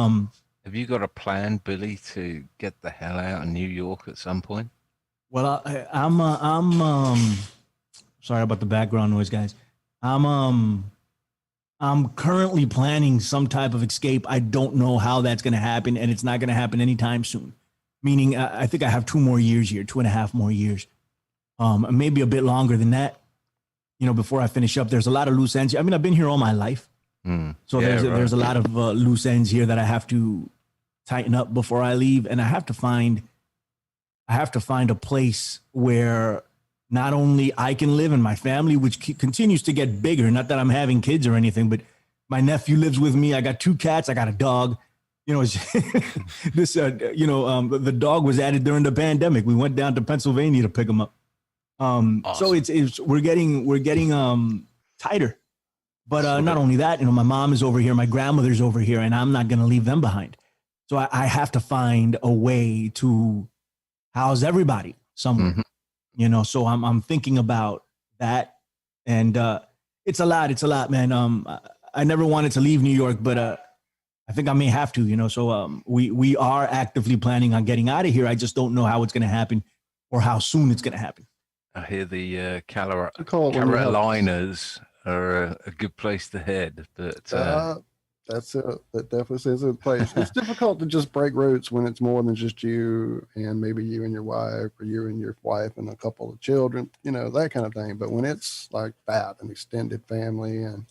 have you got a plan, Billy, to get the hell out of New York at some point? Well, I'm sorry about the background noise, guys. I'm currently planning some type of escape. I don't know how that's going to happen, and it's not going to happen anytime soon. Meaning, I think I have 2 more years here, 2.5 more years, maybe a bit longer than that. Before I finish up, there's a lot of loose ends. I mean, I've been here all my life, so there's a lot of loose ends here that I have to tighten up before I leave, and I have to find a place where not only I can live and my family, which continues to get bigger. Not that I'm having kids or anything, but my nephew lives with me. I got 2 cats. I got a dog. The dog was added during the pandemic. We went down to Pennsylvania to pick him up. Awesome. So we're getting tighter. But not only that, my mom is over here, my grandmother's over here, and I'm not going to leave them behind. So I have to find a way to house everybody somewhere. So I'm thinking about that, and it's a lot, man. I never wanted to leave New York, but I think I may have to, So we are actively planning on getting out of here. I just don't know how it's going to happen or how soon it's going to happen. I hear the Carolinas are a good place to head, but that's it. That definitely is a place. It's difficult to just break roots when it's more than just you and maybe you and your wife, or you and your wife and a couple of children, that kind of thing. But when it's like that, an extended family, and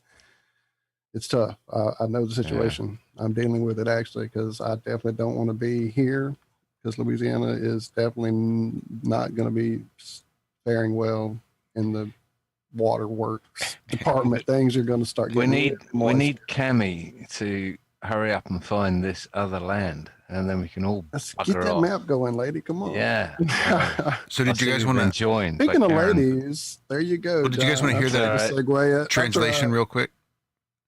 it's tough. I know the situation. Yeah. I'm dealing with it actually, because I definitely don't want to be here, because Louisiana is definitely not going to be faring well in the waterworks department. Things are going to start getting we need Cammy to hurry up and find this other land, and then we can all get that map going, lady. Come on. Yeah. So did you guys want to join? Speaking of ladies, there you go. Well, did you guys want to hear the translation real quick?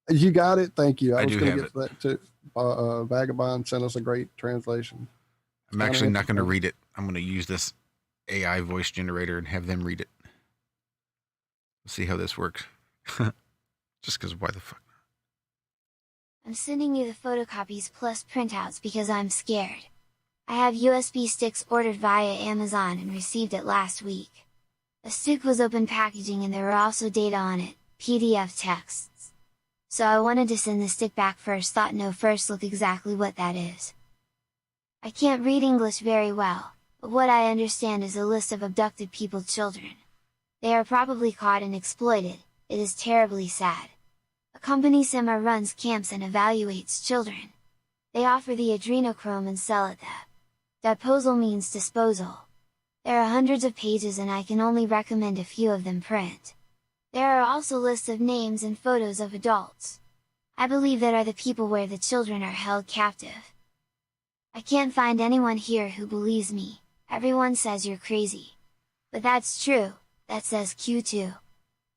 You got it. Thank you. I was going to get to that too. Vagabond sent us a great translation. I'm actually not going to read it. I'm going to use this AI voice generator and have them read it. Let's see how this works. Just because why the fuck not? I'm sending you the photocopies plus printouts because I'm scared. I have USB sticks ordered via Amazon and received it last week. A stick was open packaging and there were also data on it, PDF texts. So I wanted to send the stick back first, thought no first look exactly what that is. I can't read English very well, but what I understand is a list of abducted people's children. They are probably caught and exploited. It is terribly sad. A company Sima runs camps and evaluates children. They offer the adrenochrome and sell it there. Disposal means disposal. There are hundreds of pages and I can only recommend a few of them print. There are also lists of names and photos of adults. I believe that are the people where the children are held captive. I can't find anyone here who believes me. Everyone says you're crazy. But that's true. That says Q2.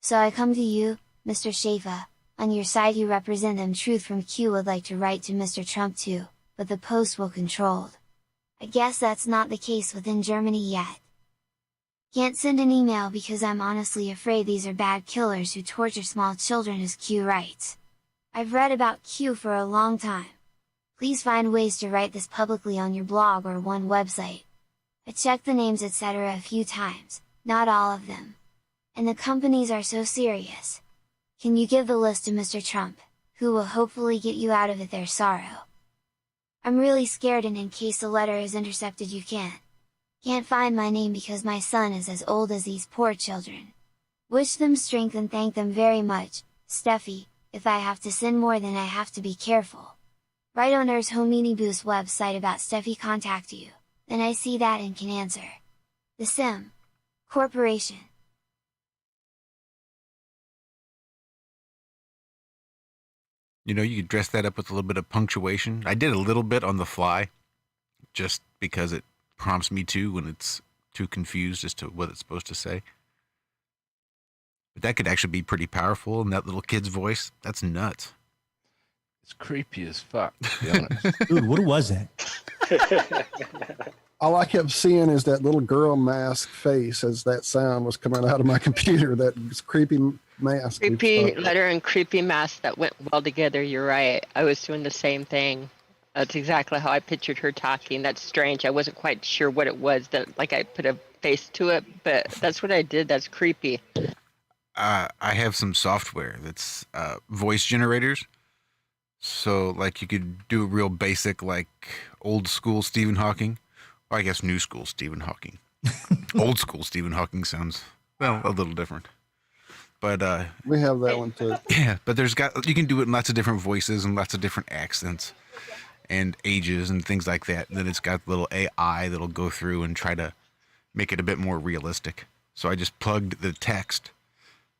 So I come to you, Mr. Schaefer, on your side you represent them. Truth from Q would like to write to Mr. Trump too, but the post will controlled. I guess that's not the case within Germany yet. Can't send an email because I'm honestly afraid these are bad killers who torture small children, as Q writes. I've read about Q for a long time. Please find ways to write this publicly on your blog or one website. I checked the names etc. a few times. Not all of them. And the companies are so serious. Can you give the list to Mr. Trump, who will hopefully get you out of it their sorrow? I'm really scared, and in case the letter is intercepted you can't find my name because my son is as old as these poor children. Wish them strength and thank them very much, Steffi. If I have to send more then I have to be careful. Right owner's Hominibus website about Steffi contact you, then I see that and can answer. The Sim Corporation. You could dress that up with a little bit of punctuation. I did a little bit on the fly, just because it prompts me to when it's too confused as to what it's supposed to say. But that could actually be pretty powerful in that little kid's voice. That's nuts. It's creepy as fuck, to be honest. Dude, what was that? All I kept seeing is that little girl mask face as that sound was coming out of my computer. That creepy mask. Creepy letter and creepy mask that went well together. You're right. I was doing the same thing. That's exactly how I pictured her talking. That's strange. I wasn't quite sure what it was. That like I put a face to it, but that's what I did. That's creepy. I have some software that's voice generators. So like you could do a real basic, like old school Stephen Hawking. Well, I guess new school Stephen Hawking. Old school Stephen Hawking sounds, well, a little different. But we have that one too. Yeah, but you can do it in lots of different voices and lots of different accents and ages and things like that. And then it's got little AI that'll go through and try to make it a bit more realistic. So I just plugged the text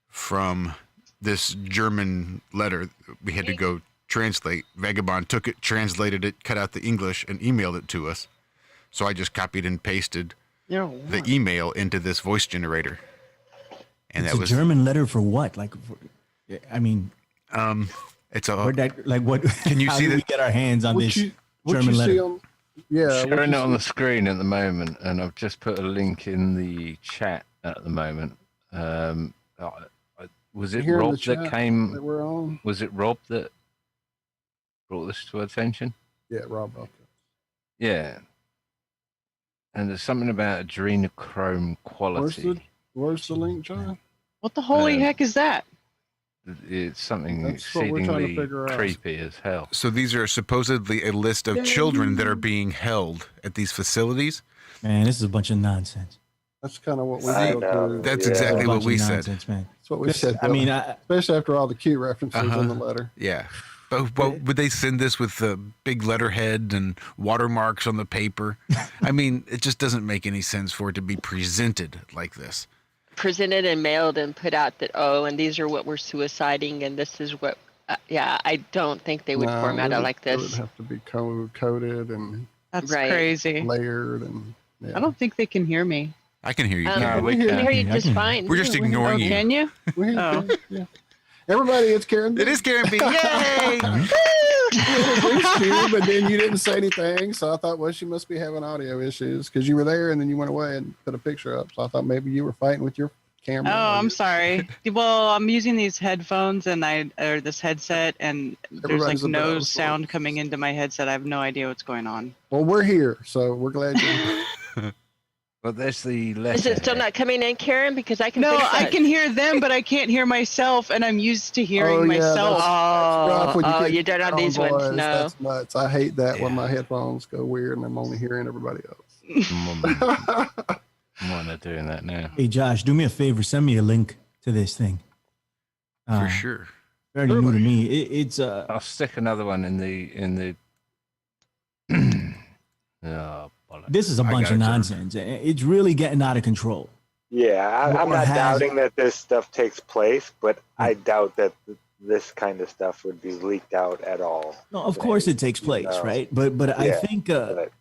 from this German letter we had to go translate. Vagabond took it, translated it, cut out the English, and emailed it to us. So I just copied and pasted the email into this voice generator. And it's that a was German letter for what? Like, I mean, it's a what? Can you how see do that? we get our hands on this German letter? Showing it on the screen at the moment, and I've just put a link in the chat at the moment. Was it Here in Rob the chat that came? that we're on? Was it Rob that brought this to attention? Yeah, Rob. Okay. Yeah. And there's something about adrenochrome quality. Where's the link, John? What the holy heck is that? It's something That's what we're trying to exceedingly figure out. creepy as hell. So these are supposedly a list of children that are being held at these facilities. Man, this is a bunch of nonsense. That's kind of what we I feel know, too. That's yeah. exactly A what bunch we of said. nonsense, man. That's what we said. I mean, especially after all the cute references in the letter. Yeah. But would they send this with the big letterhead and watermarks on the paper? I mean, it just doesn't make any sense for it to be presented like this. Presented and mailed and put out that, and these are what we're suiciding and this is what, I don't think they would format it like It this. would have to be coded and That's Right. crazy. layered and. Yeah. I don't think they can hear me. I can hear you. we can hear you just fine. We're just ignoring you. Can you? Oh. Yeah. Everybody, it's Karen B. It is Karen B. Yay! We introduced you, but then you didn't say anything, so I thought, well, she must be having audio issues because you were there and then you went away and put a picture up. So I thought maybe you were fighting with your camera. Oh, I'm sorry. Well, I'm using these headphones or this headset, and there's Everybody's like a bit no old school. sound coming into my headset. I have no idea what's going on. Well, we're here, so we're glad you. But there's the letter. Is it still not coming in, Karen? Because I can No, fix I that. can hear them, but I can't hear myself, and I'm used to hearing Oh, yeah, myself. that's rough when get you don't have your these own ones, voice. no. That's nuts. I hate that when Yeah. my headphones go weird and I'm only hearing everybody else. I'm not doing that now. Hey, Josh, do me a favor. Send me a link to this thing. For sure. Very new to me. It's I'll stick another one in the. Oh, bollocks. this is a I bunch got of it, sir. nonsense. It's really getting out of control. Yeah, I'm Or not has- doubting that this stuff takes place, but I doubt that this kind of stuff would be leaked out at all. No, of course it takes place, No. right? But I Yeah, think but-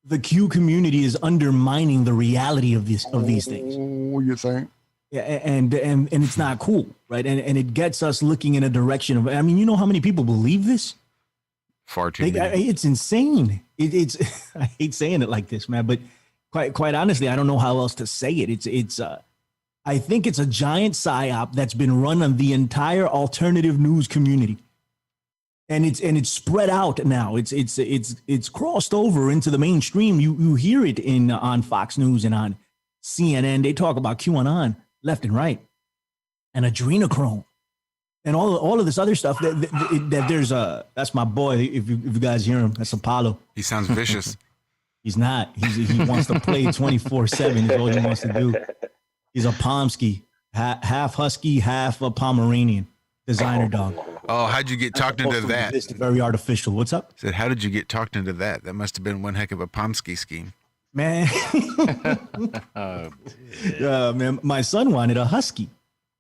the Q community is undermining the reality of these things. Oh, you think? Yeah, and it's not cool, right? And it gets us looking in a direction of. I mean, you know how many people believe this? Far too many. It's insane. It's I hate saying it like this, man, but quite honestly, I don't know how else to say it. It's I think it's a giant psyop that's been run on the entire alternative news community, and it's spread out now. It's crossed over into the mainstream. You hear it on Fox News and on CNN. They talk about QAnon left and right, and adrenochrome, and all of this other stuff. That there's that's my boy. If you guys hear him, that's Apollo. He sounds vicious. He's not. He wants to play 24/7. Is all he wants to do. He's a Pomsky, half husky, half a Pomeranian designer dog. Oh, how'd you get talked into that? It's very artificial. What's up, Said, how did you get talked into that? That must have been one heck of a Pomsky scheme. man? Oh, Man, my son wanted a husky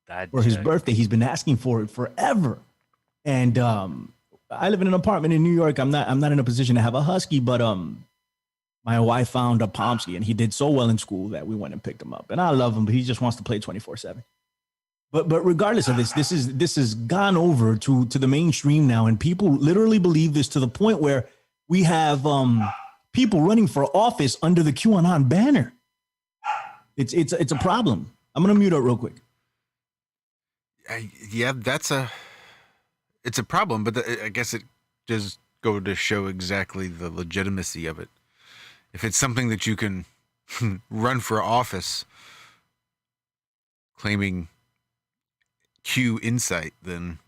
dad for his joke. birthday. He's been asking for it forever, and I live in an apartment in New York. I'm not in a position to have a husky, but my wife found a Pomsky, and he did so well in school that we went and picked him up. And I love him, but he just wants to play 24/7. But regardless of this has gone over to the mainstream now, and people literally believe this to the point where we have people running for office under the QAnon banner. It's a problem. I'm gonna mute up real quick. Yeah, it's a problem, but I guess it does go to show exactly the legitimacy of it. If it's something that you can run for office claiming Q insight, then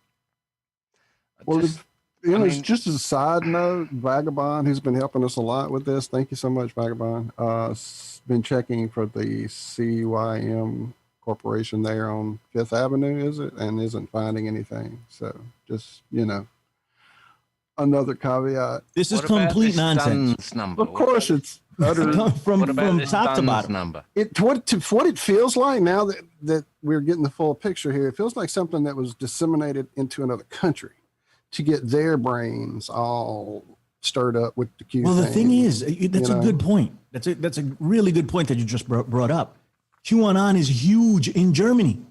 well, just as a side note, Vagabond, who's been helping us a lot with this, thank you so much, Vagabond, been checking for the CYM Corporation there on Fifth Avenue, is it, and isn't finding anything. So just, another caveat. This is complete nonsense. Number? Of course, it's utter from top to bottom. Number? What it feels like now that we're getting the full picture here, it feels like something that was disseminated into another country to get their brains all stirred up with the Q. Well, the thing is, that's a good point. That's a really good point that you just brought up. QAnon is huge in Germany.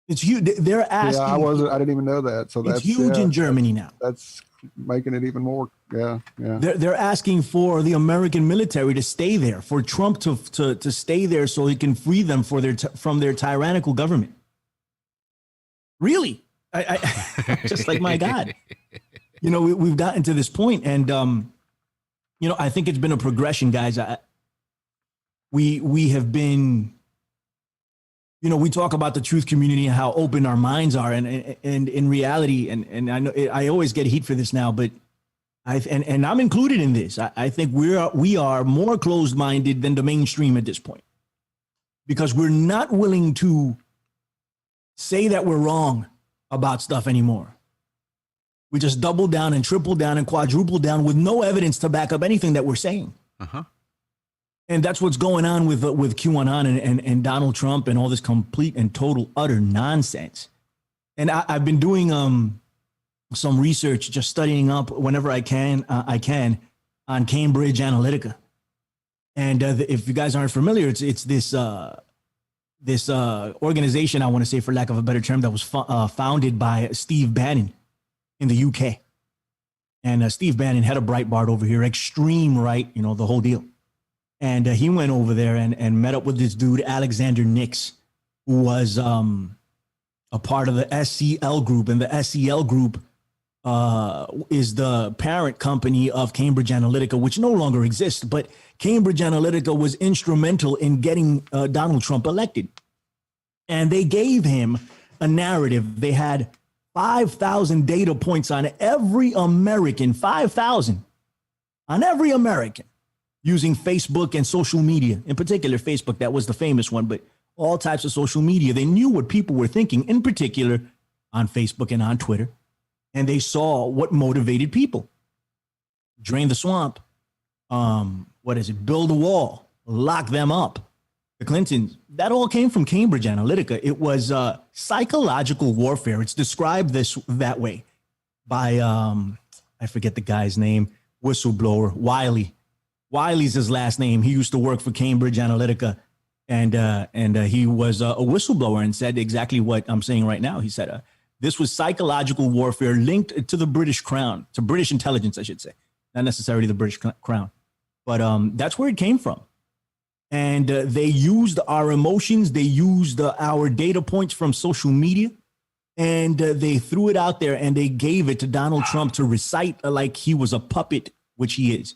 It's huge. They're asking. Yeah, I didn't even know that. So that's huge in Germany now. That's making it even more. Yeah. They're asking for the American military to stay there, for Trump to stay there so he can free them from their tyrannical government. Really, I just like my God. We've gotten to this point, and I think it's been a progression, guys. We have been. We talk about the truth community and how open our minds are, and in reality, and I know I always get heat for this now, but and I'm included in this. I think we are more closed-minded than the mainstream at this point, because we're not willing to say that we're wrong about stuff anymore. We just double down and triple down and quadruple down with no evidence to back up anything that we're saying. Uh-huh. And that's what's going on with QAnon and Donald Trump and all this complete and total utter nonsense. And I've been doing some research, just studying up whenever I can on Cambridge Analytica. And if you guys aren't familiar, it's this organization, I want to say, for lack of a better term, that was founded by Steve Bannon in the UK. And Steve Bannon had a Breitbart over here, extreme right, the whole deal. And he went over there and met up with this dude, Alexander Nix, who was a part of the SCL group. And the SCL group is the parent company of Cambridge Analytica, which no longer exists. But Cambridge Analytica was instrumental in getting Donald Trump elected. And they gave him a narrative. They had 5,000 data points on every American, 5,000 on every American, using Facebook and social media, in particular Facebook. That was the famous one, but all types of social media. They knew what people were thinking, in particular on Facebook and on Twitter, and they saw what motivated people. Drain the swamp. Build a wall, lock them up. The Clintons, that all came from Cambridge Analytica. It was psychological warfare. It's described that way by, I forget the guy's name, whistleblower, Wiley. Wiley's his last name. He used to work for Cambridge Analytica, and he was a whistleblower and said exactly what I'm saying right now. He said this was psychological warfare linked to the British Crown, to British intelligence, I should say, not necessarily the British Crown, but that's where it came from. And they used our emotions, they used our data points from social media, and they threw it out there and they gave it to Donald Trump to recite like he was a puppet, which he is.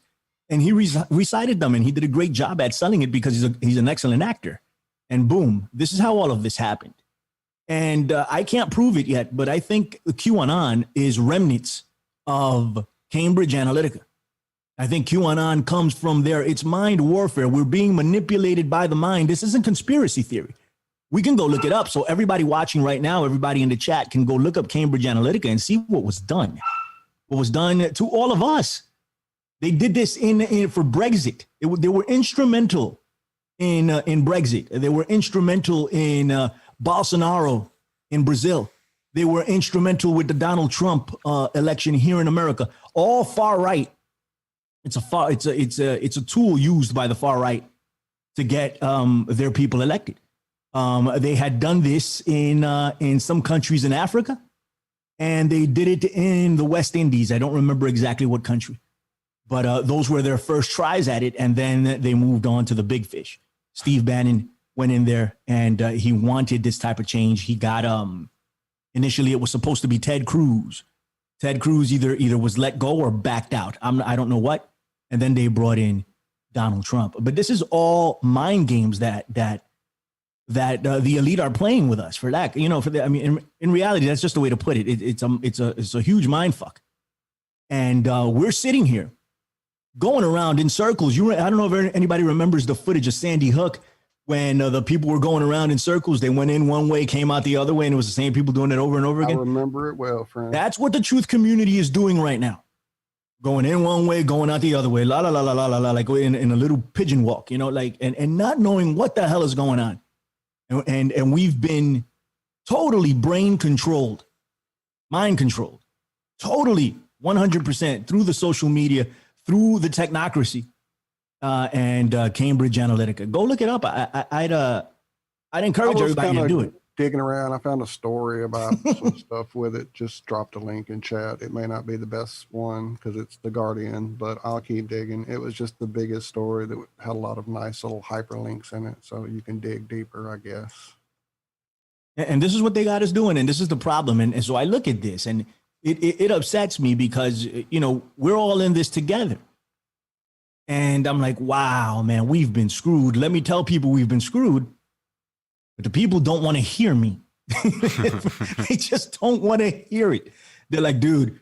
And he recited them, and he did a great job at selling it because he's an excellent actor. And boom, this is how all of this happened. And I can't prove it yet, but I think QAnon is remnants of Cambridge Analytica. I think QAnon comes from there. It's mind warfare. We're being manipulated by the mind. This isn't conspiracy theory. We can go look it up. So everybody watching right now, everybody in the chat can go look up Cambridge Analytica and see what was done. What was done to all of us. They did this for Brexit. They were instrumental in Brexit. They were instrumental in Bolsonaro in Brazil. They were instrumental with the Donald Trump election here in America. All far right it's a tool used by the far right to get their people elected. They had done this in some countries in Africa, and they did it in the West Indies. I don't remember exactly what country, but those were their first tries at it, and then they moved on to the big fish. Steve Bannon went in there, and he wanted this type of change. He got initially it was supposed to be Ted Cruz. Ted Cruz either was let go or backed out. I don't know what, and then they brought in Donald Trump. But this is all mind games that the elite are playing with us for that. In reality, that's just the way to put it. It's a huge mind fuck. And we're sitting here going around in circles. I don't know if anybody remembers the footage of Sandy Hook when the people were going around in circles. They went in one way, came out the other way, and it was the same people doing it over and over again. I remember it well, friend. That's what the truth community is doing right now. Going in one way, going out the other way, la la la la la la la, like in a little pigeon walk, and not knowing what the hell is going on. And we've been totally brain controlled, mind controlled, totally 100% through the social media, through the technocracy, and Cambridge Analytica. Go look it up. I'd encourage everybody to do it. Digging around, I found a story about some stuff with it. Just dropped a link in chat. It may not be the best one because it's The Guardian, but I'll keep digging. It was just the biggest story that had a lot of nice little hyperlinks in it, so you can dig deeper, I guess. And this is what they got us doing, and this is the problem. And so I look at this, and it upsets me because, we're all in this together. And I'm like, wow, man, we've been screwed. Let me tell people we've been screwed. But the people don't want to hear me. They just don't want to hear it. They're like, dude,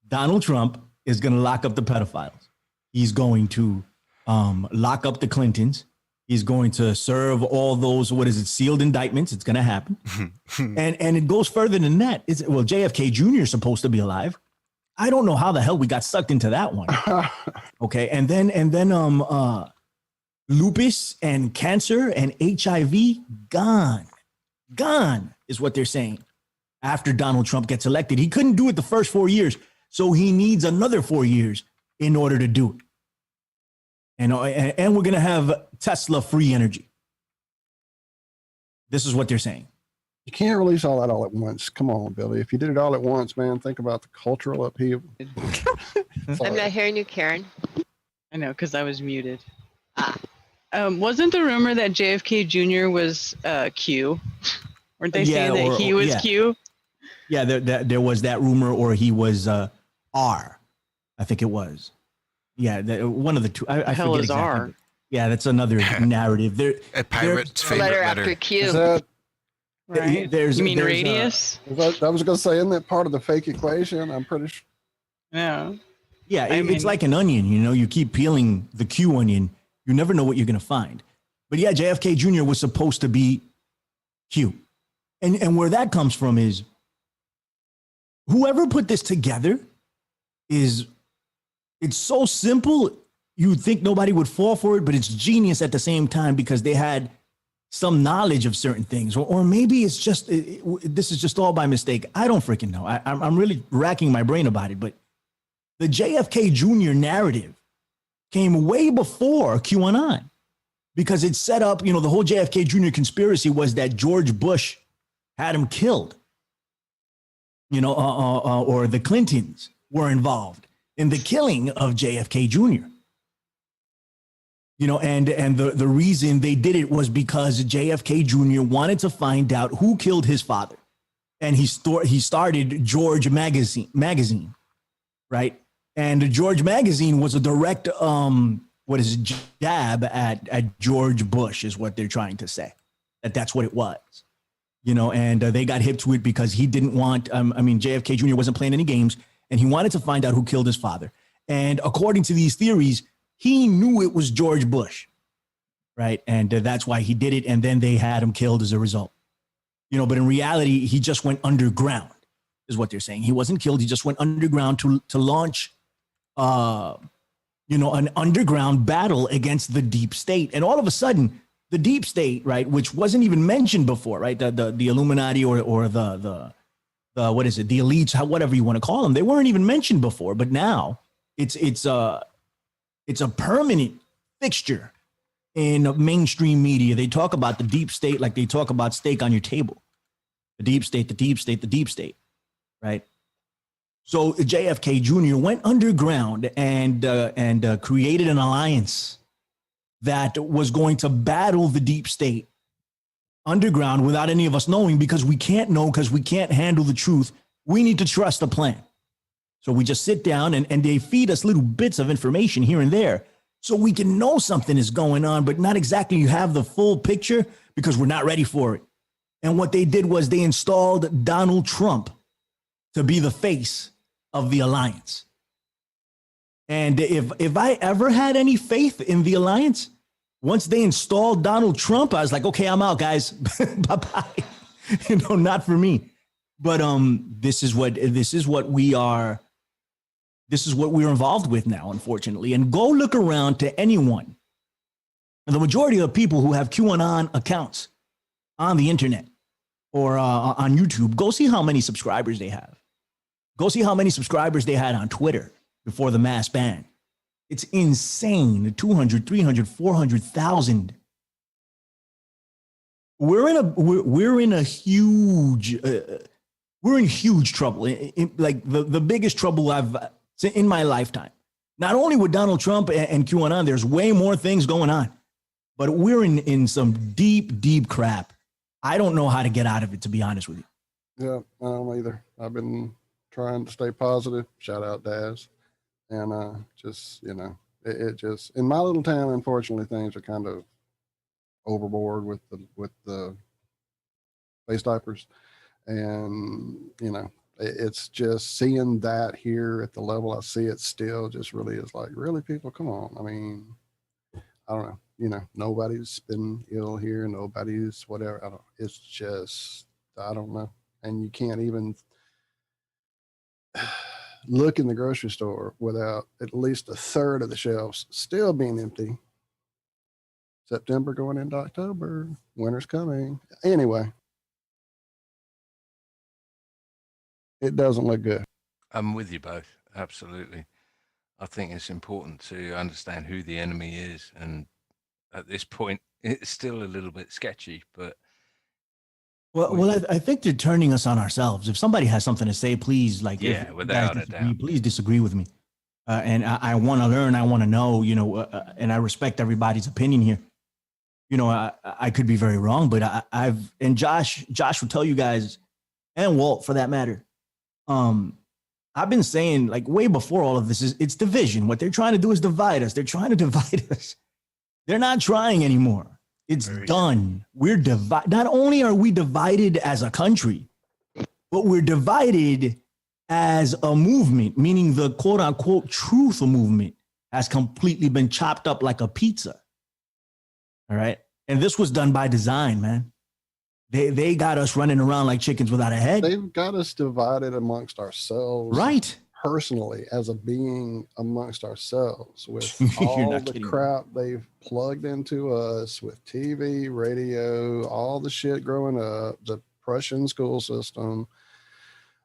Donald Trump is going to lock up the pedophiles. He's going to lock up the Clintons. He's going to serve all those, sealed indictments. It's going to happen. and it goes further than that. JFK Jr. is supposed to be alive. I don't know how the hell we got sucked into that one. Okay. And then lupus and cancer and HIV gone is what they're saying. After Donald Trump gets elected, he couldn't do it the first 4 years. So he needs another 4 years in order to do it. And we're going to have Tesla free energy. This is what they're saying. You can't release all that all at once. Come on, Billy. If you did it all at once, man, think about the cultural upheaval. I'm not hearing you, Karen. I know, because I was muted. Wasn't the rumor that JFK Jr. was Q? Weren't they saying that he was Q? Yeah, there was that rumor, or he was R. I think it was. Yeah, one of the two. I hell forget is exactly. R? Yeah, that's another narrative. A pirate's favorite letter letter. after Q. Is that, Right. You mean radius? I was going to say, isn't that part of the fake equation? I'm pretty sure. Yeah. Yeah, it's like an onion. You keep peeling the Q onion. You never know what you're going to find. But yeah, JFK Jr. was supposed to be Q. And where that comes from is whoever put this together it's so simple. You'd think nobody would fall for it, but it's genius at the same time because they had some knowledge of certain things. Or maybe it's just, this is just all by mistake. I don't freaking know. I'm really racking my brain about it. But the JFK Jr. narrative came way before QAnon because it set up, the whole JFK Jr. conspiracy was that George Bush had him killed, or the Clintons were involved in the killing of JFK Jr. And the reason they did it was because JFK Jr. wanted to find out who killed his father. And he started George magazine, right? And George magazine was a direct, jab at George Bush is what they're trying to say. That's what it was, and they got hip to it because he didn't want, JFK Jr. wasn't playing any games and he wanted to find out who killed his father. And according to these theories, he knew it was George Bush, right? And that's why he did it. And then they had him killed as a result, but in reality, he just went underground is what they're saying. He wasn't killed. He just went underground to launch, an underground battle against the deep state. And all of a sudden, the deep state, right, which wasn't even mentioned before, right? The Illuminati or the what is it? The elites, whatever you want to call them. They weren't even mentioned before, but now it's It's a permanent fixture in mainstream media. They talk about the deep state like they talk about steak on your table. The deep state, the deep state, the deep state, right? So JFK Jr. went underground and created an alliance that was going to battle the deep state underground without any of us knowing, because we can't know, because we can't handle the truth. We need to trust the plan. So we just sit down and they feed us little bits of information here and there so we can know something is going on, but not exactly have the full picture because we're not ready for it. And what they did was they installed Donald Trump to be the face of the alliance. And if I ever had any faith in the alliance, once they installed Donald Trump, I was like, okay, I'm out, guys. Bye-bye. Not for me. But this is what we are. This is what we're involved with now, unfortunately. And go look around to anyone. The majority of people who have QAnon accounts on the internet or on YouTube, go see how many subscribers they have. Go see how many subscribers they had on Twitter before the mass ban. It's insane. 200, 300, 400,000. We're in huge trouble. Like the biggest trouble I've seen in my lifetime. Not only with Donald Trump and QAnon, there's way more things going on, but we're in some deep crap. I don't know how to get out of it, to be honest with you. Yeah, I don't either. I've been trying to stay positive. Shout out Daz. And just, it just, in my little town, unfortunately, things are kind of overboard with the face diapers. And, it's just seeing that here at the level I see it still just really is like, really, people, come on. I mean, I don't know, nobody's been ill here. Nobody's whatever. It's just, I don't know. And you can't even look in the grocery store without at least a third of the shelves still being empty. September going into October. Winter's coming. Anyway, it doesn't look good. I'm with you both. Absolutely. I think it's important to understand who the enemy is. And at this point, it's still a little bit sketchy, but. Well, I think they're turning us on ourselves. If somebody has something to say, please, without a doubt, please disagree with me. And I want to learn. I want to know, and I respect everybody's opinion here. I could be very wrong, but and Josh will tell you guys, and Walt for that matter. I've been saying, like, way before all of this, it's division. What they're trying to do is divide us. They're trying to divide us. They're not trying anymore. It's done. We're divided. Not only are we divided as a country, but we're divided as a movement, meaning the quote unquote truth movement has completely been chopped up like a pizza. All right. And this was done by design, man. They got us running around like chickens without a head. They've got us divided amongst ourselves. Right. Personally, as a being amongst ourselves, with all the crap they've plugged into us with TV, radio, all the shit growing up, the Prussian school system,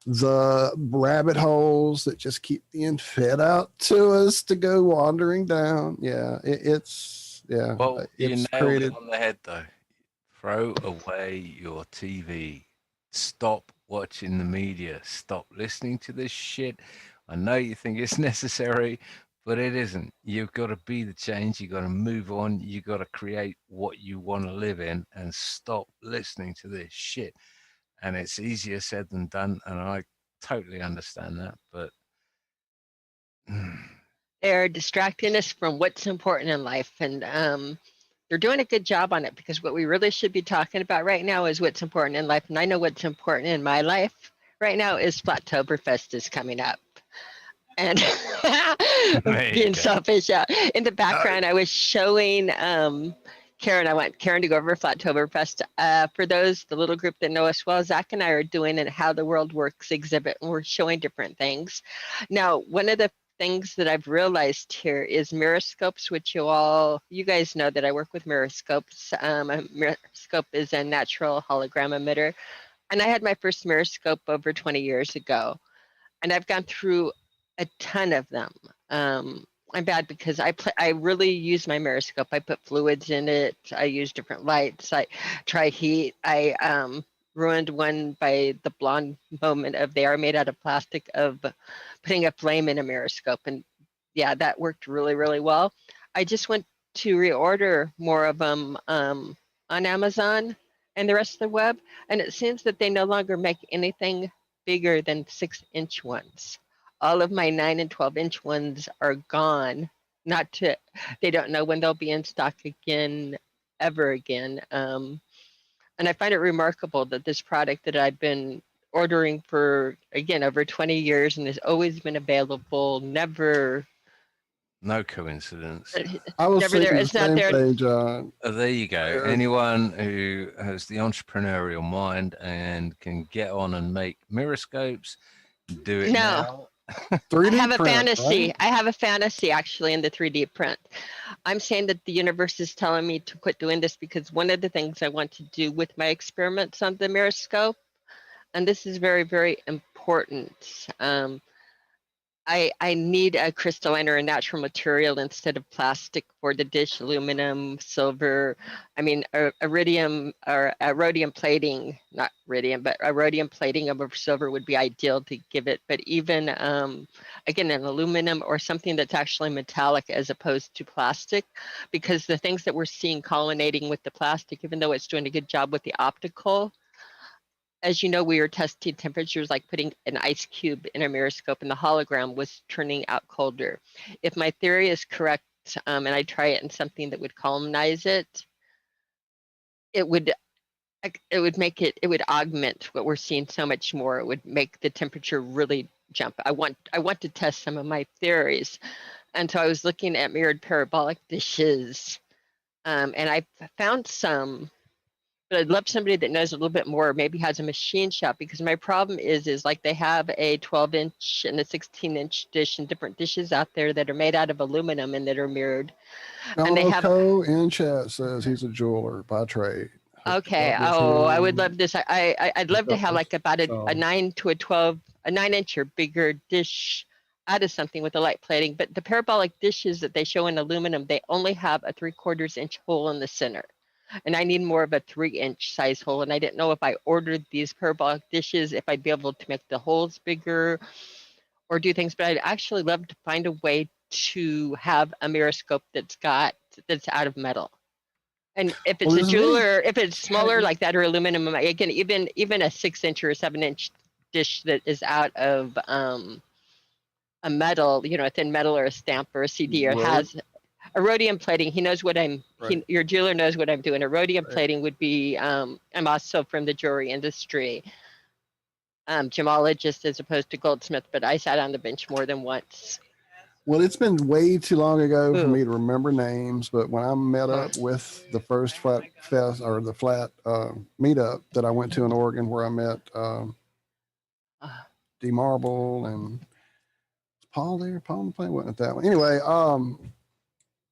the rabbit holes that just keep being fed out to us to go wandering down. Yeah, it's Well, you it's nailed created. it on the head, though. Throw away your TV. Stop watching the media. Stop listening to this shit. I know you think it's necessary, but it isn't. You've got to be the change. You've got to move on. You've got to create what you want to live in and stop listening to this shit. And it's easier said than done. And I totally understand that. But They're distracting us from what's important in life. And they're doing a good job on it, because what we really should be talking about right now is what's important in life. And I know what's important in my life right now is Flattoberfest is coming up. And being selfish, in the background, I was showing Karen. I want Karen to go over Flattoberfest. For those, the little group that know us well, Zach and I are doing a How the World Works exhibit, and we're showing different things. Now, one of the things that I've realized here is mirroscopes, which you guys know that I work with mirroscopes. A mirroscope is a natural hologram emitter. And I had my first mirroscope over 20 years ago. And I've gone through a ton of them. I'm bad because I really use my Meriscope. I put fluids in it. I use different lights. I try heat. I ruined one by the blonde moment of they are made out of plastic of putting a flame in a Meriscope, and yeah, that worked really, really well. I just went to reorder more of them on Amazon and the rest of the web, and it seems that they no longer make anything bigger than 6-inch ones. All of my 9 and 12-inch ones are gone. They don't know when they'll be in stock again, ever again. And I find it remarkable that this product that I've been ordering for, again, over 20 years and has always been available, never. No coincidence. I was Never there. thinking It's the not same there. thing, John. There you go. Anyone who has the entrepreneurial mind and can get on and make Meriscopes, do it No. now. 3D I have a print, fantasy. right? I have a fantasy actually in the 3D print. I'm saying that the universe is telling me to quit doing this because one of the things I want to do with my experiments on the Meriscope, and this is very, very important. I need a crystalline or a natural material instead of plastic for the dish, aluminum, silver. I mean, iridium or rhodium plating, not iridium, but a rhodium plating of a silver would be ideal to give it. But even, again, an aluminum or something that's actually metallic as opposed to plastic, because the things that we're seeing collineating with the plastic, even though it's doing a good job with the optical, as you know, we were testing temperatures like putting an ice cube in a Meriscope and the hologram was turning out colder. If my theory is correct, and I try it in something that would columnize it, it would augment what we're seeing so much more. It would make the temperature really jump. I want to test some of my theories. And so I was looking at mirrored parabolic dishes, and I found some. But I'd love somebody that knows a little bit more, maybe has a machine shop, because my problem is like they have a 12-inch and a 16-inch dish and different dishes out there that are made out of aluminum and that are mirrored. And they have in chat says he's a jeweler by trade. Okay. Oh, I would love this. I'd love to have like about a 9 to a 12, a 9-inch or bigger dish out of something with a light plating. But the parabolic dishes that they show in aluminum, they only have a 3/4 inch hole in the center. And I need more of a 3-inch size hole. And I didn't know if I ordered these parabolic dishes, if I'd be able to make the holes bigger or do things. But I'd actually love to find a way to have a Meriscope that's out of metal. And if it's a jeweler, if it's smaller like that or aluminum, again, even a 6-inch or a 7-inch dish that is out of a metal, a thin metal or a stamp or a CD or has a rhodium plating, he knows what your jeweler knows what I'm doing. A rhodium plating would be, I'm also from the jewelry industry, gemologist as opposed to goldsmith, but I sat on the bench more than once. Well, it's been way too long ago for me to remember names, but when I met up with the first flat fest or the flat meetup that I went to in Oregon, where I met D Marble and Paul there. Paul on the plane wasn't at that one. Anyway,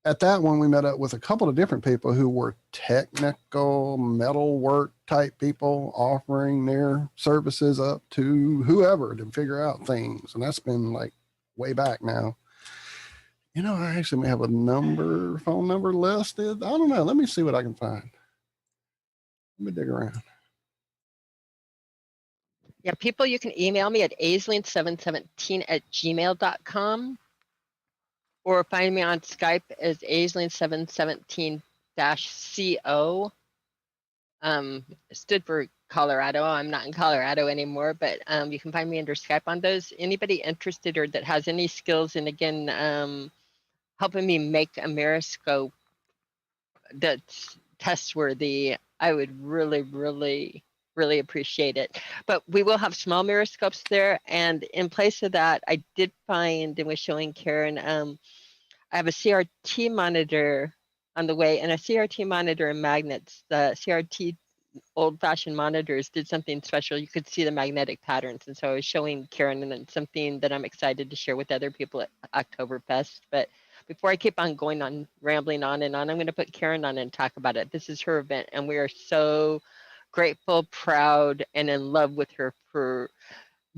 at that one, we met up with a couple of different people who were technical metal work type people offering their services up to whoever to figure out things. And that's been like way back now. I actually may have a phone number listed. I don't know. Let me see what I can find. Let me dig around. Yeah, people, you can email me at aisling717@gmail.com or find me on Skype as aisling717-CO. Stood for Colorado. I'm not in Colorado anymore, but you can find me under Skype on those. Anybody interested or that has any skills, and again, helping me make a Meriscope that's test-worthy, I would really, really, really appreciate it. But we will have small Meriscopes there, and in place of that, I did find and was showing Karen, I have a CRT monitor on the way, and a CRT monitor and magnets. The CRT old-fashioned monitors did something special. You could see the magnetic patterns, and so I was showing Karen, and it's something that I'm excited to share with other people at Oktoberfest. But before I keep on going on, rambling on and on, I'm going to put Karen on and talk about it. This is her event, and we are so grateful, proud, and in love with her for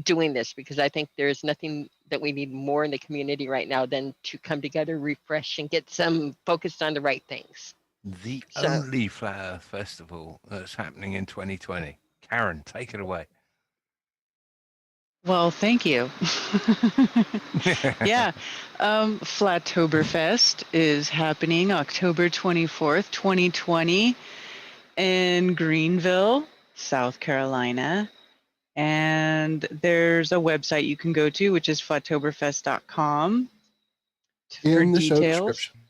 doing this, because I think there's nothing that we need more in the community right now than to come together, refresh, and get some focused on the right things. The So- only Flat Earth Festival that's happening in 2020. Karen, take it away. Well, thank you. Yeah. Flattoberfest is happening October 24th, 2020 in Greenville, South Carolina. And there's a website you can go to, which is flattoberfest.com for In the show details. description.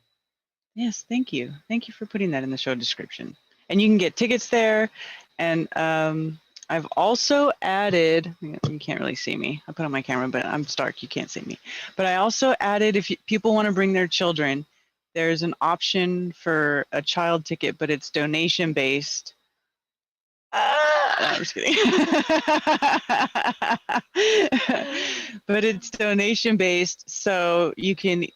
Yes, thank you. Thank you for putting that in the show description. And you can get tickets there. And I've also added, you can't really see me. I put on my camera, but I'm stark. You can't see me. But I also added, if people want to bring their children, there's an option for a child ticket, but it's donation based. No, I'm just kidding. But it's donation based, so you can,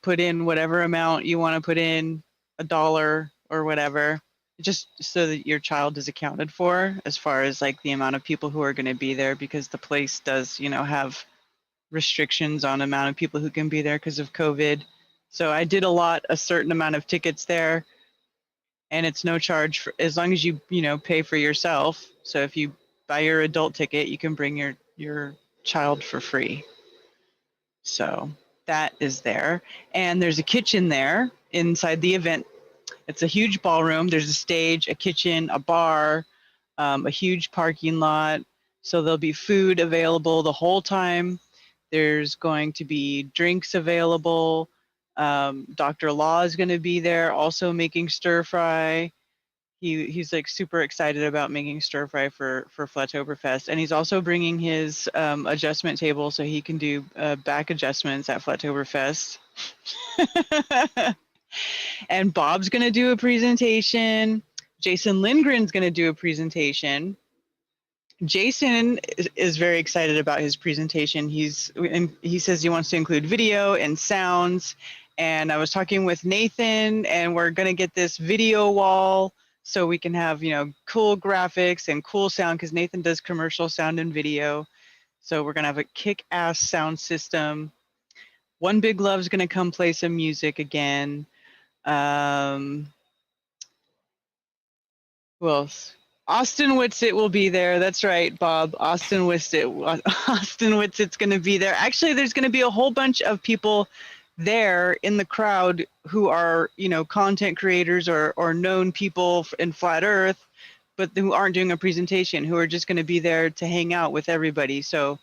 put in whatever amount you want to put in, $1 or whatever, just so that your child is accounted for as far as like the amount of people who are going to be there, because the place does, have restrictions on amount of people who can be there because of COVID. So I did a certain amount of tickets there. And it's no charge for, as long as you pay for yourself. So if you buy your adult ticket, you can bring your child for free. So that is there. And there's a kitchen there inside the event. It's a huge ballroom. There's a stage, a kitchen, a bar, a huge parking lot. So there'll be food available the whole time. There's going to be drinks available. Dr. Law is going to be there also making stir fry. He's like super excited about making stir fry for Flattoberfest, and he's also bringing his adjustment table so he can do back adjustments at Flattoberfest. And Bob's going to do a presentation. Jason Lindgren's going to do a presentation. Jason is very excited about his presentation. He says he wants to include video and sounds. And I was talking with Nathan, and we're going to get this video wall so we can have, cool graphics and cool sound, because Nathan does commercial sound and video. So we're going to have a kick-ass sound system. One Big Love's going to come play some music again. Who else? Austin Whitsitt will be there. That's right, Bob. Austin Whitsitt's going to be there. Actually, there's going to be a whole bunch of people there in the crowd who are, content creators or known people in Flat Earth, but who aren't doing a presentation, who are just going to be there to hang out with everybody. So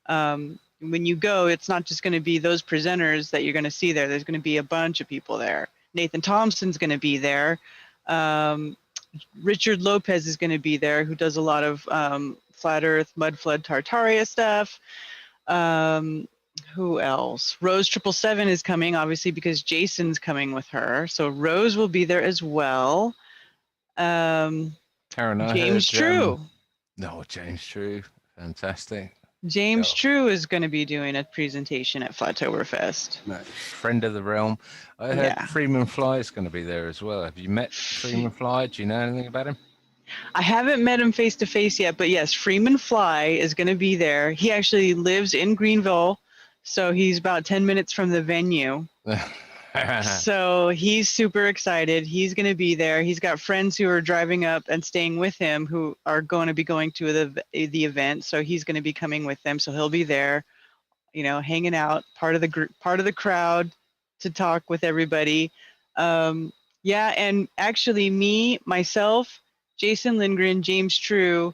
when you go, it's not just going to be those presenters that you're going to see there. There's going to be a bunch of people there. Nathan Thompson's going to be there. Richard Lopez is going to be there, who does a lot of Flat Earth, Mud Flood, Tartaria stuff. Who else? Rose 777 is coming, obviously, because Jason's coming with her. So Rose will be there as well. Karen, James True. James True. Fantastic. James True is going to be doing a presentation at Flattoberfest. Nice. Friend of the realm. I heard Freeman Fly is going to be there as well. Have you met Freeman Fly? Do you know anything about him? I haven't met him face to face yet, but yes, Freeman Fly is going to be there. He actually lives in Greenville, so he's about 10 minutes from the venue. So he's super excited. He's going to be there. He's got friends who are driving up and staying with him who are going to be going to the event. So he's going to be coming with them. So he'll be there, hanging out, part of the crowd to talk with everybody. And actually myself, Jason Lindgren, James True,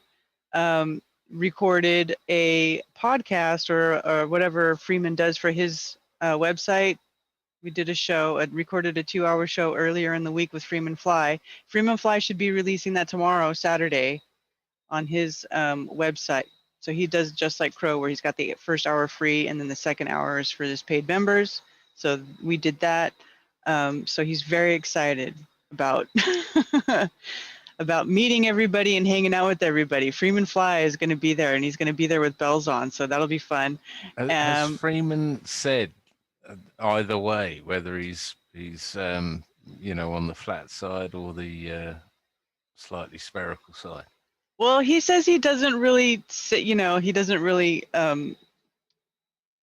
recorded a podcast or whatever Freeman does for his website. We did recorded a 2-hour show earlier in the week with Freeman Fly. Freeman Fly should be releasing that tomorrow, Saturday, on his website. So he does just like Crow, where he's got the first hour free, and then the second hour is for his paid members. So we did that. So he's very excited about about meeting everybody and hanging out with everybody. Freeman Fly is going to be there, and he's going to be there with bells on. So that'll be fun. Has Freeman said either way, whether he's on the flat side or the slightly spherical side? Well, he says he doesn't really, he doesn't really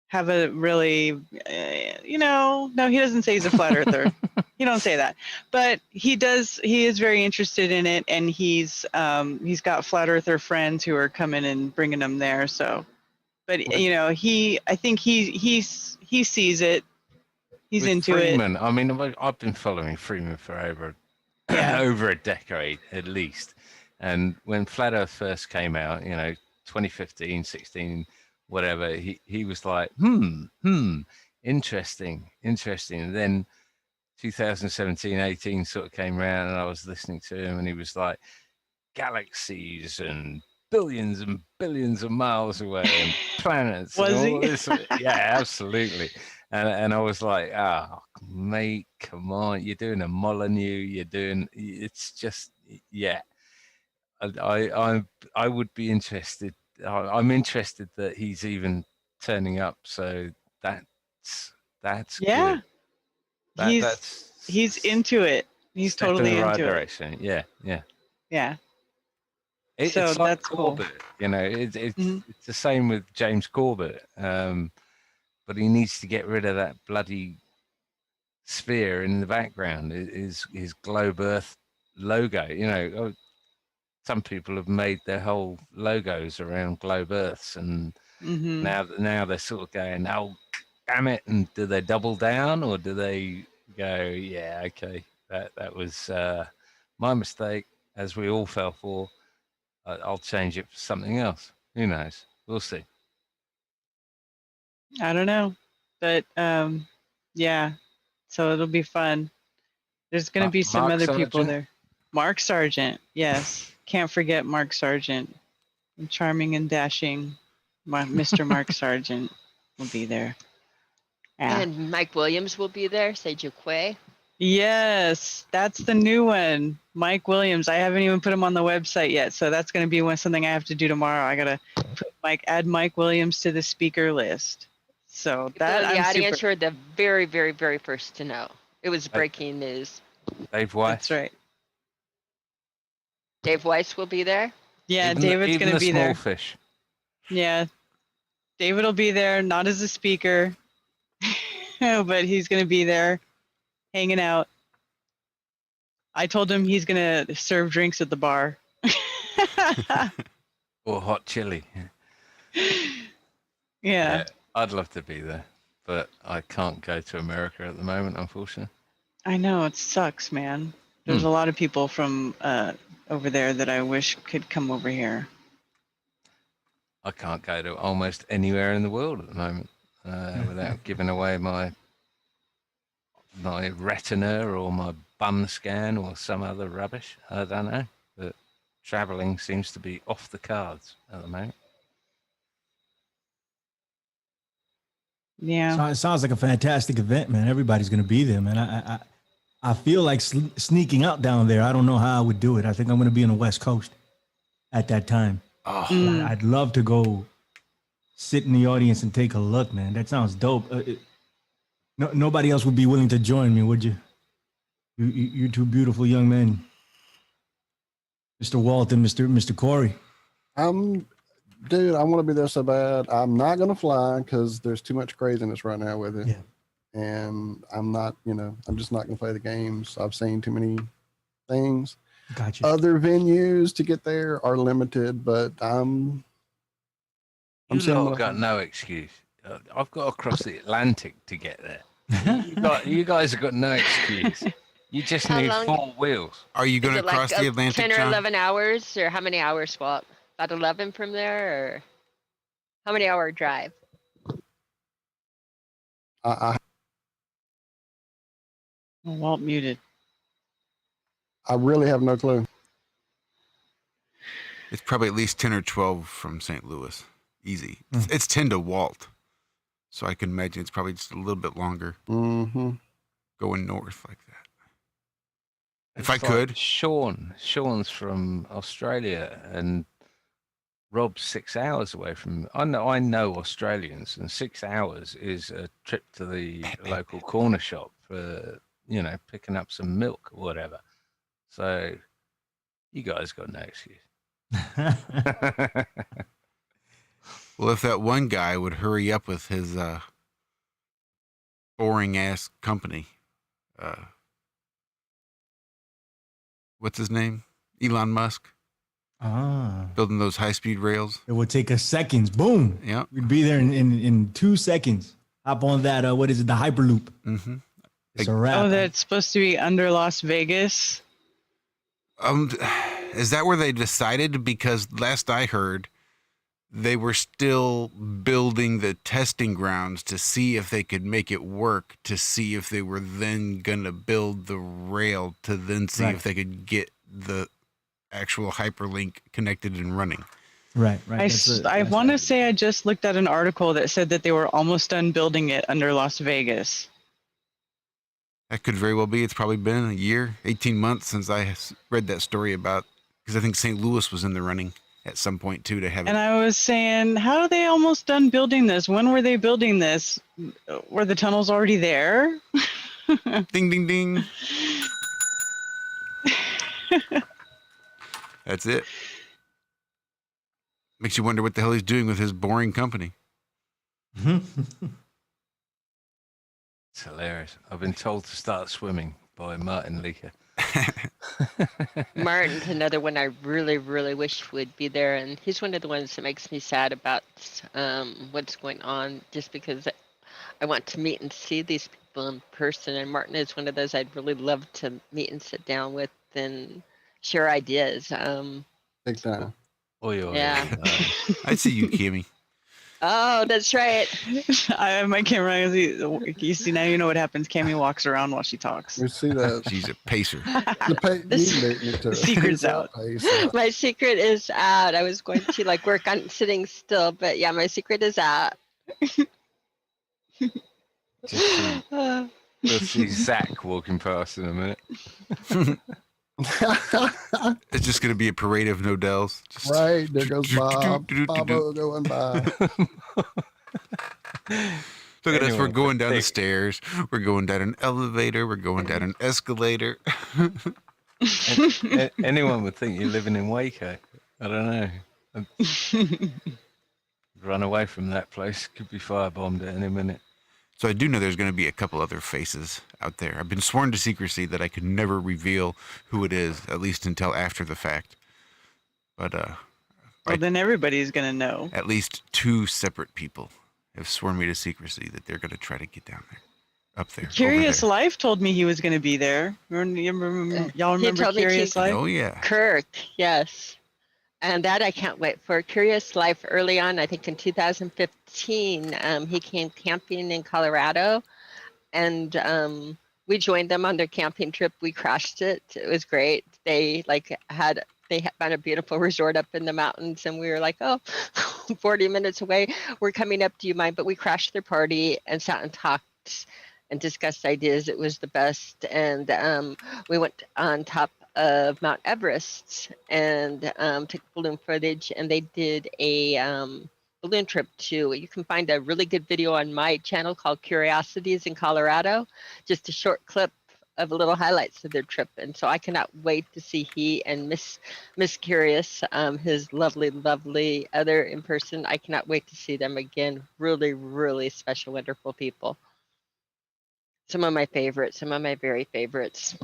have a really, no, he doesn't say he's a flat earther. He don't say that, but he does. He is very interested in it, and he's got flat earther friends who are coming and bringing him there. So, but I think he sees it. He's With into Freeman, it. I mean, I've been following Freeman for over Yeah. over a decade at least. And when Flat Earth first came out, 2015, 16, whatever, he was like, interesting. And then 2017, 18 sort of came around, and I was listening to him, and he was like, galaxies and billions of miles away and planets Was and all he? this. Yeah, absolutely. And I was like, mate, come on, you're doing a Molyneux, it's just, yeah. I would be interested. I'm interested that he's even turning up. So that's Yeah. good. He's into it. He's Step in totally the right into it. direction. Yeah. Yeah. It's like that's cool. Corbett, it's the same with James Corbett, but he needs to get rid of that bloody sphere in the background. His globe Earth logo. Some people have made their whole logos around globe Earths, and now they're sort of going, oh, damn it! And do they double down, or do they go, yeah, okay, that was my mistake, as we all fell for. I'll change it for something else. Who knows? We'll see. I don't know, but yeah. So it'll be fun. There's going to be some Mark other people Sargent? there. Mark Sargent, yes, can't forget Mark Sargent. Charming and dashing, Mr. Mark Sargent will be there. Yeah. And Mike Williams will be there. Seju Quay. Yes, that's the new one, Mike Williams. I haven't even put him on the website yet, so that's going to be something I have to do tomorrow. I gotta add Mike Williams to the speaker list. So People that in the I'm audience super. were the very, very, very first to know. It was breaking news. Dave Weiss. That's right. Dave Weiss will be there. Yeah, Even David's going to the be small there. fish. Yeah, David will be there, not as a speaker, but he's going to be there, hanging out. I told him he's going to serve drinks at the bar. Or hot chili. Yeah. I'd love to be there, but I can't go to America at the moment, unfortunately. I know, it sucks, man. There's a lot of people from over there that I wish could come over here. I can't go to almost anywhere in the world at the moment without giving away my retina or my bum scan or some other rubbish. I don't know, but traveling seems to be off the cards at the moment. Yeah. So it sounds like a fantastic event, man. Everybody's going to be there, man. I feel like sneaking out down there. I don't know how I would do it. I think I'm going to be on the West Coast at that time. Oh. I'd love to go sit in the audience and take a look, man. That sounds dope. Nobody else would be willing to join me, would you? You two beautiful young men, Mr. Walt and Mr. Corey. Dude, I want to be there so bad. I'm not going to fly because there's too much craziness right now with it. Yeah. And I'm not, I'm just not going to play the games. I've seen too many things. Gotcha. Other venues to get there are limited, but I'm got no excuse. I've got to cross the Atlantic to get there. You guys have got no excuse. You just How need long- 4 wheels. Are you going to Is it cross like the Atlantic, 10 or John? 11 hours, or how many hours swap? About 11 from there, or how many hour drive? Walt muted. I really have no clue. It's probably at least 10 or 12 from St. Louis. Easy. It's 10 to Walt. So I can imagine it's probably just a little bit longer going north like that. If I could. Sean's from Australia, and Rob's 6 hours away from. I know Australians, and 6 hours is a trip to the local corner shop for picking up some milk or whatever. So you guys got no excuse. Well, if that one guy would hurry up with his boring ass company, what's his name? Elon Musk. Building those high speed rails. It would take us seconds. Boom. Yeah. We'd be there in 2 seconds. Hop on that. What is it? The Hyperloop. Mm-hmm. It's a wrap. Oh, that's supposed to be under Las Vegas. Is that where they decided? Because last I heard, they were still building the testing grounds to see if they could make it work, to see if they were then gonna build the rail to then see if they could get the actual hyperlink connected and running. Right. I want to say I just looked at an article that said that they were almost done building it under Las Vegas. That could very well be. It's probably been a year, 18 months since I read that story about, because I think St. Louis was in the running at some point too to have it. And I was saying, how are they almost done building this? When were they building this? Were the tunnels already there? Ding, ding, ding. That's it. Makes you wonder what the hell he's doing with his boring company. It's hilarious. I've been told to start swimming by Martin Leaker. Martin's another one I really, really wish would be there, and he's one of the ones that makes me sad about what's going on, just because I want to meet and see these people in person, and Martin is one of those I'd really love to meet and sit down with and share ideas. Big time. Yeah. I see you, Kimmy. Oh, that's right. I have my camera. You see, now you know what happens. Cammy walks around while she talks. We see that. She's a pacer. The secret's out. My secret is out. I was going to work on sitting still, but yeah, my secret is out. We'll see Zach walking past in a minute. It's just going to be a parade of Nodells. Just Right, there goes Bob. Bobo going by. Look at us. We're going down the stairs. We're going down an elevator. We're going down an escalator. Anyone would think you're living in Waco. I don't know. Run away from that place. Could be firebombed at any minute. So I do know there's going to be a couple other faces out there. I've been sworn to secrecy that I could never reveal who it is, at least until after the fact. But well, then everybody's gonna know. At least 2 separate people have sworn me to secrecy that they're going to try to get down there, up there. Curious Life told me he was gonna be there. Y'all remember Curious Life? Oh yeah. Kirk, yes. And that I can't wait for. Curious Life early on, I think in 2015, he came camping in Colorado, and we joined them on their camping trip. We crashed it. It was great. They had found a beautiful resort up in the mountains, and we were like, oh, 40 minutes away. We're coming up. Do you mind? But we crashed their party and sat and talked and discussed ideas. It was the best. And we went on top of Mount Everest and took balloon footage, and they did a balloon trip too. You can find a really good video on my channel called Curiosities in Colorado, just a short clip of little highlights of their trip. And so I cannot wait to see he and Miss Curious, his lovely other in person. I cannot wait to see them again. Really, really special, wonderful people. Some of my favorites, some of my very favorites.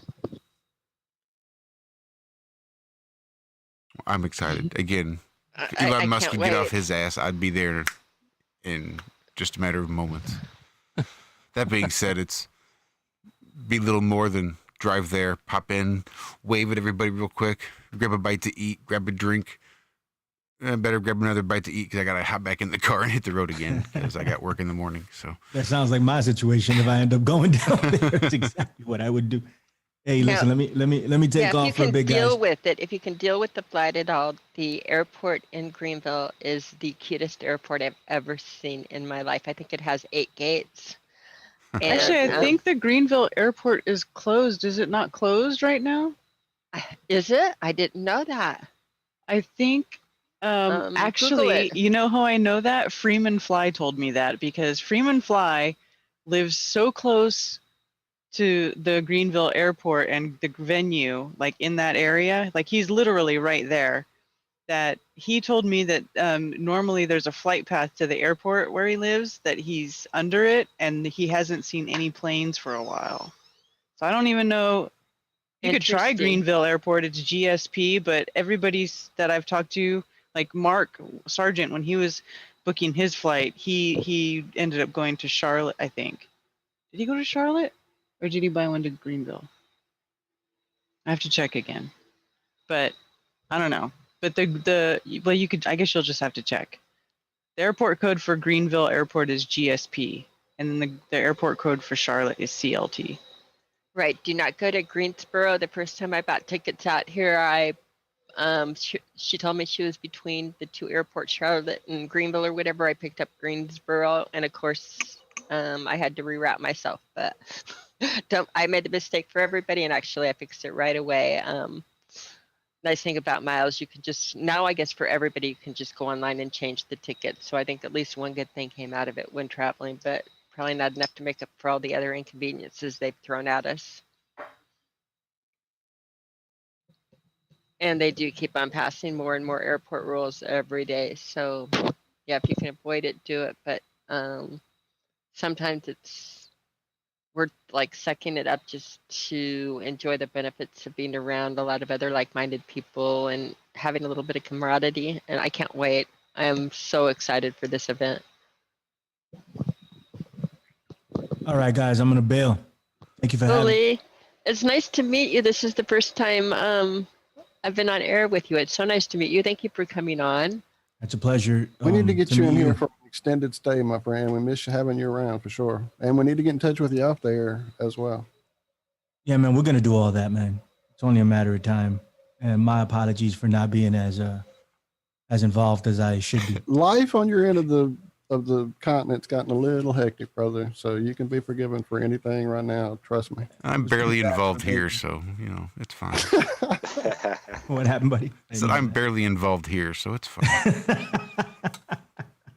I'm excited. Again, Elon Musk can't could get wait. off his ass. I'd be there in just a matter of moments. That being said, it's be little more than drive there, pop in, wave at everybody real quick, grab a bite to eat, grab a drink. Better grab another bite to eat because I got to hop back in the car and hit the road again because I got work in the morning. So That sounds like my situation if I end up going down there. That's exactly what I would do. Hey, listen, let me take off for a big guys. Deal with it. If you can deal with the flight at all, the airport in Greenville is the cutest airport I've ever seen in my life. I think it has 8 gates. And, Actually, I think the Greenville airport is closed. Is it not closed right now? Is it? I didn't know that. I think Google actually, it. you know how I know that? Freeman Fly told me that because Freeman Fly lives so close to the Greenville airport and the venue, like in that area, like he's literally right there, that he told me that normally there's a flight path to the airport where he lives, that he's under it, and he hasn't seen any planes for a while. So I don't even know. You could try Interesting. Greenville Airport. It's GSP, but everybody's that I've talked to, like Mark Sargent, when he was booking his flight, he ended up going to Charlotte, I think. Did he go to Charlotte, or did he buy one to Greenville? I have to check again, but I don't know. But well, you could. I guess you'll just have to check. The airport code for Greenville Airport is GSP, and then the airport code for Charlotte is CLT. Right. Do not go to Greensboro. The first time I bought tickets out here, she told me she was between the two airports, Charlotte and Greenville or whatever. I picked up Greensboro, and of course, I had to reroute myself. But I made the mistake for everybody, and actually, I fixed it right away. Nice thing about miles, you can just now, I guess for everybody, you can just go online and change the ticket. So I think at least one good thing came out of it when traveling, but probably not enough to make up for all the other inconveniences they've thrown at us. And they do keep on passing more and more airport rules every day. So yeah, if you can avoid it, do it. But sometimes we're like sucking it up just to enjoy the benefits of being around a lot of other like-minded people and having a little bit of camaraderie. And I can't wait. I am so excited for this event. All right, guys, I'm gonna bail. Thank you for having me. Lily, it's nice to meet you. This is the first time I've been on air with you. It's so nice to meet you. Thank you for coming on. It's a pleasure. We need to get you meet in here for an extended stay, my friend. We miss having you around for sure. And we need to get in touch with you off there as well. Yeah, man, we're gonna do all that, man. It's only a matter of time. And my apologies for not being as involved as I should be. Life on your end of the continent's gotten a little hectic, brother. So you can be forgiven for anything right now. Trust me. I'm barely involved here, so it's fine. What happened, buddy? So I'm barely involved here, so it's fine.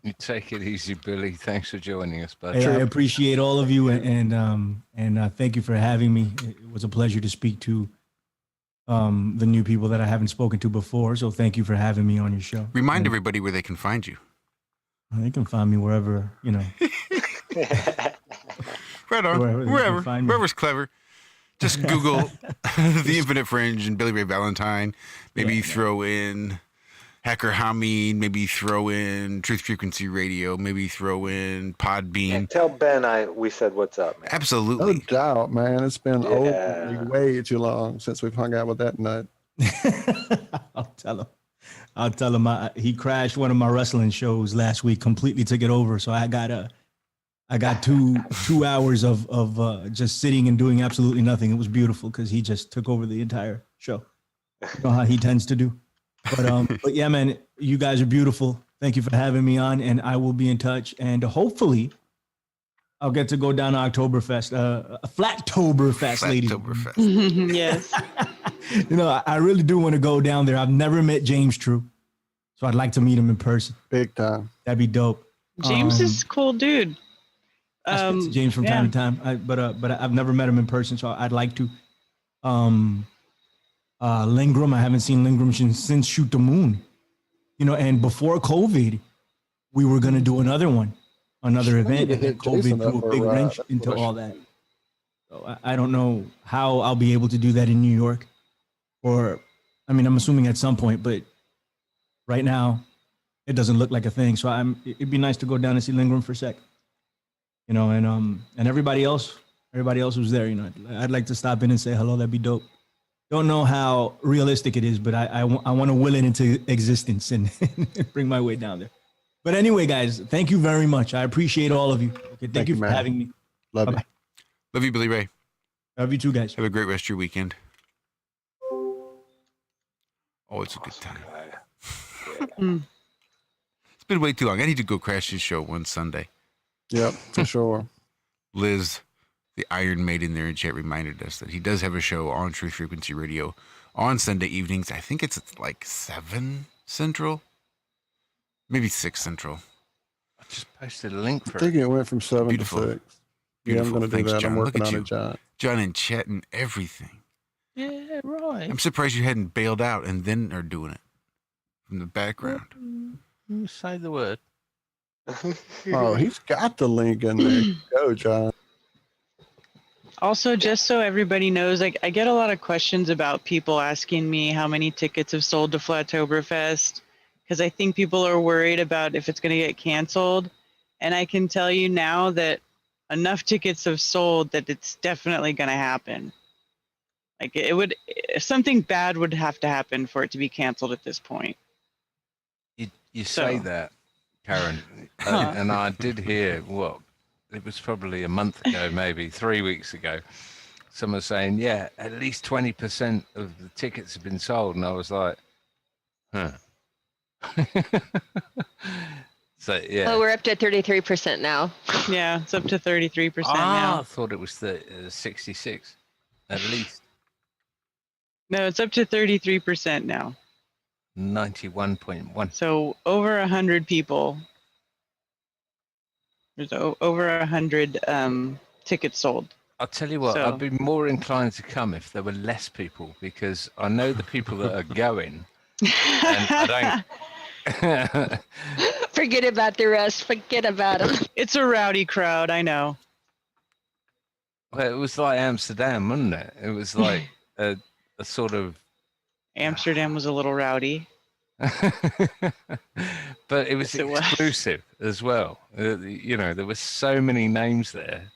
You take it easy, Billy. Thanks for joining us, bud. Hey, I appreciate all of you, and thank you for having me. It was a pleasure to speak to the new people that I haven't spoken to before. So thank you for having me on your show. Remind everybody where they can find you. They can find me wherever, Right on. Wherever's clever. Just Google The Infinite Fringe and Billy Ray Valentine. Maybe throw in Hacker Hamid. Maybe throw in Truth Frequency Radio. Maybe throw in Podbean. And tell Ben we said what's up, man. Absolutely. No doubt, man. It's been way too long since we've hung out with that nut. I'll tell him he crashed one of my wrestling shows last week, completely took it over. So I got 2 hours of just sitting and doing absolutely nothing. It was beautiful because he just took over the entire show. You know how he tends to do. But yeah, man, you guys are beautiful. Thank you for having me on, and I will be in touch. And hopefully, I'll get to go down to Oktoberfest, Flattoberfest, ladies. Yes. I really do want to go down there. I've never met James True, so I'd like to meet him in person. Big time. That'd be dope. James is a cool dude. I speak to James from time to time, but I've never met him in person, so I'd like to. Lingram, I haven't seen Lingram since Shoot the Moon, and before COVID, we were gonna do another event, and then COVID threw a big wrench into all that. So I don't know how I'll be able to do that in New York, I'm assuming at some point, but right now, it doesn't look like a thing. So it'd be nice to go down and see Lingram for a sec, and everybody else who's there, I'd like to stop in and say hello. That'd be dope. Don't know how realistic it is, but I want to will it into existence and bring my way down there. But anyway, guys, thank you very much. I appreciate all of you. Okay, thank you for having me. Love you. Love you, Billy Ray. Love you too, guys. Have a great rest of your weekend. Oh, it's a good time. It's been way too long. I need to go crash his show one Sunday. Yep, for sure. Liz, the Iron Maiden there in chat, reminded us that he does have a show on Truth Frequency Radio on Sunday evenings. I think it's like 7 Central, maybe 6 Central. I just posted a link for I think it went from 7 to 6. Beautiful. Yeah, I'm going to do Thanks, that. John. I'm working Look at on you. it, John. John in chat and everything. Yeah, right. I'm surprised you hadn't bailed out and then are doing it. from the background. Say the word. Oh, he's got the link in there. Go, John. Also, just so everybody knows, I get a lot of questions about people asking me how many tickets have sold to Flattoberfest, because I think people are worried about if it's going to get canceled. And I can tell you now that enough tickets have sold that it's definitely going to happen. Like something bad would have to happen for it to be canceled at this point. You say So. that, Karen, Huh. and I did hear it was probably a month ago, maybe 3 weeks ago. Someone saying, yeah, at least 20% of the tickets have been sold, and I was like, huh. So yeah. Oh, we're up to 33% now. Yeah, it's up to 33% I now. thought it was 66, at least. No, it's up to 33% now. 91.1. So over 100 people. There's over 100 tickets sold. I'll tell you what, So. I'd be more inclined to come if there were less people, because I know the people that are going, and I don't. Forget about the rest. Forget about them. It's a rowdy crowd, I know. Well, it was like Amsterdam, wasn't it? It was like a sort of. Amsterdam was a little rowdy. But it was exclusive as well. You know, there were so many names there.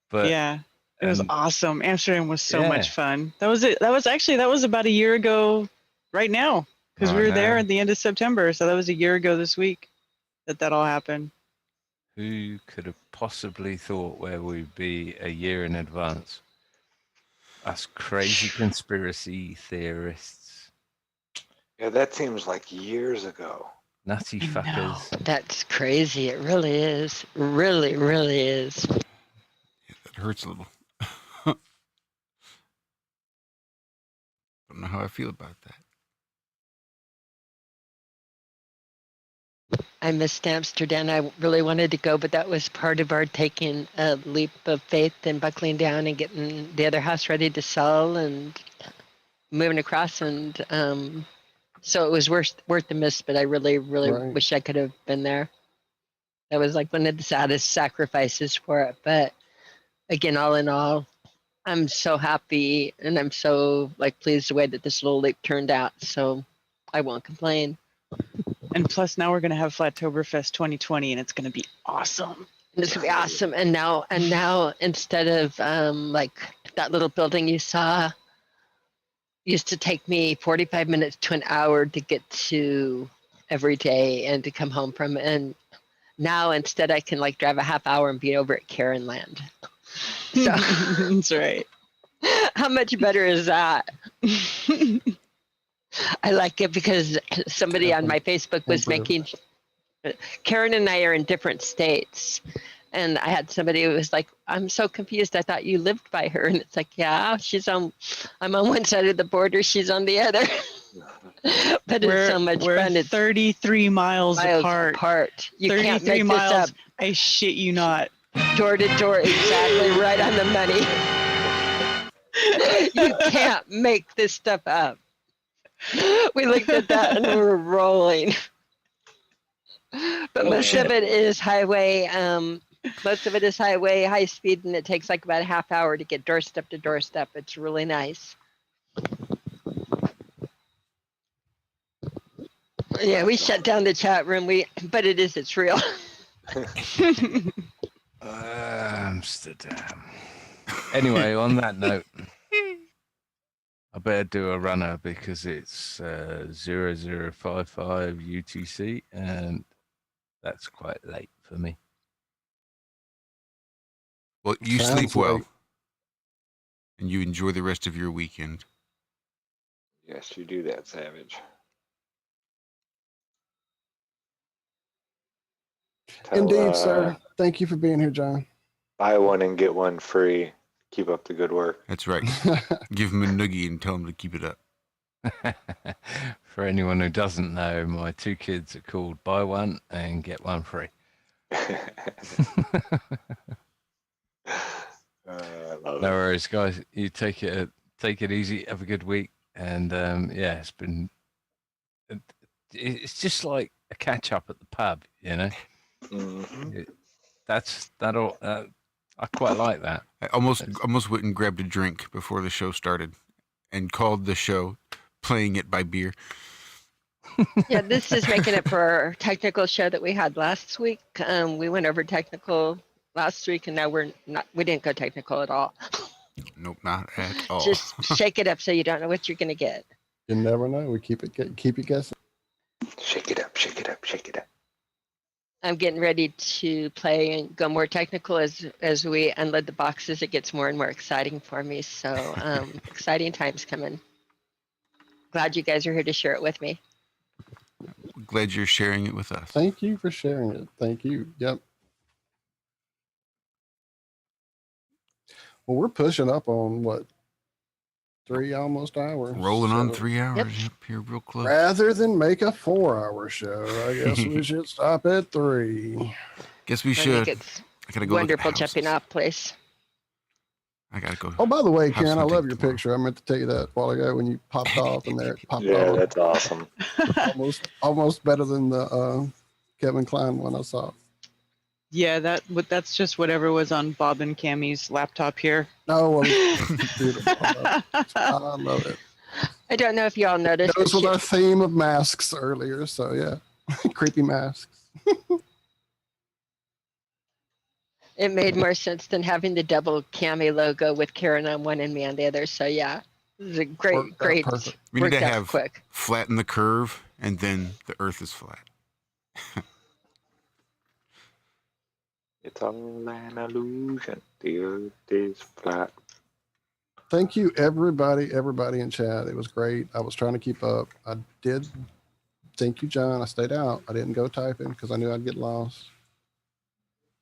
But yeah, it was awesome. Amsterdam was so Yeah. much fun. That was it. That was about a year ago right now, because we Right were there now. at the end of September. So that was a year ago this week that all happened. Who could have possibly thought where we'd be a year in advance? Us crazy conspiracy theorists. Yeah, that seems like years ago. Nutty fuckers. That's crazy. It really is. Really, really is. Yeah, that hurts a little. Don't know how I feel about that. I missed Amsterdam. I really wanted to go, but that was part of our taking a leap of faith and buckling down and getting the other house ready to sell and moving across. And so it was worth the miss, but I really, really Right. wish I could have been there. That was like one of the saddest sacrifices for it. But again, all in all, I'm so happy and I'm so pleased the way that this little leap turned out. So I won't complain. And plus, now we're gonna have Flattoberfest 2020, and it's gonna be awesome. And it's gonna be awesome. And now instead of that little building you saw used to take me 45 minutes to an hour to get to every day and to come home from, and now instead I can drive a half hour and be over at Karen Land. So That's right. how much better is that? I like it because somebody on my Facebook was making, Karen and I are in different states. And I had somebody who was like, I'm so confused. I thought you lived by her. And it's like, yeah, I'm on one side of the border. She's on the other. But it's so much fun. It's 33 miles apart. You can't 33 make miles. this up. I shit you not. Door to door, exactly right on the money. You can't make this stuff up. We looked at that and we were rolling. But most of it is highway. Most of it is highway, high speed, and it takes about a half hour to get doorstep to doorstep. It's really nice. Yeah, we shut down the chat room. But it's real. Amsterdam. Anyway, on that note, I better do a runner because it's 0055 UTC, and that's quite late for me. Well, you Sounds sleep well, like- and you enjoy the rest of your weekend. Yes, you do that, Savage. Indeed, sir. Thank you for being here, John. Buy one and get one free. Keep up the good work. That's right. Give him a noogie and tell him to keep it up. For anyone who doesn't know, my two kids are called Buy One and Get One Free. No worries, guys. You take it easy. Have a good week, and yeah, it's been it's just like a catch up at the pub, you know. That'll. I quite like that. I almost went and grabbed a drink before the show started, and called the show "Playing It by Beer." Yeah, this is making it for our technical show that we had last week. We went over technical last week, and now we didn't go technical at all. Nope, not at all. Just shake it up so you don't know what you're going to get. You never know. We keep you guessing. Shake it up, shake it up, shake it up. I'm getting ready to play and go more technical as we unload the boxes. It gets more and more exciting for me. So exciting times coming. Glad you guys are here to share it with me. Glad you're sharing it with us. Thank you for sharing it. Thank you. Yep. Well, we're pushing up on what? 3 almost hours. Rolling on 3 hours. Yep, here real close. Rather than make a 4-hour show, I guess we should stop at 3. Guess we I should. think it's I gotta go. wonderful jumping off place. I gotta go. Oh, by the way, Ken, I love your picture. I meant to tell you that a while ago when you popped off and there it popped off. Yeah, that's awesome. almost better than the Kevin Klein one I saw. Yeah, that's just whatever was on Bob and Cammie's laptop here. Oh, well, beautiful. I love it. I don't know if y'all noticed. Goes with our theme of masks earlier, so yeah, creepy masks. It made more sense than having the double Cammie logo with Karen on one and me on the other. So yeah, it was a great. We need to have quick. flatten the curve, and then the Earth is flat. It's all an illusion. The earth is flat. Thank you, everybody in chat. It was great. I was trying to keep up. I did. Thank you, John. I stayed out. I didn't go typing because I knew I'd get lost.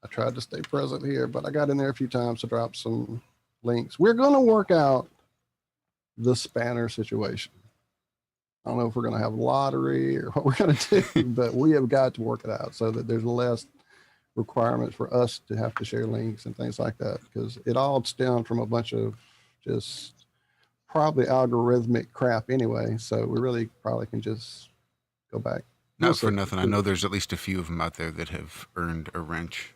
I tried to stay present here, but I got in there a few times to drop some links. We're going to work out the spanner situation. I don't know if we're going to have a lottery or what we're going to do, but we have got to work it out so that there's less requirements for us to have to share links and things like that, because it all stemmed from a bunch of just probably algorithmic crap anyway. So we really probably can just go back. Not for nothing. I know there's at least a few of them out there that have earned a wrench.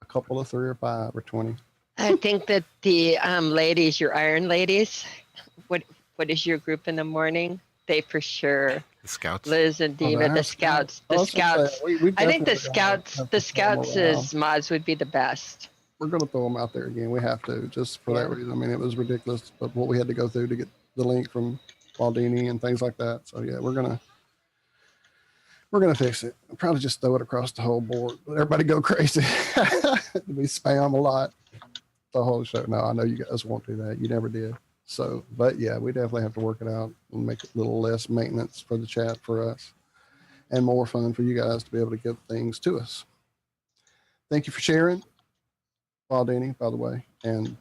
A couple of 3 or 5 or 20. I think that the ladies, your iron ladies, what is your group in the morning? They for sure. The Scouts. Liz and Diva, the Scouts. The Scouts. I think the Scouts as mods would be the best. We're going to throw them out there again. We have to, just for that reason. I mean, it was ridiculous, but what we had to go through to get the link from Baldini and things like that. So yeah, we're gonna fix it. I'll probably just throw it across the whole board. Let everybody go crazy. We spam a lot the whole show. No, I know you guys won't do that. You never did. So, but yeah, we definitely have to work it out and make it a little less maintenance for the chat for us and more fun for you guys to be able to get things to us. Thank you for sharing, Baldini, by the way. And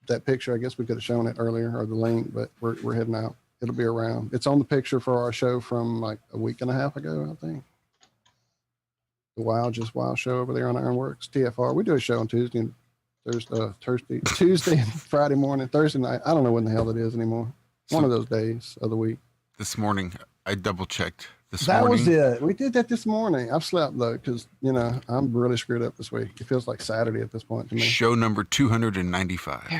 that picture, I guess we could have shown it earlier, or the link, but we're heading out. It'll be around. It's on the picture for our show from like a week and a half ago, I think. The Wild show over there on Ironworks, TFR. We do a show on Tuesday and Tuesday and Friday morning, Thursday night. I don't know when the hell it is anymore. One of those days of the week. This morning, I double checked. That was it. We did that this morning. I've slept though, because I'm really screwed up this week. It feels like Saturday at this point to me. Show number 295.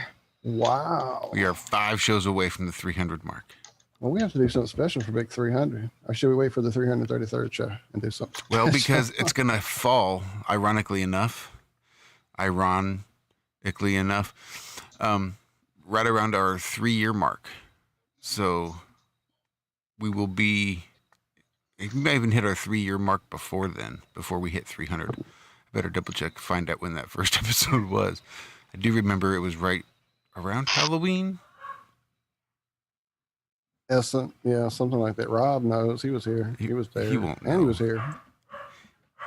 Wow. We are 5 shows away from the 300 mark. Well, we have to do something special for Big 300. Or should we wait for the 333rd show and do something special? Well, because it's going to fall, ironically enough, right around our 3-year mark. So we will be, we might even hit our 3-year mark before then, before we hit 300. I better double check, find out when that first episode was. I do remember it was right around Halloween. Yeah, something like that. Rob knows. He was here. He was there. He won't know. And he was here.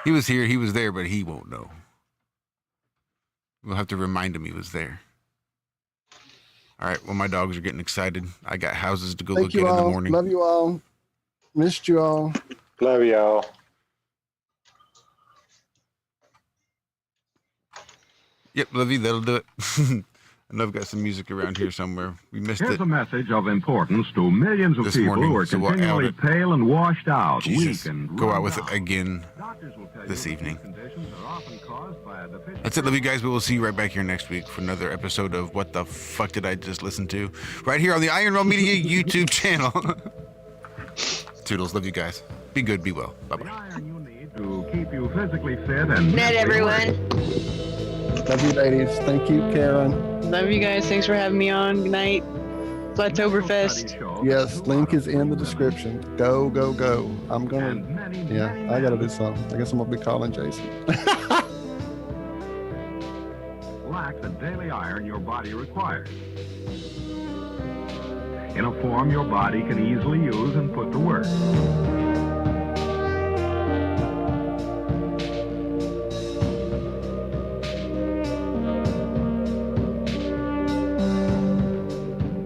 He was here. He was there, but he won't know. We'll have to remind him he was there. All right. Well, my dogs are getting excited. I got houses to go look at in the morning. Love you all. Missed you all. Love y'all. Yep, love you. That'll do it. I know I've got some music around here somewhere. We missed Here's it a message of importance to millions of this people morning, who are so we'll out continually it. pale and washed out, Jesus. weak and Go run out with down. it again Doctors will tell this you evening. that these conditions are often caused by a deficiency. That's it. Love you guys. We will see you right back here next week for another episode of What the Fuck Did I Just Listen To? Right here on the Iron Raw Media YouTube channel. Toodles. Love you guys. Be good. Be well. Bye-bye. The iron you need to keep you physically fit and Night, mentally everyone. Love you, ladies. Thank you, Karen. Love you guys. Thanks for having me on. Good night. Flattoberfest. Yes, link is in the description. Go, go, go. I'm gonna. Yeah, I gotta do something. I guess I'm gonna be calling Jason. lack the daily iron your body requires. In a form your body can easily use and put to work.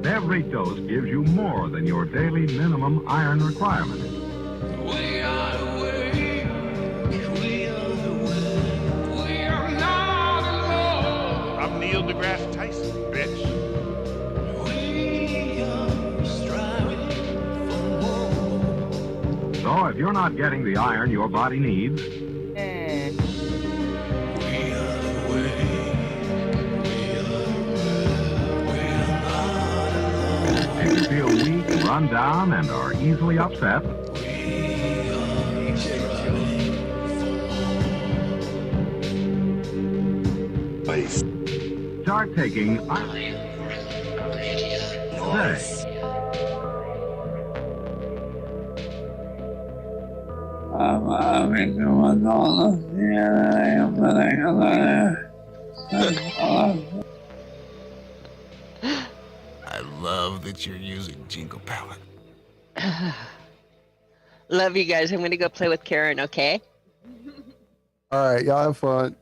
Every dose gives you more than your daily minimum iron requirement. We are awake, we are aware, we are not alone. I'm Neil deGrasse Tyson, bitch. We are striving for more. So if you're not getting the iron your body needs, if you feel weak, run down, and are easily upset, start taking iron today. I love that you're using Jingle Palette. Love you guys. I'm going to go play with Karen, okay? All right, y'all have fun.